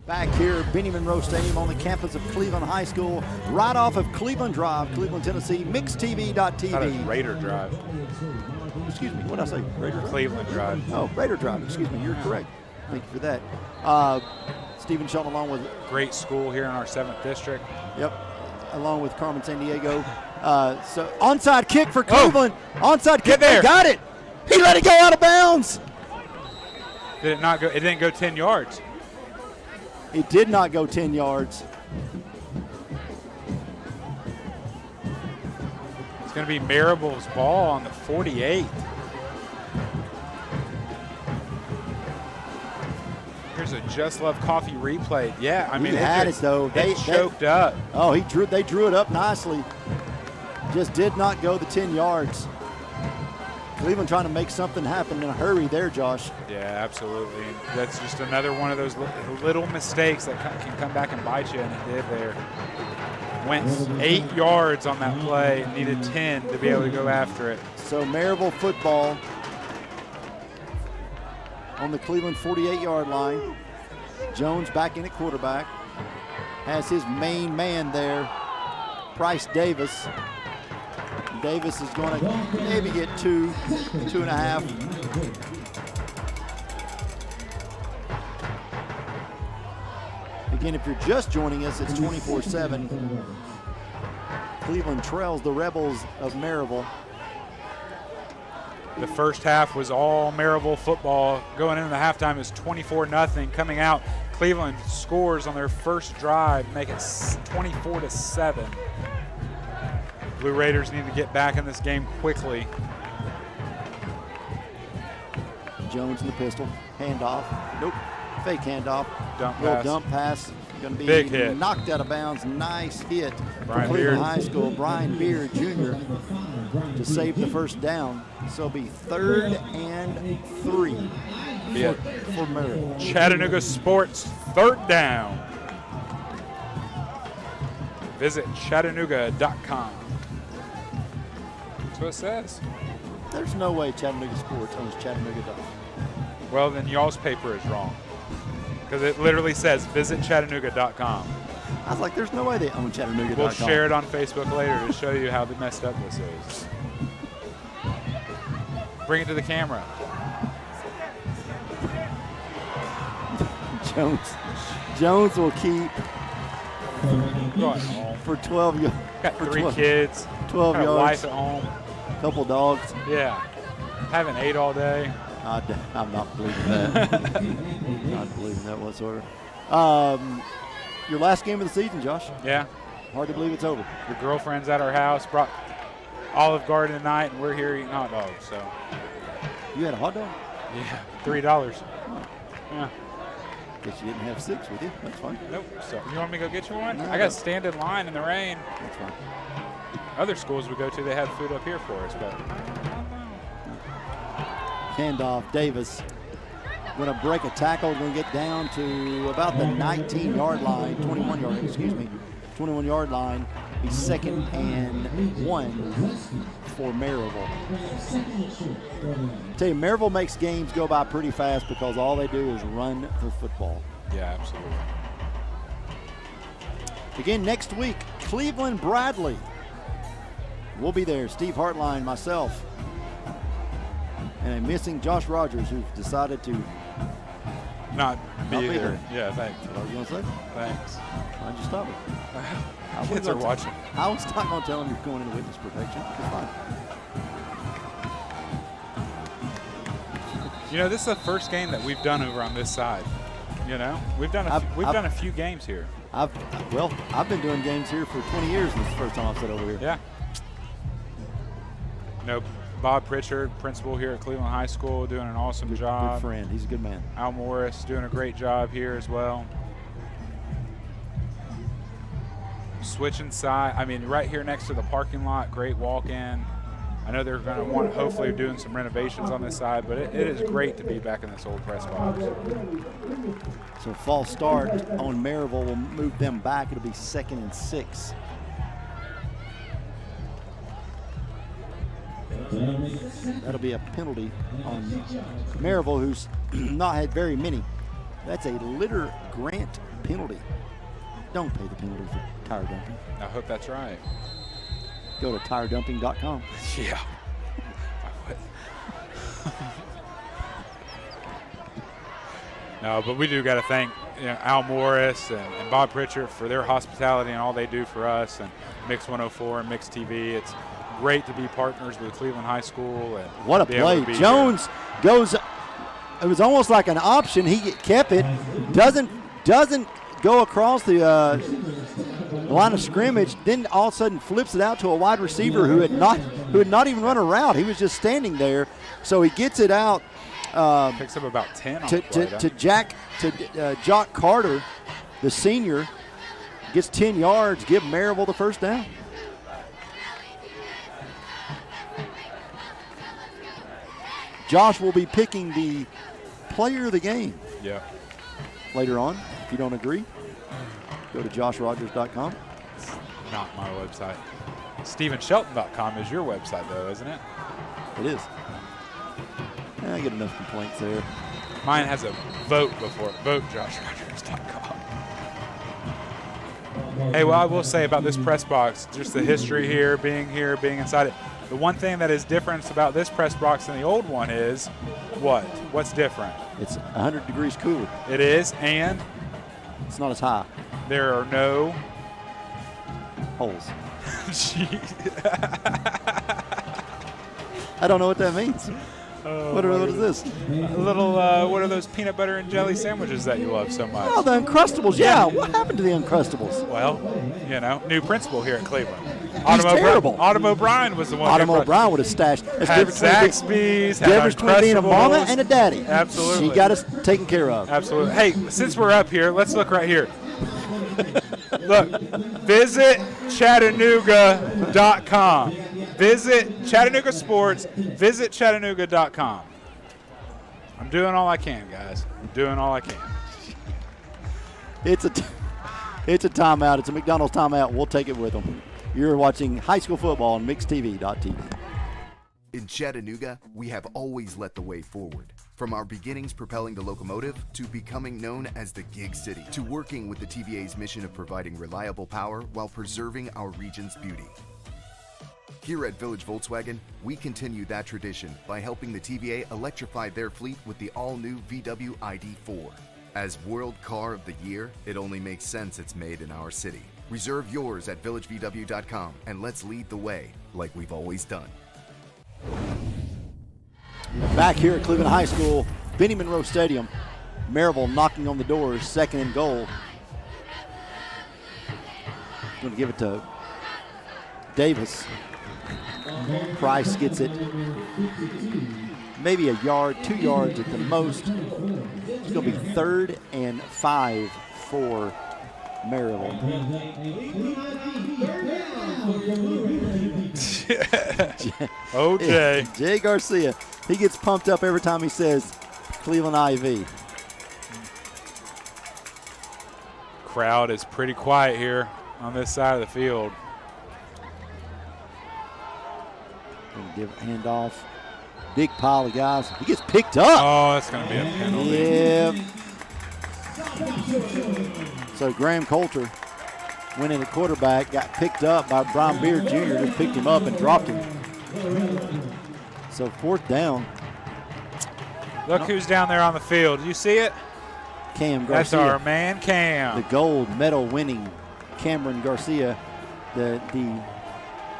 Back here at Benny Monroe Stadium on the campus of Cleveland High School, right off of Cleveland Drive, Cleveland, Tennessee, MixTV.tv. That is Raider Drive. Excuse me, what did I say? Raider Drive? Cleveland Drive. Oh, Raider Drive, excuse me, you're correct. Thank you for that. Stephen Shelton along with... Great school here in our 7th district. Yep, along with Carmen San Diego. So onside kick for Cleveland. Onside kick, they got it. He let it go out of bounds. Did it not go? It didn't go 10 yards. It did not go 10 yards. It's going to be Maryville's ball on the 48. There's a Just Love Coffee replay. Yeah, I mean, he had it though. They choked up. Oh, they drew it up nicely. Just did not go the 10 yards. Cleveland trying to make something happen in a hurry there, Josh. Yeah, absolutely. And that's just another one of those little mistakes that can come back and bite you, and it did there. Went 8 yards on that play, needed 10 to be able to go after it. So Maryville football on the Cleveland 48-yard line. Jones back in at quarterback. Has his main man there, Price Davis. Davis is going to maybe get 2.5. Again, if you're just joining us, it's 24/7. Cleveland trails the Rebels of Maryville. The first half was all Maryville football. Going into the halftime is 24-0. Coming out, Cleveland scores on their first drive, make it 24-7. Blue Raiders need to get back in this game quickly. Jones in the pistol. Handoff. Nope. Fake handoff. Dump pass. Going to be big hit. Knocked out of bounds. Nice hit Brian for Cleveland Beard. High School. Brian Beard Jr. to save the first down. So it'll be 3rd and 3 for Maryville. Chattanooga Sports, 3rd down. Visit Chattanooga.com. That's what it says. There's no way Chattanooga Sports owns Chattanooga.com. Well, then y'all's paper is wrong. Because it literally says visit Chattanooga.com. I was like, there's no way they own Chattanooga.com. We'll share it on Facebook later to show you how messed up this is. Bring it to the camera. Jones will keep Going home. for 12 yards. Got 3 kids. 12 got yards. a wife at home. Couple dogs. Yeah. Haven't ate all day. I'm not believing that. Not believing that whatsoever. Your last game of the season, Josh. Yeah. Hard to believe it's over. The girlfriend's at our house, brought Olive Garden tonight, and we're here eating hot dogs. So. You had a hot dog? Yeah, $3. Yeah. Guess you didn't have 6 with you. That's fine. Nope. So you want me to go get you one? No, I got to stand in line in the rain. That's fine. Other schools we go to, they have food up here for us, but. Handoff, Davis. Going to break a tackle. Going to get down to about the 19-yard line, 21-yard line. Be 2nd and 1 for Maryville. Tell you, Maryville makes games go by pretty fast because all they do is run the football. Yeah, absolutely. Again, next week, Cleveland Bradley. We'll be there. Steve Hartline, myself, and a missing Josh Rogers, who's decided to not be there. there. Yeah, thanks. What was you going to say? Thanks. Why'd you stop it? Kids are watching. I was not going to tell him you're going into witness protection. It's fine. You know, this is the first game that we've done over on this side. You know, we've done a few games here. I've been doing games here for 20 years, and this is the first time I've sat over here. Yeah. No, Bob Pritchard, principal here at Cleveland High School, doing an awesome job. Good friend. He's a good man. Al Morris doing a great job here as well. Switching side, I mean, right here next to the parking lot, great walk-in. I know they're going to want, hopefully, doing some renovations on this side, but it is great to be back in this old press box. So false start on Maryville will move them back. It'll be 2nd and 6. That'll be a penalty on Maryville, who's not had very many. That's a litter grant penalty. Don't pay the penalty for tire dumping. I hope that's right. Go to tiredumping.com. Yeah. No, but we do got to thank Al Morris and Bob Pritchard for their hospitality and all they do for us, and Mix 104 and Mix TV. It's great to be partners with Cleveland High School. And what a play. Jones goes, it was almost like an option. He kept it, doesn't go across the line of scrimmage, then all of a sudden flips it out to a wide receiver who had not even run a route. He was just standing there. So he gets it out Picks up about 10 on to, the play, to Jock Carter, the senior, gets 10 yards, give Maryville the first down. Josh will be picking the player of the game. Yeah. Later on, if you don't agree, go to joshrogers.com. It's not my website. StephenShelton.com is your website, though, isn't it? It is. I get enough complaints there. Mine has a vote before it. Vote joshrogers.com. Hey, well, I will say about this press box, just the history here, being inside it. The one thing that is different about this press box than the old one is what? What's different? It's 100 degrees cooler. It is, and it's not as high. There are no holes. I don't know what that means. What is this? A little, what are those peanut butter and jelly sandwiches that you love so much? Oh, the Uncrustables. Yeah, what happened to the Uncrustables? Well, you know, new principal here at Cleveland. He's terrible. Autumn O'Brien was the one. Autumn O'Brien would have stashed. Had Zaxby's, had difference between being a mama and a daddy. Absolutely. She got us taken care of. Absolutely. Hey, since we're up here, let's look right here. Look, visit Chattanooga.com. Visit Chattanooga Sports. Visit Chattanooga.com. I'm doing all I can, guys. I'm doing all I can. It's a timeout. It's a McDonald's timeout. We'll take it with them. You're watching high school football on MixTV.tv. In Chattanooga, we have always led the way forward. From our beginnings propelling the locomotive to becoming known as the Gig City, to working with the TVA's mission of providing reliable power while preserving our region's beauty. Here at Village Volkswagen, we continue that tradition by helping the TVA electrify their fleet with the all-new VW ID4. As World Car of the Year, it only makes sense it's made in our city. Reserve yours at villagevw.com and let's lead the way like we've always done. Back here at Cleveland High School, Benny Monroe Stadium. Maryville knocking on the doors, 2nd and goal. Going to give it to Davis. Price gets it maybe a yard, 2 yards at the most. It's going to be 3rd and 5 for Maryville. OJ. Jay Garcia. He gets pumped up every time he says Cleveland IV. Crowd is pretty quiet here on this side of the field. Going to give a handoff. Big pile of guys. He gets picked up. Oh, that's going to be a penalty. Yep. So Graham Coulter went in at quarterback, got picked up by Brian Beard Jr., just picked him up and dropped him. So 4th down. Look who's down there on the field. You see it? Cam Garcia. That's our man, Cam. The gold medal winning Cameron Garcia, the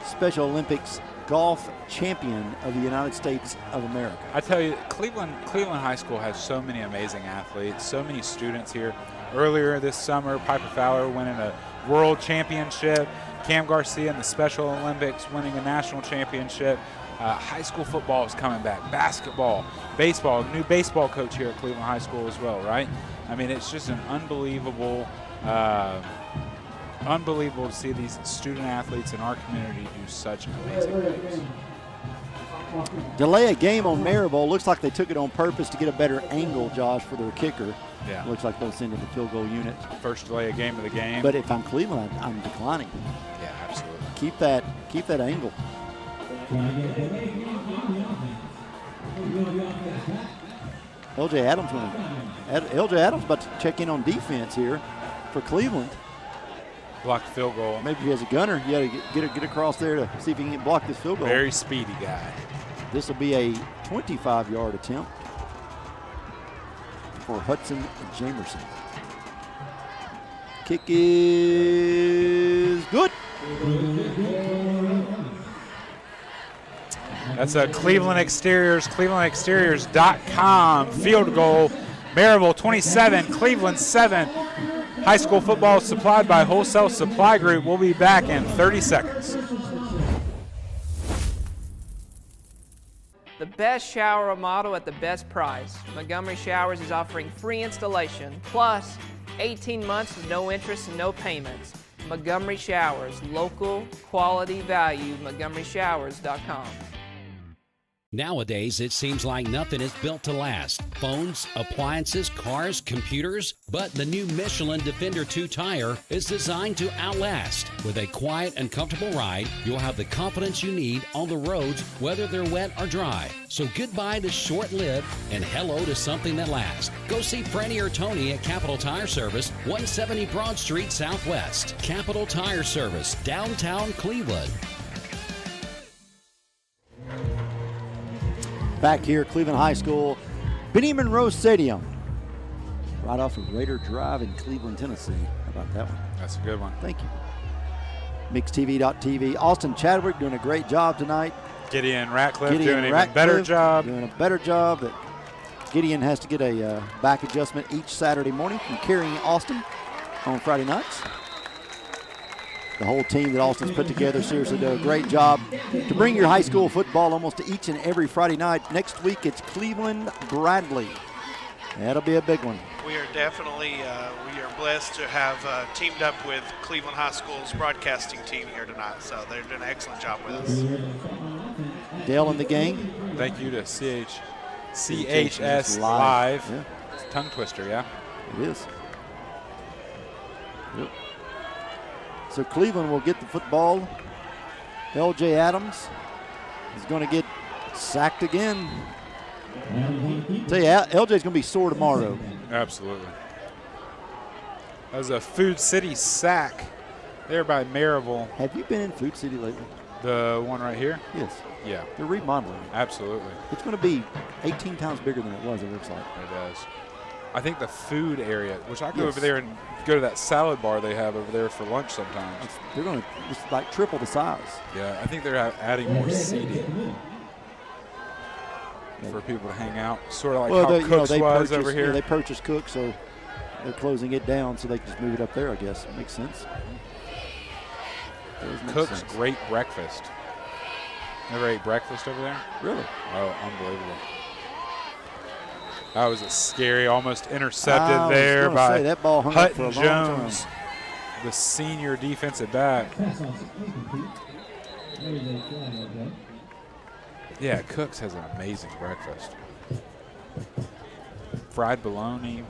Special Olympics golf champion of the United States of America. I tell you, Cleveland High School has so many amazing athletes, so many students here. Earlier this summer, Piper Fowler winning a world championship. Cam Garcia in the Special Olympics winning a national championship. High school football is coming back. Basketball, baseball, new baseball coach here at Cleveland High School as well, right? I mean, it's just an unbelievable to see these student athletes in our community do such amazing things. Delay a game on Maryville. Looks like they took it on purpose to get a better angle, Josh, for their kicker. Yeah. Looks like they'll send in the field goal unit. First delay a game of the game. But if I'm Cleveland, I'm declining. Yeah, absolutely. Keep that angle. LJ Adams about to check in on defense here for Cleveland. Blocked field goal. Maybe he has a gunner. You got to get across there to see if he can block this field goal. Very speedy guy. This will be a 25-yard attempt for Hudson Jamerson. Kick is good. That's a Cleveland Exteriors, clevelandexteriors.com field goal. Maryville 27, Cleveland 7. High school football supplied by Wholesale Supply Group. We'll be back in 30 seconds. The best shower remodel at the best price. Montgomery Showers is offering free installation, plus 18 months with no interest and no payments. Montgomery Showers, local, quality, value, montgomeryshowers.com. Nowadays, it seems like nothing is built to last. Phones, appliances, cars, computers. But the new Michelin Defender 2 tire is designed to outlast. With a quiet and comfortable ride, you'll have the confidence you need on the roads, whether they're wet or dry. So goodbye to short-lived and hello to something that lasts. Go see Franny or Tony at Capital Tire Service, 170 Broad Street Southwest. Capital Tire Service, downtown Cleveland. Back here at Cleveland High School, Benny Monroe Stadium. Right off of Raider Drive in Cleveland, Tennessee. How about that one? That's a good one. Thank you. MixTV.tv. Austin Chadwick doing a great job tonight. Gideon Ratcliffe doing an even better job. Doing a better job. That Gideon has to get a back adjustment each Saturday morning from carrying Austin on Friday nights. The whole team that Austin's put together seriously do a great job to bring your high school football almost to each and every Friday night. Next week, it's Cleveland Bradley. That'll be a big one. We are definitely we are blessed to have teamed up with Cleveland High School's broadcasting team here tonight. So they're doing an excellent job with us. Dale and the gang. Thank you to CHS Live. Yeah. It's a tongue twister, yeah? It is. Yep. So Cleveland will get the football. LJ Adams is going to get sacked again. Tell you, LJ's going to be sore tomorrow. Absolutely. That was a Food City sack there by Maryville. Have you been in Food City lately? The one right here? Yes. Yeah. They're remodeling. Absolutely. It's going to be 18 times bigger than it was, it looks like. It does. I think the food area, which I go over there and go to that salad bar they have over there for lunch sometimes. They're going to just like triple the size. Yeah, I think they're adding more seating for people to hang out. Sort of like how Cooks was over here. They purchased Cooks, so they're closing it down so they can just move it up there, I guess. Makes sense. Cooks' great breakfast. Never ate breakfast over there? Really? Oh, unbelievable. That was a scary, almost intercepted there by that ball hung Hutton up for a long Jones, time. the senior defensive back. Yeah, Cooks has an amazing breakfast. Fried bologna,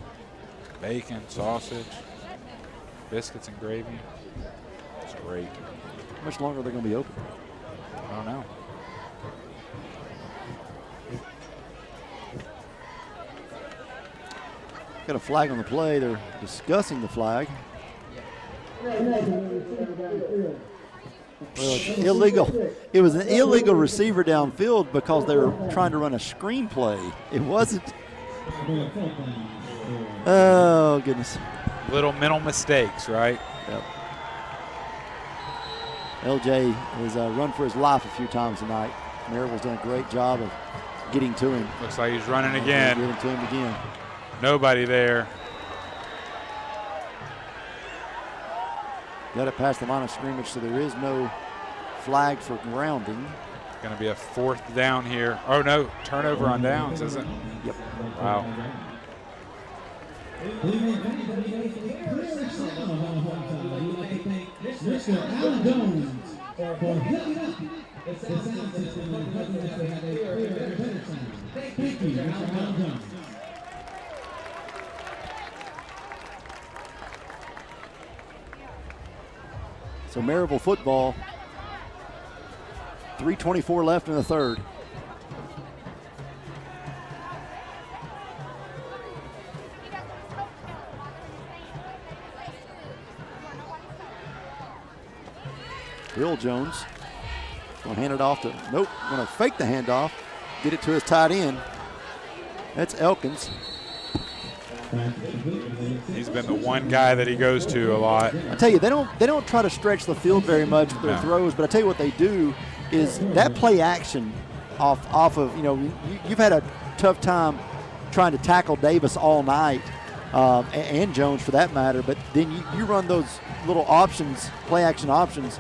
bacon, sausage, biscuits and gravy. It's great. How much longer are they going to be open? I don't know. Got a flag on the play. They're discussing the flag. Well, it's illegal. It was an illegal receiver downfield because they were trying to run a screen play. It wasn't. Oh, goodness. Little mental mistakes, right? Yep. LJ has run for his life a few times tonight. Maryville's done a great job of getting to him. Looks like he's running again. Getting to him again. Nobody there. Got it past the line of scrimmage, so there is no flag for grounding. Going to be a 4th down here. Oh, no, turnover on downs, isn't it? Yep. Wow. So Maryville football, 3:24 left in the third. Bill Jones going to hand it off to, nope, going to fake the handoff, get it to his tight end. That's Elkins. He's been the one guy that he goes to a lot. I tell you, they don't try to stretch the field very much with their throws, but I tell you what they do is that play action off of, you've had a tough time trying to tackle Davis all night, and Jones for that matter, but then you run those little options, play action options.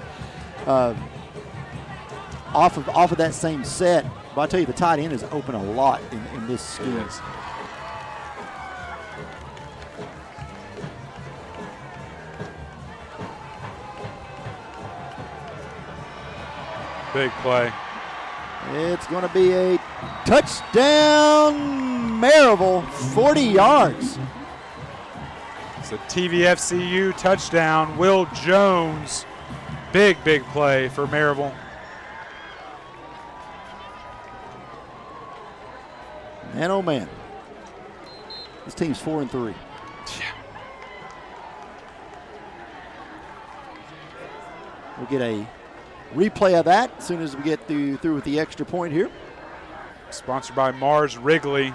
off of that same set. But I tell you, the tight end is open a lot in this scheme. Big play. It's going to be a touchdown, Maryville, 40 yards. It's a TVFCU touchdown. Will Jones, big play for Maryville. Man, oh man, this team's 4-3. Yeah. We'll get a replay of that as soon as we get through with the extra point here. Sponsored by Mars Wrigley.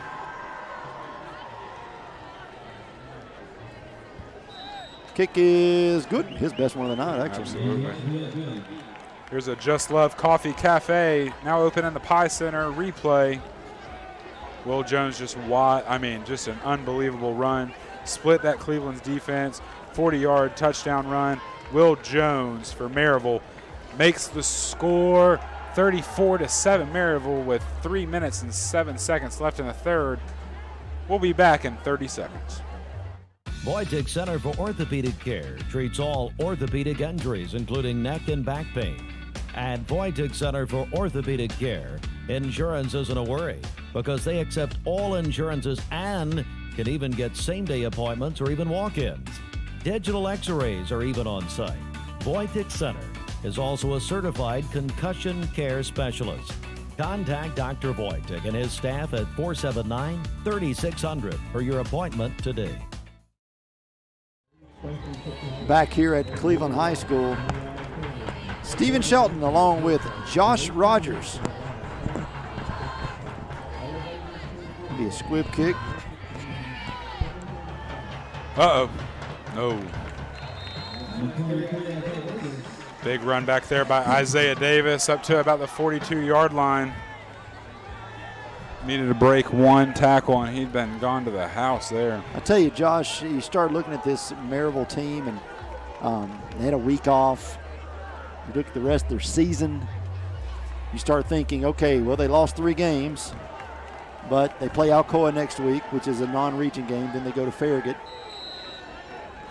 Kick is good. His best one of the night, actually. Absolutely. Here's a Just Love Coffee Cafe, now open in the Pie Center. Replay. Will Jones just an unbelievable run. Split that Cleveland's defense. 40-yard touchdown run. Will Jones for Maryville makes the score 34-7. Maryville with 3 minutes and 7 seconds left in the third. We'll be back in 30 seconds. Voitic Center for Orthopedic Care treats all orthopedic injuries, including neck and back pain. At Voitic Center for Orthopedic Care, insurance isn't a worry because they accept all insurances and can even get same-day appointments or even walk-ins. Digital x-rays are even on site. Voitic Center is also a certified concussion care specialist. Contact Dr. Voitic and his staff at 479-3600 for your appointment today. Back here at Cleveland High School, Stephen Shelton along with Josh Rogers. Be a squib kick. Uh-oh. No. Big run back there by Isaiah Davis up to about the 42-yard line. Needed to break one tackle, and he'd been gone to the house there. I tell you, Josh, you start looking at this Maryville team, and they had a week off. You look at the rest of their season, you start thinking, okay, well, they lost 3 games, but they play Alcoa next week, which is a non-region game. Then they go to Farragut.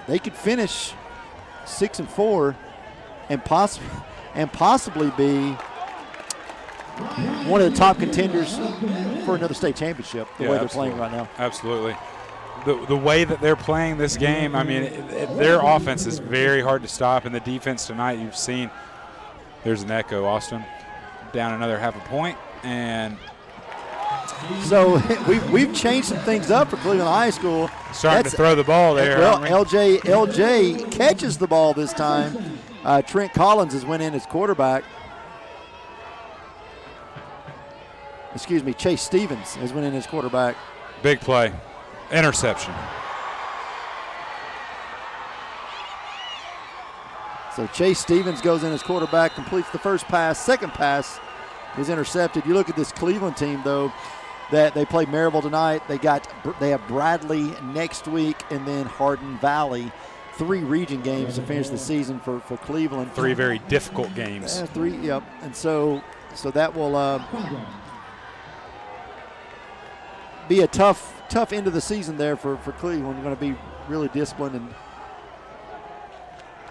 They could finish 6-4 and possibly be one of the top contenders for another state championship, the way they're playing right now. Absolutely. The way that they're playing this game, I mean, their offense is very hard to stop, and the defense tonight, you've seen, there's an echo, Austin, down another half a point, and so we've changed some things up for Cleveland High School. Starting to throw the ball there. Well, LJ catches the ball this time. Trent Collins has went in as quarterback. Excuse me, Chase Stevens has went in as quarterback. Big play. Interception. So Chase Stevens goes in as quarterback, completes the first pass. Second pass is intercepted. You look at this Cleveland team, though, that they play Maryville tonight. They have Bradley next week and then Hardin Valley. 3 region games to finish the season for Cleveland. 3 very difficult games. 3, yep. And so that will be a tough end of the season there for Cleveland. We're going to be really disciplined and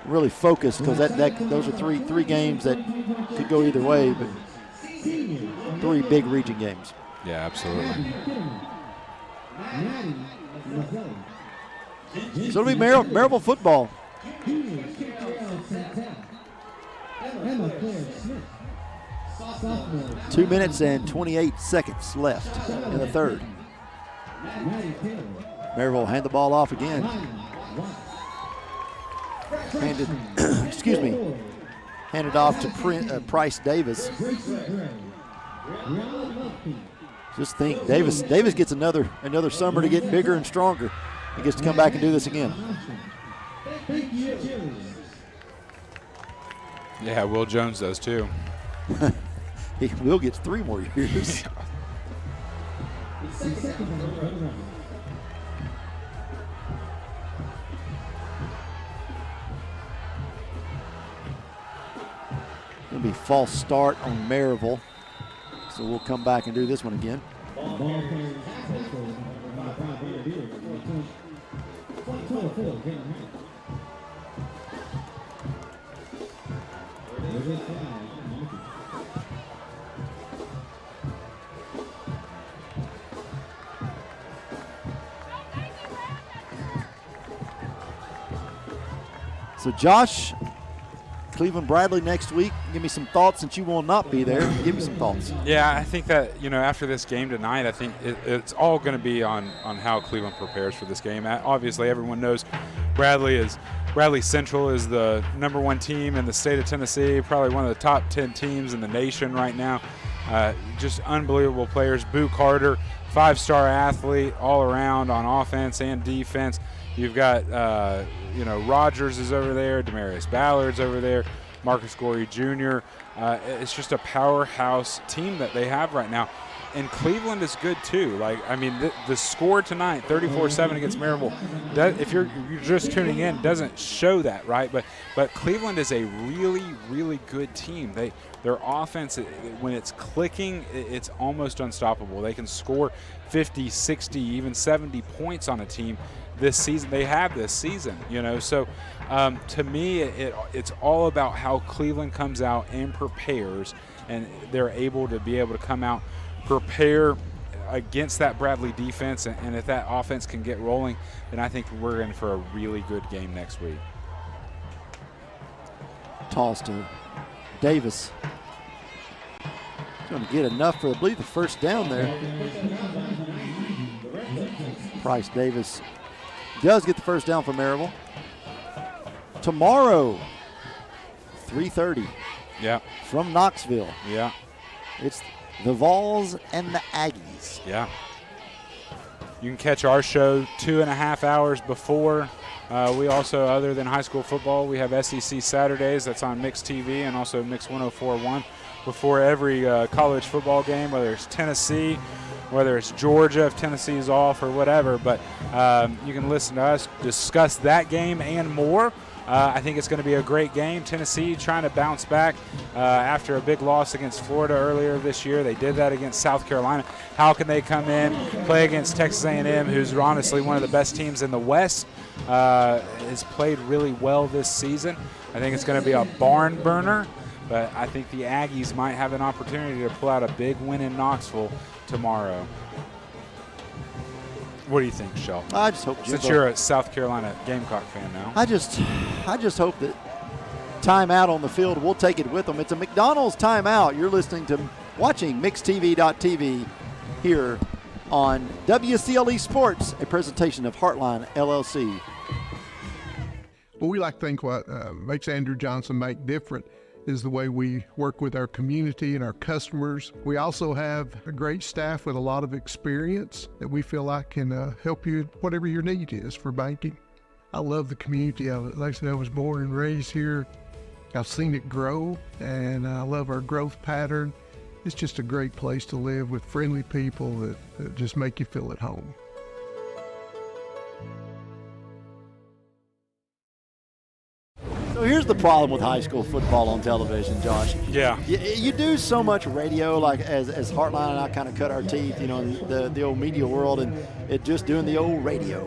really focused because those are three games that could go either way, but 3 big region games. Yeah, absolutely. So it'll be Maryville football. 2 minutes and 28 seconds left in the third. Maryville hand the ball off again. Handed off to Price Davis. Just think, Davis gets another summer to get bigger and stronger. He gets to come back and do this again. Yeah, Will Jones does too. Will gets 3 more years. going to be false start on Maryville. So we'll come back and do this one again. So Josh, Cleveland Bradley next week. Give me some thoughts since you will not be there. Give me some thoughts. Yeah, I think that, after this game tonight, I think it's all going to be on how Cleveland prepares for this game. Obviously, everyone knows Bradley Central is the #1 team in the state of Tennessee, probably one of the top 10 teams in the nation right now. Just unbelievable players. Boo Carter, 5-star athlete all around on offense and defense. You've got, Rogers is over there, Demarius Ballard's over there, Marcus Gorey Jr. It's just a powerhouse team that they have right now. And Cleveland is good too. The score tonight, 34-7 against Maryville, if you're just tuning in, doesn't show that, right? But Cleveland is a really, really good team. Their offense, when it's clicking, it's almost unstoppable. They can score 50, 60, even 70 points on a team this season. They have this season, So to me, it's all about how Cleveland comes out and prepares, and they're able to come out, prepare against that Bradley defense, and if that offense can get rolling, then I think we're in for a really good game next week. Toss to Davis. Going to get enough for, I believe, the first down there. Price Davis does get the first down for Maryville. Tomorrow, 3:30. Yeah. From Knoxville. Yeah. It's the Vols and the Aggies. Yeah. You can catch our show 2.5 hours before. We also, other than high school football, we have SEC Saturdays. That's on Mix TV and also Mix 104.1 before every college football game, whether it's Tennessee, whether it's Georgia, if Tennessee is off or whatever. But you can listen to us discuss that game and more. I think it's going to be a great game. Tennessee trying to bounce back after a big loss against Florida earlier this year. They did that against South Carolina. How can they come in, play against Texas A&M, who's honestly one of the best teams in the West, has played really well this season. I think it's going to be a barn burner, but I think the Aggies might have an opportunity to pull out a big win in Knoxville tomorrow. What do you think, Shel? I just hope since you're a South Carolina Gamecock fan now. I just hope that timeout on the field, we'll take it with them. It's a McDonald's timeout. You're watching MixTV.tv here on WCLE Sports, a presentation of Heartline LLC. Well, we like to think what makes Andrew Johnson make different is the way we work with our community and our customers. We also have a great staff with a lot of experience that we feel like can help you whatever your need is for banking. I love the community of it. Like I said, I was born and raised here. I've seen it grow, and I love our growth pattern. It's just a great place to live with friendly people that just make you feel at home. So here's the problem with high school football on television, Josh. Yeah. You do so much radio, like as Heartline and I kind of cut our teeth, in the old media world, and just doing the old radio.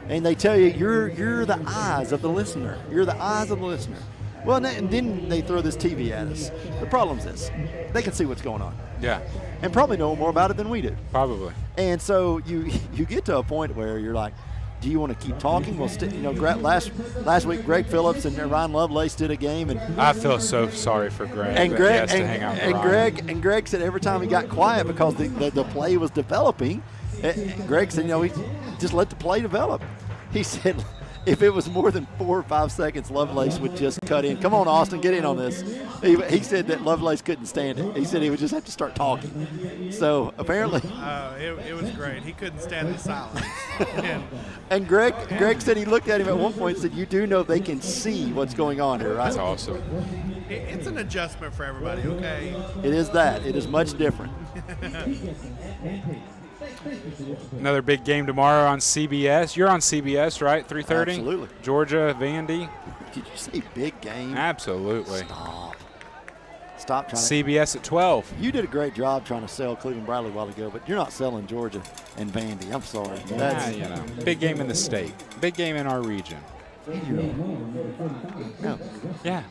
And they tell you you're the eyes of the listener. You're the eyes of the listener. Well, and then they throw this TV at us. The problem's this: they can see what's going on. Yeah. And probably know more about it than we do. Probably. And so you get to a point where you're like, do you want to keep talking? Well, last week Greg Phillips and Ryan Lovelace did a game, and I feel so sorry for Greg. And He has to hang out with Greg said every time he got quiet because the play was developing, Greg said, we just let the play develop. He said if it was more than 4 or 5 seconds, Lovelace would just cut in. Come on, Austin, get in on this. He said that Lovelace couldn't stand it. He said he would just have to start talking. So apparently, it was great. He couldn't stand the silence. And Greg said he looked at him at one point and said, "You do know they can see what's going on here, right?" That's awesome. It's an adjustment for everybody. Okay. It is that. It is much different. Another big game tomorrow on CBS. You're on CBS, right? 3:30? Absolutely. Georgia, Vandy. Did you say big game? Absolutely. Stop. Stop trying CBS at 12. You did a great job trying to sell Cleveland Bradley a while ago, but you're not selling Georgia and Vandy. I'm sorry. Yeah, you know, big game in the state. Big game in our region. No. Yeah.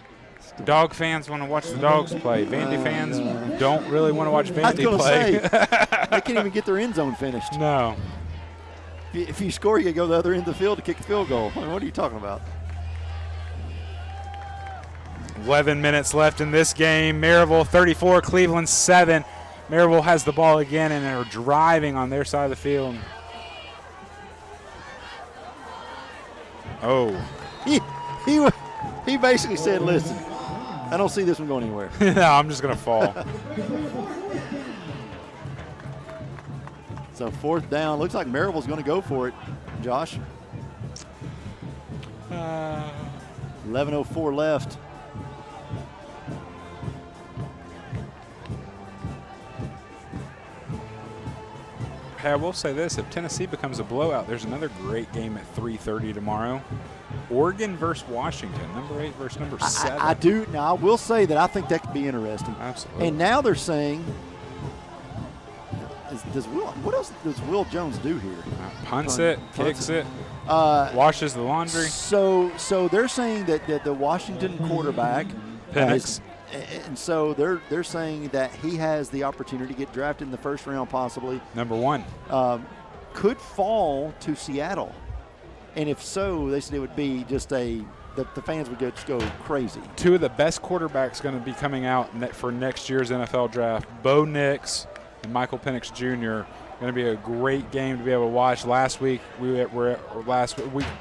Dog fans want to watch the Dogs play. Vandy fans don't really want to watch Vandy play. Say, they can't even get their end zone finished. No. If you score, you go to the other end of the field to kick a field goal. I mean, what are you talking about? 11 minutes left in this game. Maryville 34, Cleveland 7. Maryville has the ball again and are driving on their side of the field. Oh. He basically said, listen, I don't see this one going anywhere. No, I'm just going to fall. So 4th down. Looks like Maryville's going to go for it, Josh. 11:04 left. Hey, I will say this. If Tennessee becomes a blowout, there's another great game at 3:30 tomorrow. Oregon versus Washington, number 8 versus number 7. I do. Now, I will say that I think that could be interesting. Absolutely. And now they're saying, what else does Will Jones do here? Punts it, kicks it, washes the laundry. So they're saying that the Washington quarterback, Penix. and so they're saying that he has the opportunity to get drafted in the 1st round, possibly. Number 1. Could fall to Seattle. And if so, they said it would be just the fans would just go crazy. 2 of the best quarterbacks going to be coming out for next year's NFL draft. Bo Nix and Michael Penix Jr. Going to be a great game to be able to watch. Last week, week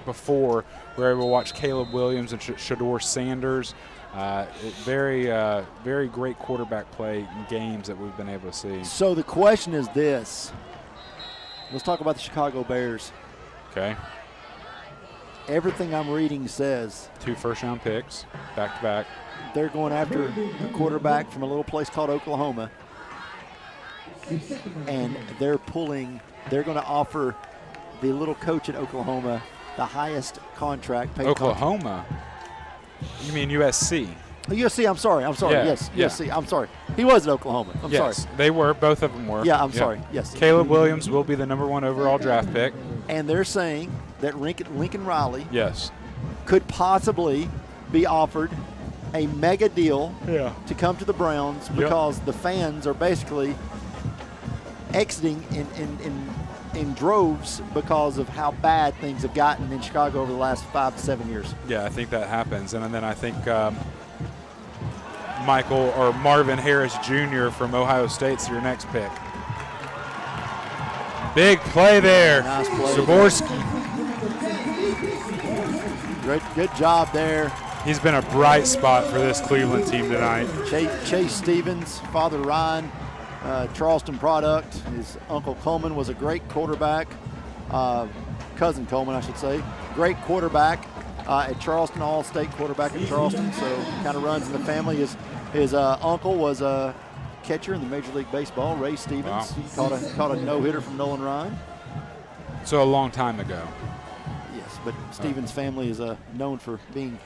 before, we were able to watch Caleb Williams and Shador Sanders. Very great quarterback play in games that we've been able to see. So the question is this. Let's talk about the Chicago Bears. Okay. Everything I'm reading says 2 first-round picks, back-to-back. They're going after a quarterback from a little place called Oklahoma. And they're going to offer the little coach at Oklahoma the highest contract. Oklahoma? You mean USC? USC, I'm sorry. Yeah, Yes, yeah. USC. I'm sorry. He was at Oklahoma. I'm sorry. Yes, they were. Both of them were. Yeah, I'm sorry. Yes. Caleb Williams will be the number 1 overall draft pick. And they're saying that Lincoln Riley yes, could possibly be offered a mega deal to come to the Browns because the fans are basically exiting in droves because of how bad things have gotten in Chicago over the last 5 to 7 years. Yeah, I think that happens. And then I think Marvin Harris Jr. from Ohio State's your next pick. Big play there. Nice play. Zaborski. Good job there. He's been a bright spot for this Cleveland team tonight. Chase Stevens, Father Ryan, Charleston product. His Uncle Coleman was a great quarterback. Cousin Coleman, I should say. Great quarterback at Charleston, all-state quarterback at Charleston. So kind of runs in the family. His uncle was a catcher in the Major League Baseball, Ray Stevens. Wow. He caught a no-hitter from Nolan Ryan. So a long time ago. Yes, but Stevens' family is known for being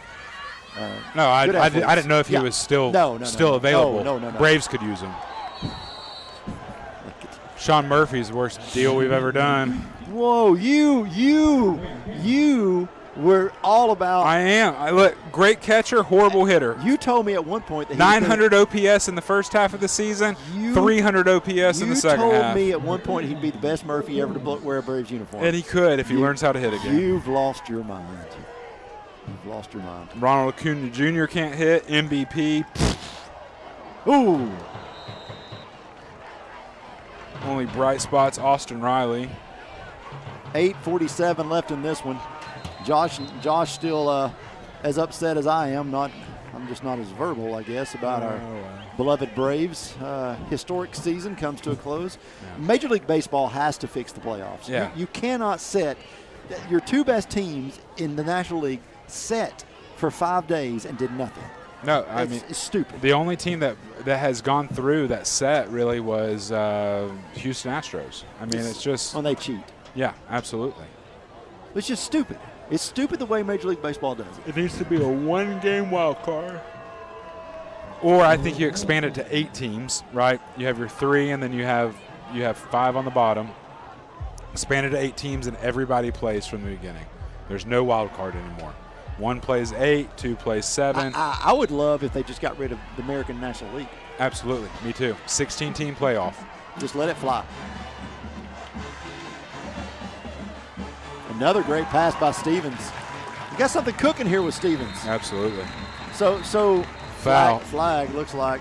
No, I good athletes. didn't know if he was still available. No. Braves could use him. Sean Murphy's the worst deal we've ever done. Whoa, you were all about. I am. Look, great catcher, horrible hitter. You told me at one point that 900 OPS in the first half of the season, 300 You OPS in the second half. told me at one point he'd be the best Murphy ever to wear a Braves uniform. And he could if he learns how to hit again. You've lost your mind. You've lost your mind. Ronald Acuna Jr. can't hit. MVP. Ooh. Only bright spots, Austin Riley. 8:47 left in this one. Josh still as upset as I am. I'm just not as verbal, I guess, about our beloved Braves. Historic season comes to a close. Yeah. Major League Baseball has to fix the playoffs. Yeah. You cannot set your 2 best teams in the National League set for 5 days and did nothing. No, I mean, it's stupid. The only team that has gone through that set really was Houston Astros. I mean, it's just when they cheat. Yeah, absolutely. It's just stupid. It's stupid the way Major League Baseball does it. It needs to be a 1-game wild card. Or I think you expand it to 8 teams, right? You have your 3, and then you have 5 on the bottom. Expand it to 8 teams, and everybody plays from the beginning. There's no wild card anymore. 1 plays 8, 2 plays 7. I would love if they just got rid of the American National League. Absolutely, me too. 16-team playoff. Just let it fly. Another great pass by Stevens. You got something cooking here with Stevens. Absolutely. So foul. Flag looks like.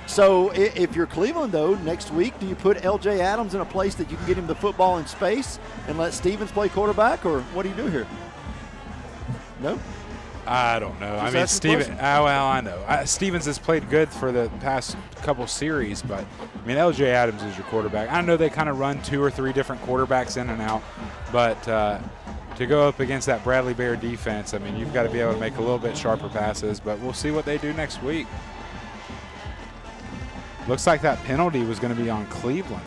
So if you're Cleveland, though, next week, do you put L.J. Adams in a place that you can get him the football in space and let Stevens play quarterback, or what do you do here? No? I don't know. Just I mean, asking I know. Stevens has played good for the past couple series, but, I mean, L.J. Adams is your quarterback. I know they kind of run 2 or 3 different quarterbacks in and out, but to go up against that Bradley Bear defense, I mean, you've got to be able to make a little bit sharper passes, but we'll see what they do next week. Looks like that penalty was going to be on Cleveland.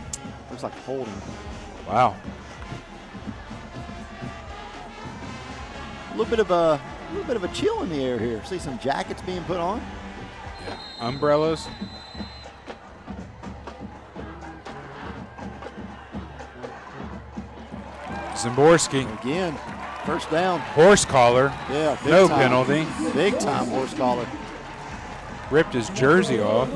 Looks like holding. Wow. A little bit of a chill in the air here. See some jackets being put on. Yeah. Umbrellas. Zimborski. Again, first down. Horse collar. Yeah, big no time. penalty. Big time horse collar. Ripped his jersey off.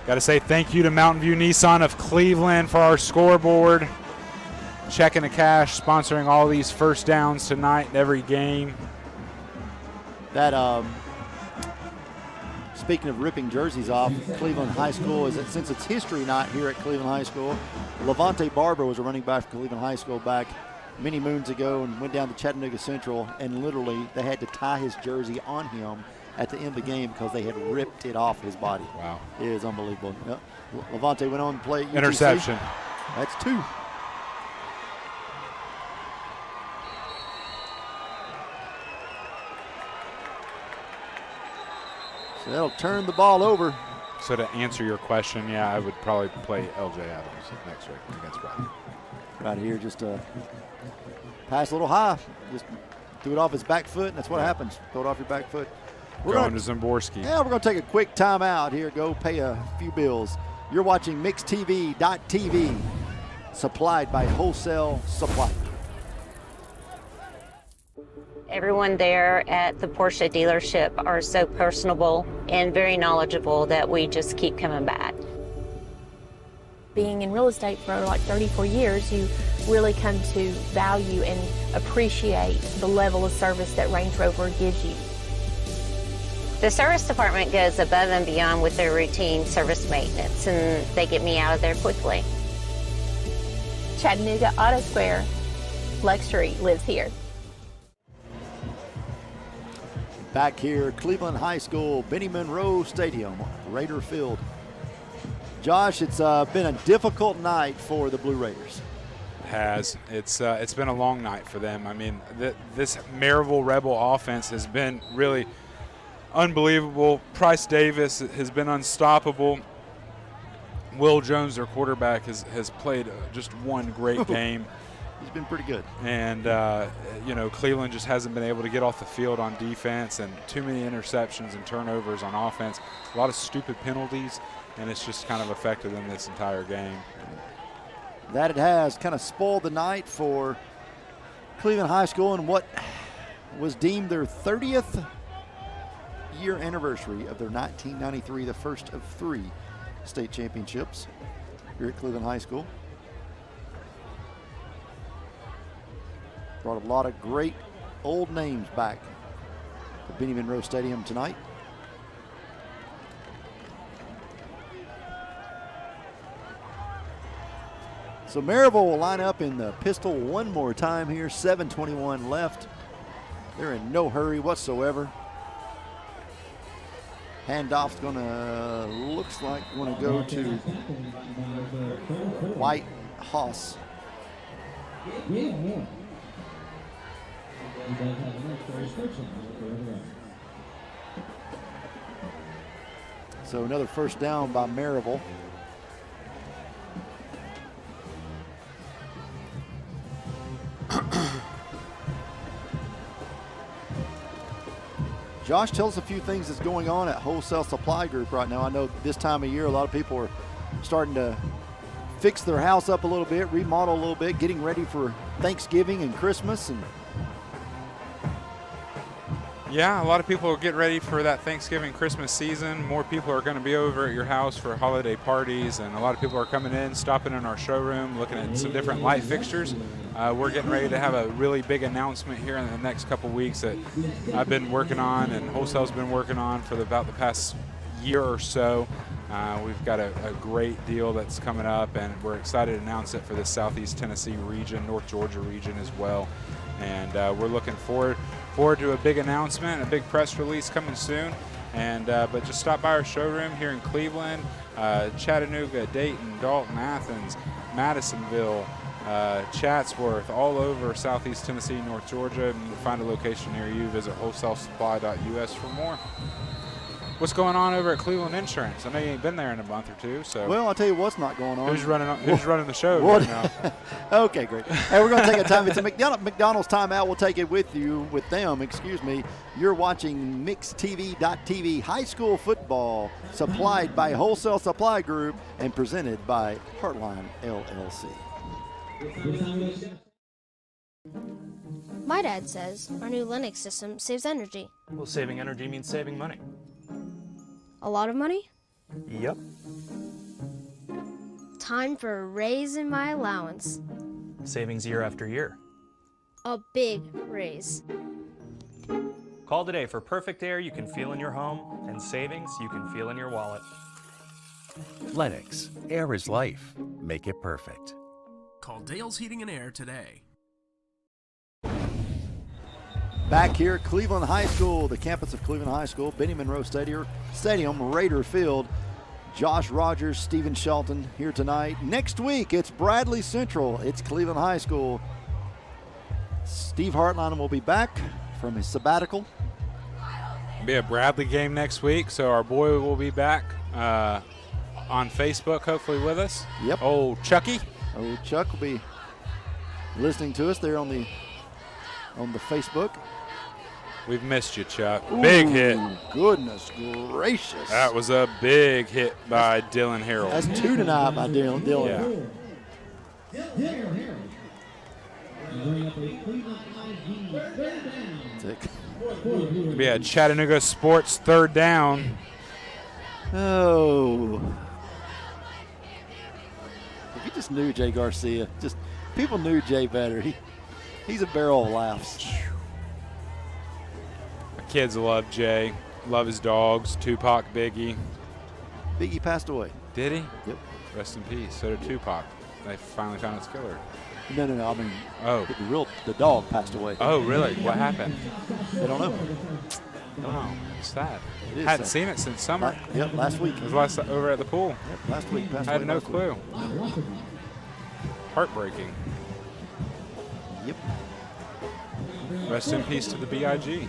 Got to say thank you to Mountain View Nissan of Cleveland for our scoreboard. Checking the cash, sponsoring all these first downs tonight in every game. That speaking of ripping jerseys off, Cleveland High School, since it's history night here at Cleveland High School, Levante Barber was a running back for Cleveland High School back many moons ago and went down to Chattanooga Central, and literally they had to tie his jersey on him at the end of the game because they had ripped it off his body. Wow. It is unbelievable. Yep. Levante went on to play UTC. Interception. That's 2. So that'll turn the ball over. So to answer your question, yeah, I would probably play L.J. Adams next week against Bradley. Right here, just pass a little high. Just threw it off his back foot, and that's what happens. Throw it off your back foot. We're going to Zimborski. Yeah, we're going to take a quick timeout here. Go pay a few bills. You're watching MixTV.tv, supplied by Wholesale Supply. Everyone there at the Porsche dealership are so personable and very knowledgeable that we just keep coming back. Being in real estate for like 34 years, you really come to value and appreciate the level of service that Range Rover gives you. The service department goes above and beyond with their routine service maintenance, and they get me out of there quickly. Chattanooga Auto Square, luxury lives here. Back here, Cleveland High School, Benny Monroe Stadium, Raider Field. Josh, it's been a difficult night for the Blue Raiders. It's been a long night for them. I mean, this Maryville Rebel offense has been really unbelievable. Price Davis has been unstoppable. Will Jones, their quarterback, has played just one great game. He's been pretty good. And, Cleveland just hasn't been able to get off the field on defense, and too many interceptions and turnovers on offense. A lot of stupid penalties, and it's just kind of affected them this entire game. That it has kind of spoiled the night for Cleveland High School and what was deemed their 30th year anniversary of their 1993, the first of 3 state championships here at Cleveland High School. Brought a lot of great old names back to Benny Monroe Stadium tonight. So Maryville will line up in the pistol one more time here. 7:21 left. They're in no hurry whatsoever. Handoff's gonna, looks like gonna go to White Haas. So another first down by Maryville. Josh, tell us a few things that's going on at Wholesale Supply Group right now. I know this time of year a lot of people are starting to fix their house up a little bit, remodel a little bit, getting ready for Thanksgiving and Christmas. And yeah, a lot of people are getting ready for that Thanksgiving, Christmas season. More people are going to be over at your house for holiday parties, and a lot of people are coming in, stopping in our showroom, looking at some different light fixtures. We're getting ready to have a really big announcement here in the next couple weeks that I've been working on and Wholesale's been working on for about the past year or so. We've got a great deal that's coming up, and we're excited to announce it for the Southeast Tennessee region, North Georgia region as well. And we're looking forward to a big announcement, a big press release coming soon. And but just stop by our showroom here in Cleveland, Chattanooga, Dayton, Dalton, Athens, Madisonville, Chatsworth, all over Southeast Tennessee, North Georgia. And you can find a location near you. Visit wholesalesupply.us for more. What's going on over at Cleveland Insurance? I know you ain't been there in a month or two. So well, I'll tell you what's not going on. Who's running the show right now? Okay, great. Hey, we're going to take a time. It's a McDonald's timeout. We'll take it with them. Excuse me. You're watching MixTV.tv high school football, supplied by Wholesale Supply Group and presented by Heartline LLC. My dad says our new Linux system saves energy. Well, saving energy means saving money. A lot of money? Yep. Time for a raise in my allowance. Savings year after year. A big raise. Call today for perfect air you can feel in your home and savings you can feel in your wallet. Lennox, air is life. Make it perfect. Call Dale's Heating and Air today. Back here at Cleveland High School, the campus of Cleveland High School, Benny Monroe Stadium, Raider Field. Josh Rogers, Stephen Shelton here tonight. Next week, it's Bradley Central. It's Cleveland High School. Steve Hartline will be back from his sabbatical. It'll be a Bradley game next week, so our boy will be back on Facebook, hopefully with us. Yep. Old Chucky. Old Chuck will be listening to us there on the Facebook. We've missed you, Chuck. Ooh, big hit. Goodness gracious. That was a big hit by Dylan Harold. That's 2 tonight by Dylan. Yeah. It'll be a Chattanooga Sports third down. Oh. If you just knew Jay Garcia, people knew Jay better. He's a barrel of laughs. Kids love Jay, love his dogs. Tupac, Biggie. Biggie passed away. Did he? Yep. Rest in peace. So did Tupac. They finally found his killer. No. I mean, oh, the dog passed away. Oh, really? What happened? They don't know. Oh, it's sad. Hadn't seen it since summer. Last week. It was over at the pool. Yep, last week. Passed I had away no last clue. Week. Heartbreaking. Yep. Rest in peace to the B.I.G.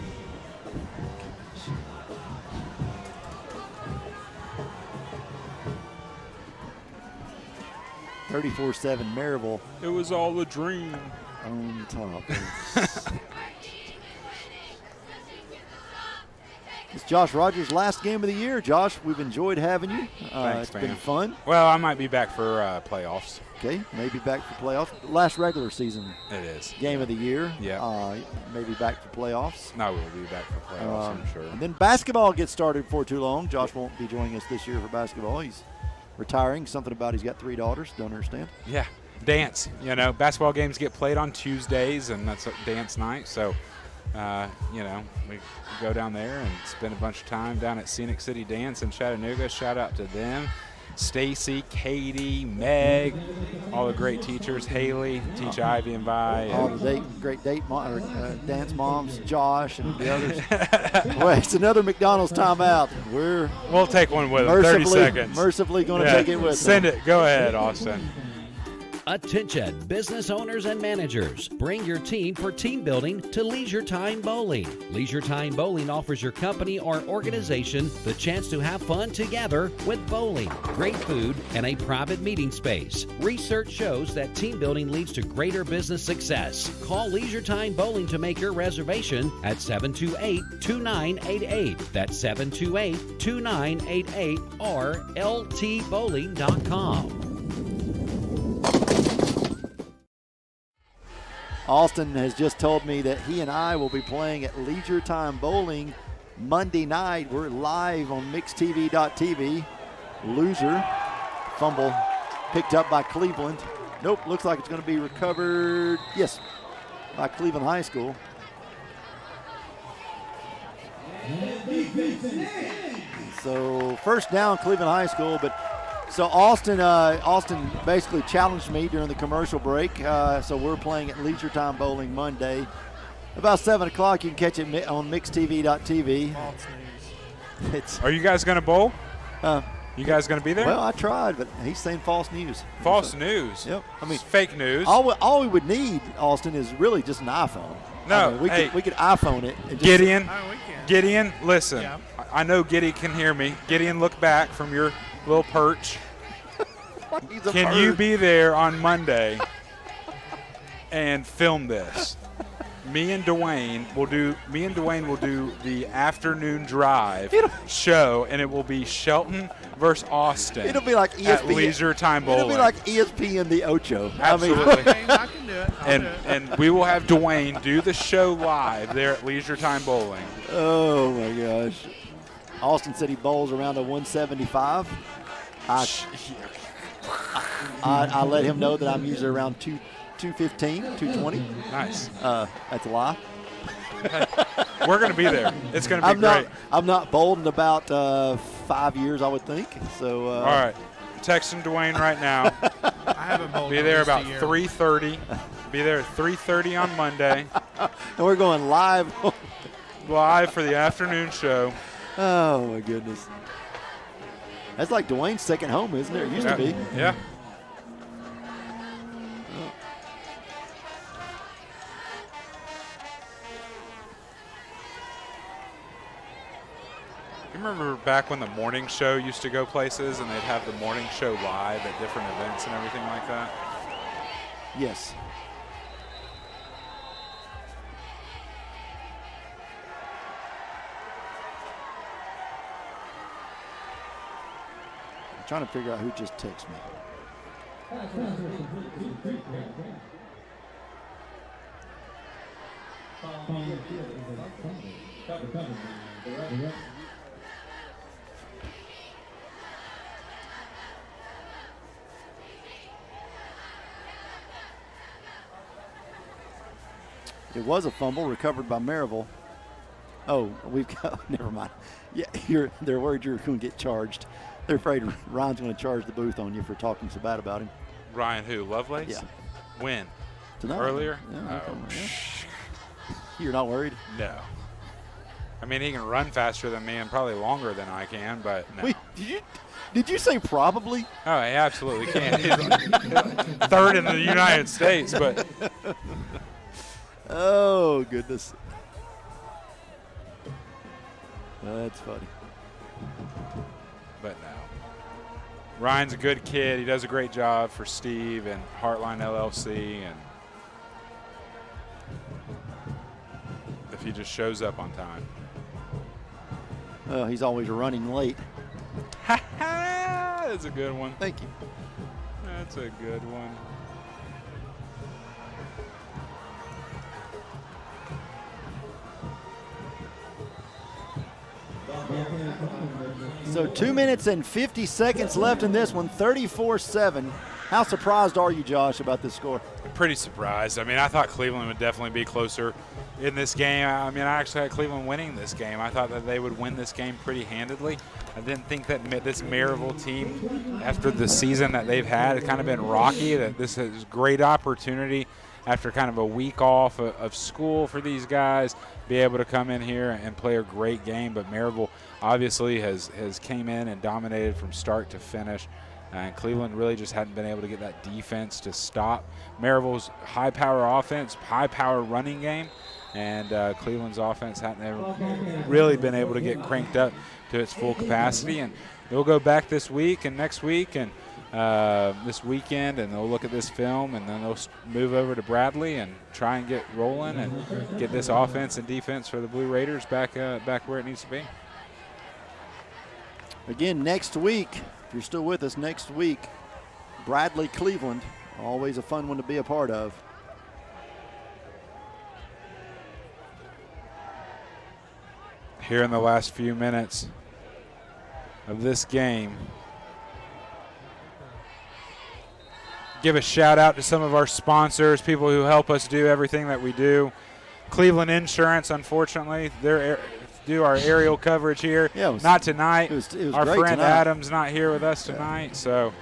(34-7) Maryville. It was all a dream. On top. It's Josh Rogers' last game of the year. Josh, we've enjoyed having you. Thanks, it's man. been fun. Well, I might be back for playoffs. Okay, maybe back for playoffs. Last regular season. It is. Game of the year. Yeah. Maybe back for playoffs. No, we'll be back for playoffs, I'm sure. And then basketball gets started before too long. Josh won't be joining us this year for basketball. He's retiring. Something about he's got 3 daughters. Don't understand. Yeah. Dance. Basketball games get played on Tuesdays, and that's a dance night. So, we go down there and spend a bunch of time down at Scenic City Dance in Chattanooga. Shout out to them. Stacy, Katie, Meg, all the great teachers. Haley, teach Ivy and Vi. All the great dance moms, Josh and the others. Well, it's another McDonald's timeout. We'll take one with them. 30 seconds. Mercifully going to take it with Send them. it. Go ahead, Austin. Attention, business owners and managers. Bring your team for team building to Leisure Time Bowling. Leisure Time Bowling offers your company or organization the chance to have fun together with bowling, great food, and a private meeting space. Research shows that team building leads to greater business success. Call Leisure Time Bowling to make your reservation at 728-2988. That's 728-2988 or ltbowling.com. Austin has just told me that he and I will be playing at Leisure Time Bowling Monday night. We're live on mixtv.tv. Loser. Fumble picked up by Cleveland. Nope, looks like it's going to be recovered, yes, by Cleveland High School. So first down, Cleveland High School, but so Austin basically challenged me during the commercial break. So we're playing at Leisure Time Bowling Monday. About 7 o'clock, you can catch it on mixtv.tv. Are you guys going to bowl? You guys going to be there? Well, I tried, but he's saying false news. False news? Yep. I mean, it's fake news. All we would need, Austin, is really just an iPhone. No, I mean, we could iPhone it. And just Gideon, listen. Yeah. I know Giddy can hear me. Gideon, look back from your little perch. Can you be there on Monday and film this? Me and Dwayne will do the afternoon drive show, and it will be Shelton versus Austin. It'll be like ESPN at Leisure Time Bowling. It'll be like ESPN the Ocho. Absolutely. I can do it. And we will have Dwayne do the show live there at Leisure Time Bowling. Oh my gosh. Austin said he bowls around a 175. I let him know that I'm usually around 215, 220. Nice. That's a lie. We're going to be there. It's going to be great. I'm not bowled in about 5 years, I would think. So. All right. Texting Dwayne right now. I haven't bowled. Be there about 3:30. Be there at 3:30 on Monday. And we're going live. Live for the afternoon show. Oh, my goodness. That's like Dwayne's second home, isn't it? It used to be. Yeah. You remember back when the morning show used to go places and they'd have the morning show live at different events and everything like that? Yes. I'm trying to figure out who just texted me. It was a fumble recovered by Maryville. Oh, we've got, never mind. Yeah, they're worried you're going to get charged. They're afraid Ryan's going to charge the booth on you for talking so bad about him. Ryan who? Lovelace? Yeah. When? Tonight. Earlier? Yeah, You're not worried? No. I mean, he can run faster than me and probably longer than I can, but no. Wait, did you say probably? Oh, he absolutely can. He's third in the United States, but. Oh, goodness. That's funny. But no. Ryan's a good kid. He does a great job for Steve and Heartline LLC, and if he just shows up on time. Well, he's always running late. That's a good one. Thank you. That's a good one. So 2 minutes and 50 seconds left in this one, 34-7. How surprised are you, Josh, about this score? Pretty surprised. I mean, I thought Cleveland would definitely be closer in this game. I mean, I actually had Cleveland winning this game. I thought that they would win this game pretty handedly. I didn't think that this Maryville team, after the season that they've had, it's kind of been rocky, that this is a great opportunity after kind of a week off of school for these guys, be able to come in here and play a great game. But Maryville obviously has came in and dominated from start to finish. And Cleveland really just hadn't been able to get that defense to stop Maryville's high-power offense, high-power running game. And Cleveland's offense hadn't ever really been able to get cranked up to its full capacity. And they'll go back this week and next week and this weekend, and they'll look at this film, and then they'll move over to Bradley and try and get rolling and get this offense and defense for the Blue Raiders back where it needs to be. Again, next week, if you're still with us, next week, Bradley, Cleveland, always a fun one to be a part of. Here in the last few minutes of this game, give a shout out to some of our sponsors, people who help us do everything that we do. Cleveland Insurance, unfortunately, they do our aerial coverage here. Yeah, not tonight. It was our great friend tonight. Adam's not here with us tonight. So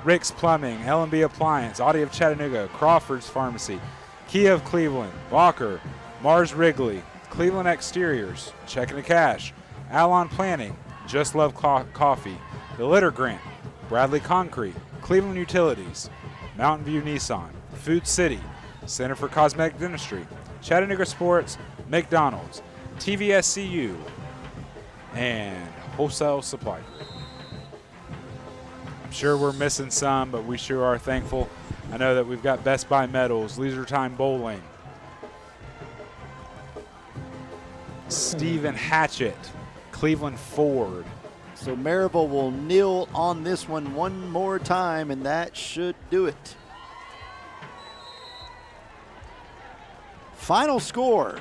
Rick's Plumbing, L&B Appliance, Audi of Chattanooga, Crawford's Pharmacy, Kia of Cleveland, Walker, Mars Wrigley, Cleveland Exteriors, Checking to Cash, Alon Planning, Just Love Coffee, The Litter Grant, Bradley Concrete, Cleveland Utilities, Mountain View Nissan, Food City, Center for Cosmetic Dentistry, Chattanooga Sports, McDonald's, TVSCU, and Wholesale Supply. I'm sure we're missing some, but we sure are thankful. I know that we've got Best Buy Metals, Leisure Time Bowling, Stephen Hatchett, Cleveland Ford. So Maryville will kneel on this one more time, and that should do it. Final score,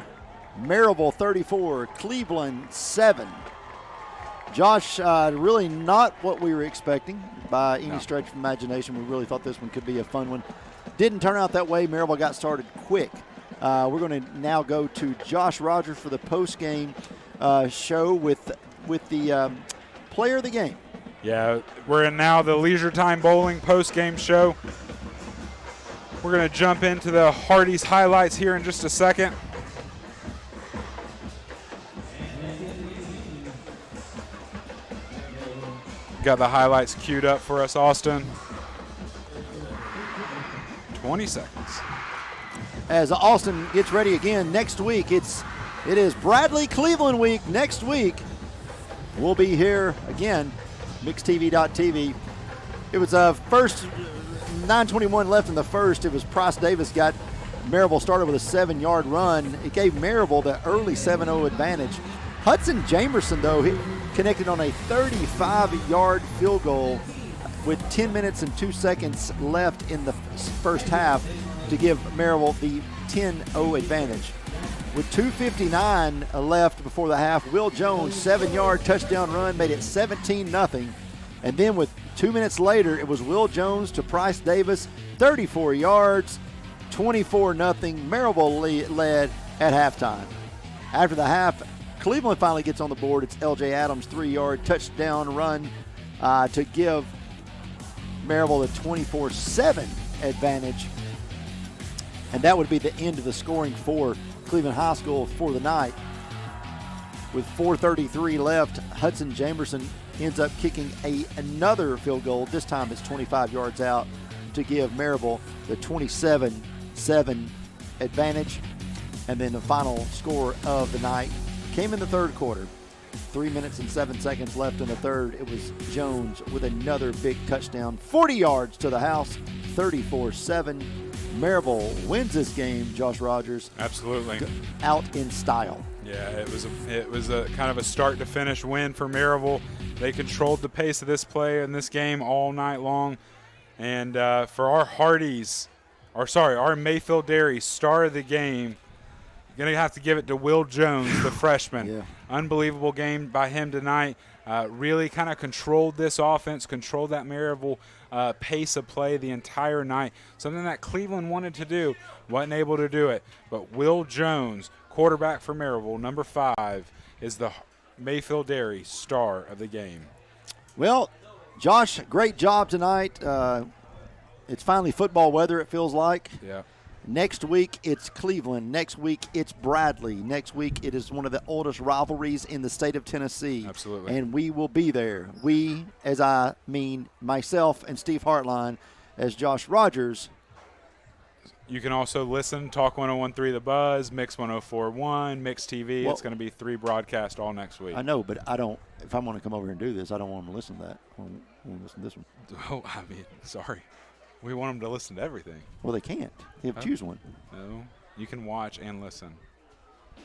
Maryville 34, Cleveland 7. Josh, really not what we were expecting by any stretch of imagination. We really thought this one could be a fun one. Didn't turn out that way. Maryville got started quick. We're going to now go to Josh Rogers for the post-game show with the player of the game. Yeah, we're in now the Leisure Time Bowling post-game show. We're going to jump into the Hardee's highlights here in just a second. Got the highlights queued up for us, Austin. 20 seconds. As Austin gets ready again next week, it is Bradley Cleveland week next week. We'll be here again, mixtv.tv. It was first 9:21 left in the first. It was Price Davis got Maryville started with a 7-yard run. It gave Maryville the early 7-0 advantage. Hudson Jamerson, though, he connected on a 35-yard field goal with 10 minutes and 2 seconds left in the first half to give Maryville the 10-0 advantage. With 2:59 left before the half, Will Jones, 7-yard touchdown run, made it 17-0. And then with 2 minutes later, it was Will Jones to Price Davis, 34 yards, 24-0. Maryville led at halftime. After the half, Cleveland finally gets on the board. It's L.J. Adams' 3-yard touchdown run to give Maryville a 24-7 advantage. And that would be the end of the scoring for Cleveland High School for the night. With 4:33 left, Hudson Jamerson ends up kicking another field goal. This time it's 25 yards out to give Maryville the 27-7 advantage. And then the final score of the night came in the third quarter. 3 minutes and 7 seconds left in the third. It was Jones with another big touchdown, 40 yards to the house, 34-7. Maryville wins this game, Josh Rogers. Absolutely. Out in style. Yeah, it was a kind of a start to finish win for Maryville. They controlled the pace of this play in this game all night long. And for our Hardee's, our Mayfield Dairy star of the game, going to have to give it to Will Jones, the freshman. Yeah. Unbelievable game by him tonight. Really kind of controlled this offense, controlled that Maryville pace of play the entire night. Something that Cleveland wanted to do, wasn't able to do it. But Will Jones, quarterback for Maryville, number 5, is the Mayfield Dairy star of the game. Well, Josh, great job tonight. It's finally football weather, it feels like. Yeah. Next week, it's Cleveland. Next week, it's Bradley. Next week, it is one of the oldest rivalries in the state of Tennessee. Absolutely. And we will be there. We, as I mean myself and Steve Hartline, as Josh Rogers. You can also listen, Talk 101.3 The Buzz, Mix 104.1, Mix TV. Well, it's going to be 3 broadcasts all next week. I know, but I don't. If I'm going to come over here and do this, I don't want them to listen to that. I want to listen to this one. Oh, I mean, sorry. We want them to listen to everything. Well, they can't. They have to choose one. No, you can watch and listen.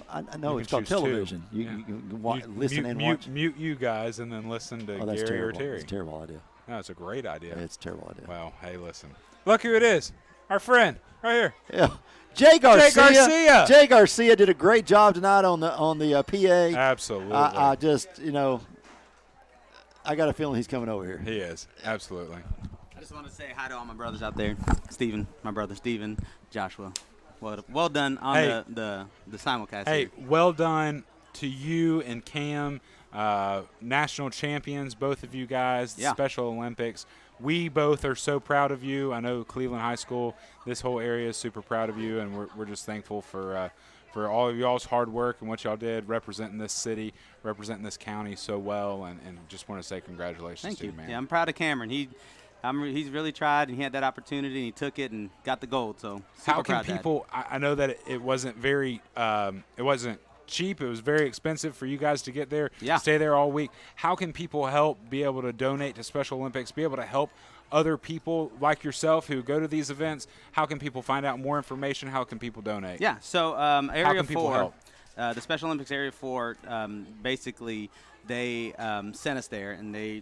I know it's called television. You can listen and watch. Mute you guys and then listen to Gary terrible. or Terry. That's a terrible idea. No, it's a great idea. It's a terrible idea. Well, hey, listen. Look who it is. Our friend right here. Yeah. Jay Garcia. Jay Garcia did a great job tonight on the PA. Absolutely. I just, I got a feeling he's coming over here. He is. Absolutely. I just want to say hi to all my brothers out there. Steven, my brother Steven, Joshua. Well done on the simulcast. Hey, here. well done to you and Cam, national champions, both of you guys, Yeah. Special Olympics. We both are so proud of you. I know Cleveland High School, this whole area is super proud of you, and we're just thankful for all of y'all's hard work and what y'all did representing this city, representing this county so well, and just want to say congratulations Thank to you, you, man. Yeah, I'm proud of Cameron. He's really tried, and he had that opportunity, and he took it and got the gold. So How super can proud of people? I know that it wasn't very, it wasn't cheap. It was very expensive for you guys to get there, stay there all week. How can people help be able to donate to Special Olympics, be able to help other people like yourself who go to these events? How can people find out more information? How can people donate? Yeah, so Area How can people 4, help? The Special Olympics Area 4, basically they sent us there, and they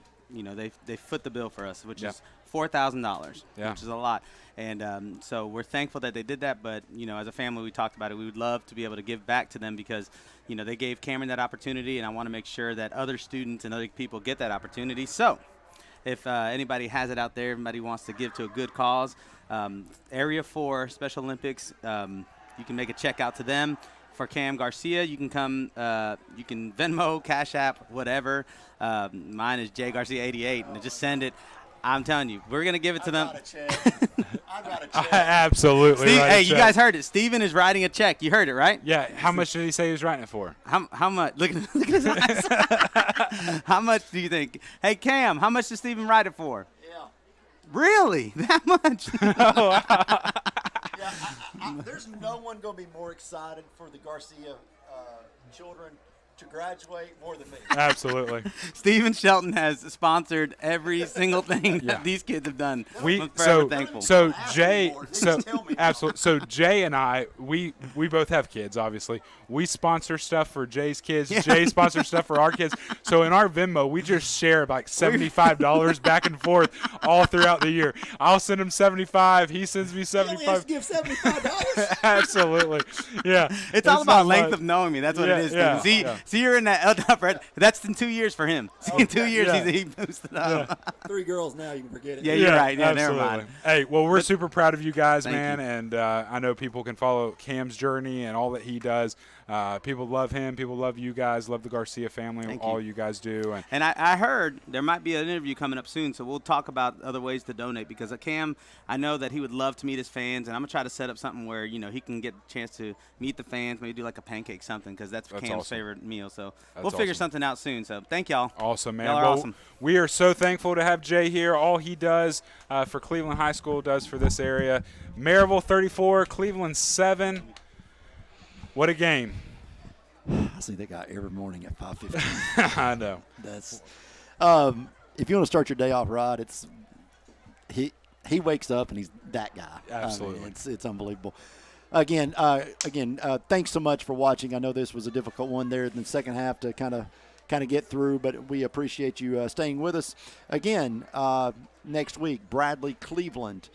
foot the bill for us, which is $4,000, which is a lot. And so we're thankful that they did that. But, as a family, we talked about it. We would love to be able to give back to them because, they gave Cameron that opportunity, and I want to make sure that other students and other people get that opportunity. So if anybody has it out there, everybody wants to give to a good cause, Area 4 Special Olympics, you can make a check out to them. For Cam Garcia, you can come, you can Venmo, Cash App, whatever. Mine is J Garcia 88, and just send it. I'm telling you, we're gonna give it to them. I got a check. Absolutely. Hey, you guys heard it. Steven is writing a check. You heard it, right? Yeah. How much did he say he was writing it for? How much? Look at his eyes. How much do you think? Hey, Cam, how much did Steven write it for? Yeah. Really? That much? There's no one going to be more excited for the Garcia children to graduate more than me. Absolutely. Steven Shelton has sponsored every single thing that these kids have done. I'm forever thankful. So Jay, absolutely. So Jay and I, we both have kids. Obviously, we sponsor stuff for Jay's kids. Yeah. Jay sponsors stuff for our kids. So in our Venmo, we just share like $75 back and forth all throughout the year. I'll send him $75. He sends me $75. Give $75. Absolutely. Yeah. It's all about length of knowing me. That's what it is. Yeah. See, you're in that upper. That's in 2 years for him. See, in 2 years, he boosted up. 3 girls now, you can forget it. Yeah, you're right. Yeah, never mind. Hey, well, we're super proud of you guys, man. And I know people can follow Cam's journey and all that he does. People love him. People love you guys. Love the Garcia family and all you guys do. And I heard there might be an interview coming up soon, so we'll talk about other ways to donate because Cam, I know that he would love to meet his fans, and I'm going to try to set up something where, he can get a chance to meet the fans, maybe do like a pancake something because that's Cam's awesome. favorite meal. So That's we'll figure awesome. something out soon. So thank y'all. Awesome, man. Y'all are awesome. We are so thankful to have Jay here. All he does for Cleveland High School does for this area. Maryville 34, Cleveland 7. What a game. I see that guy every morning at 5:15. I know. That's if you want to start your day off right, it's he wakes up and he's that guy. Absolutely. I mean, it's unbelievable. Again, thanks so much for watching. I know this was a difficult one there in the second half to kind of get through, but we appreciate you staying with us. Again, next week, Bradley, Cleveland.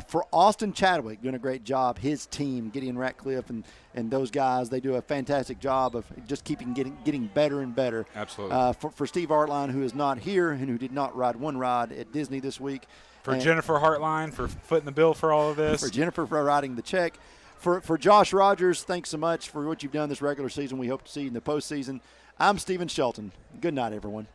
For Austin Chadwick, doing a great job. His team, Gideon Ratcliffe and those guys, they do a fantastic job of just getting better and better. Absolutely. For Steve Hartline, who is not here and who did not ride one ride at Disney this week. For Jennifer Hartline for footing the bill for all of this. For Jennifer for writing the check. For Josh Rogers, thanks so much for what you've done this regular season. We hope to see you in the postseason. I'm Stephen Shelton. Good night, everyone.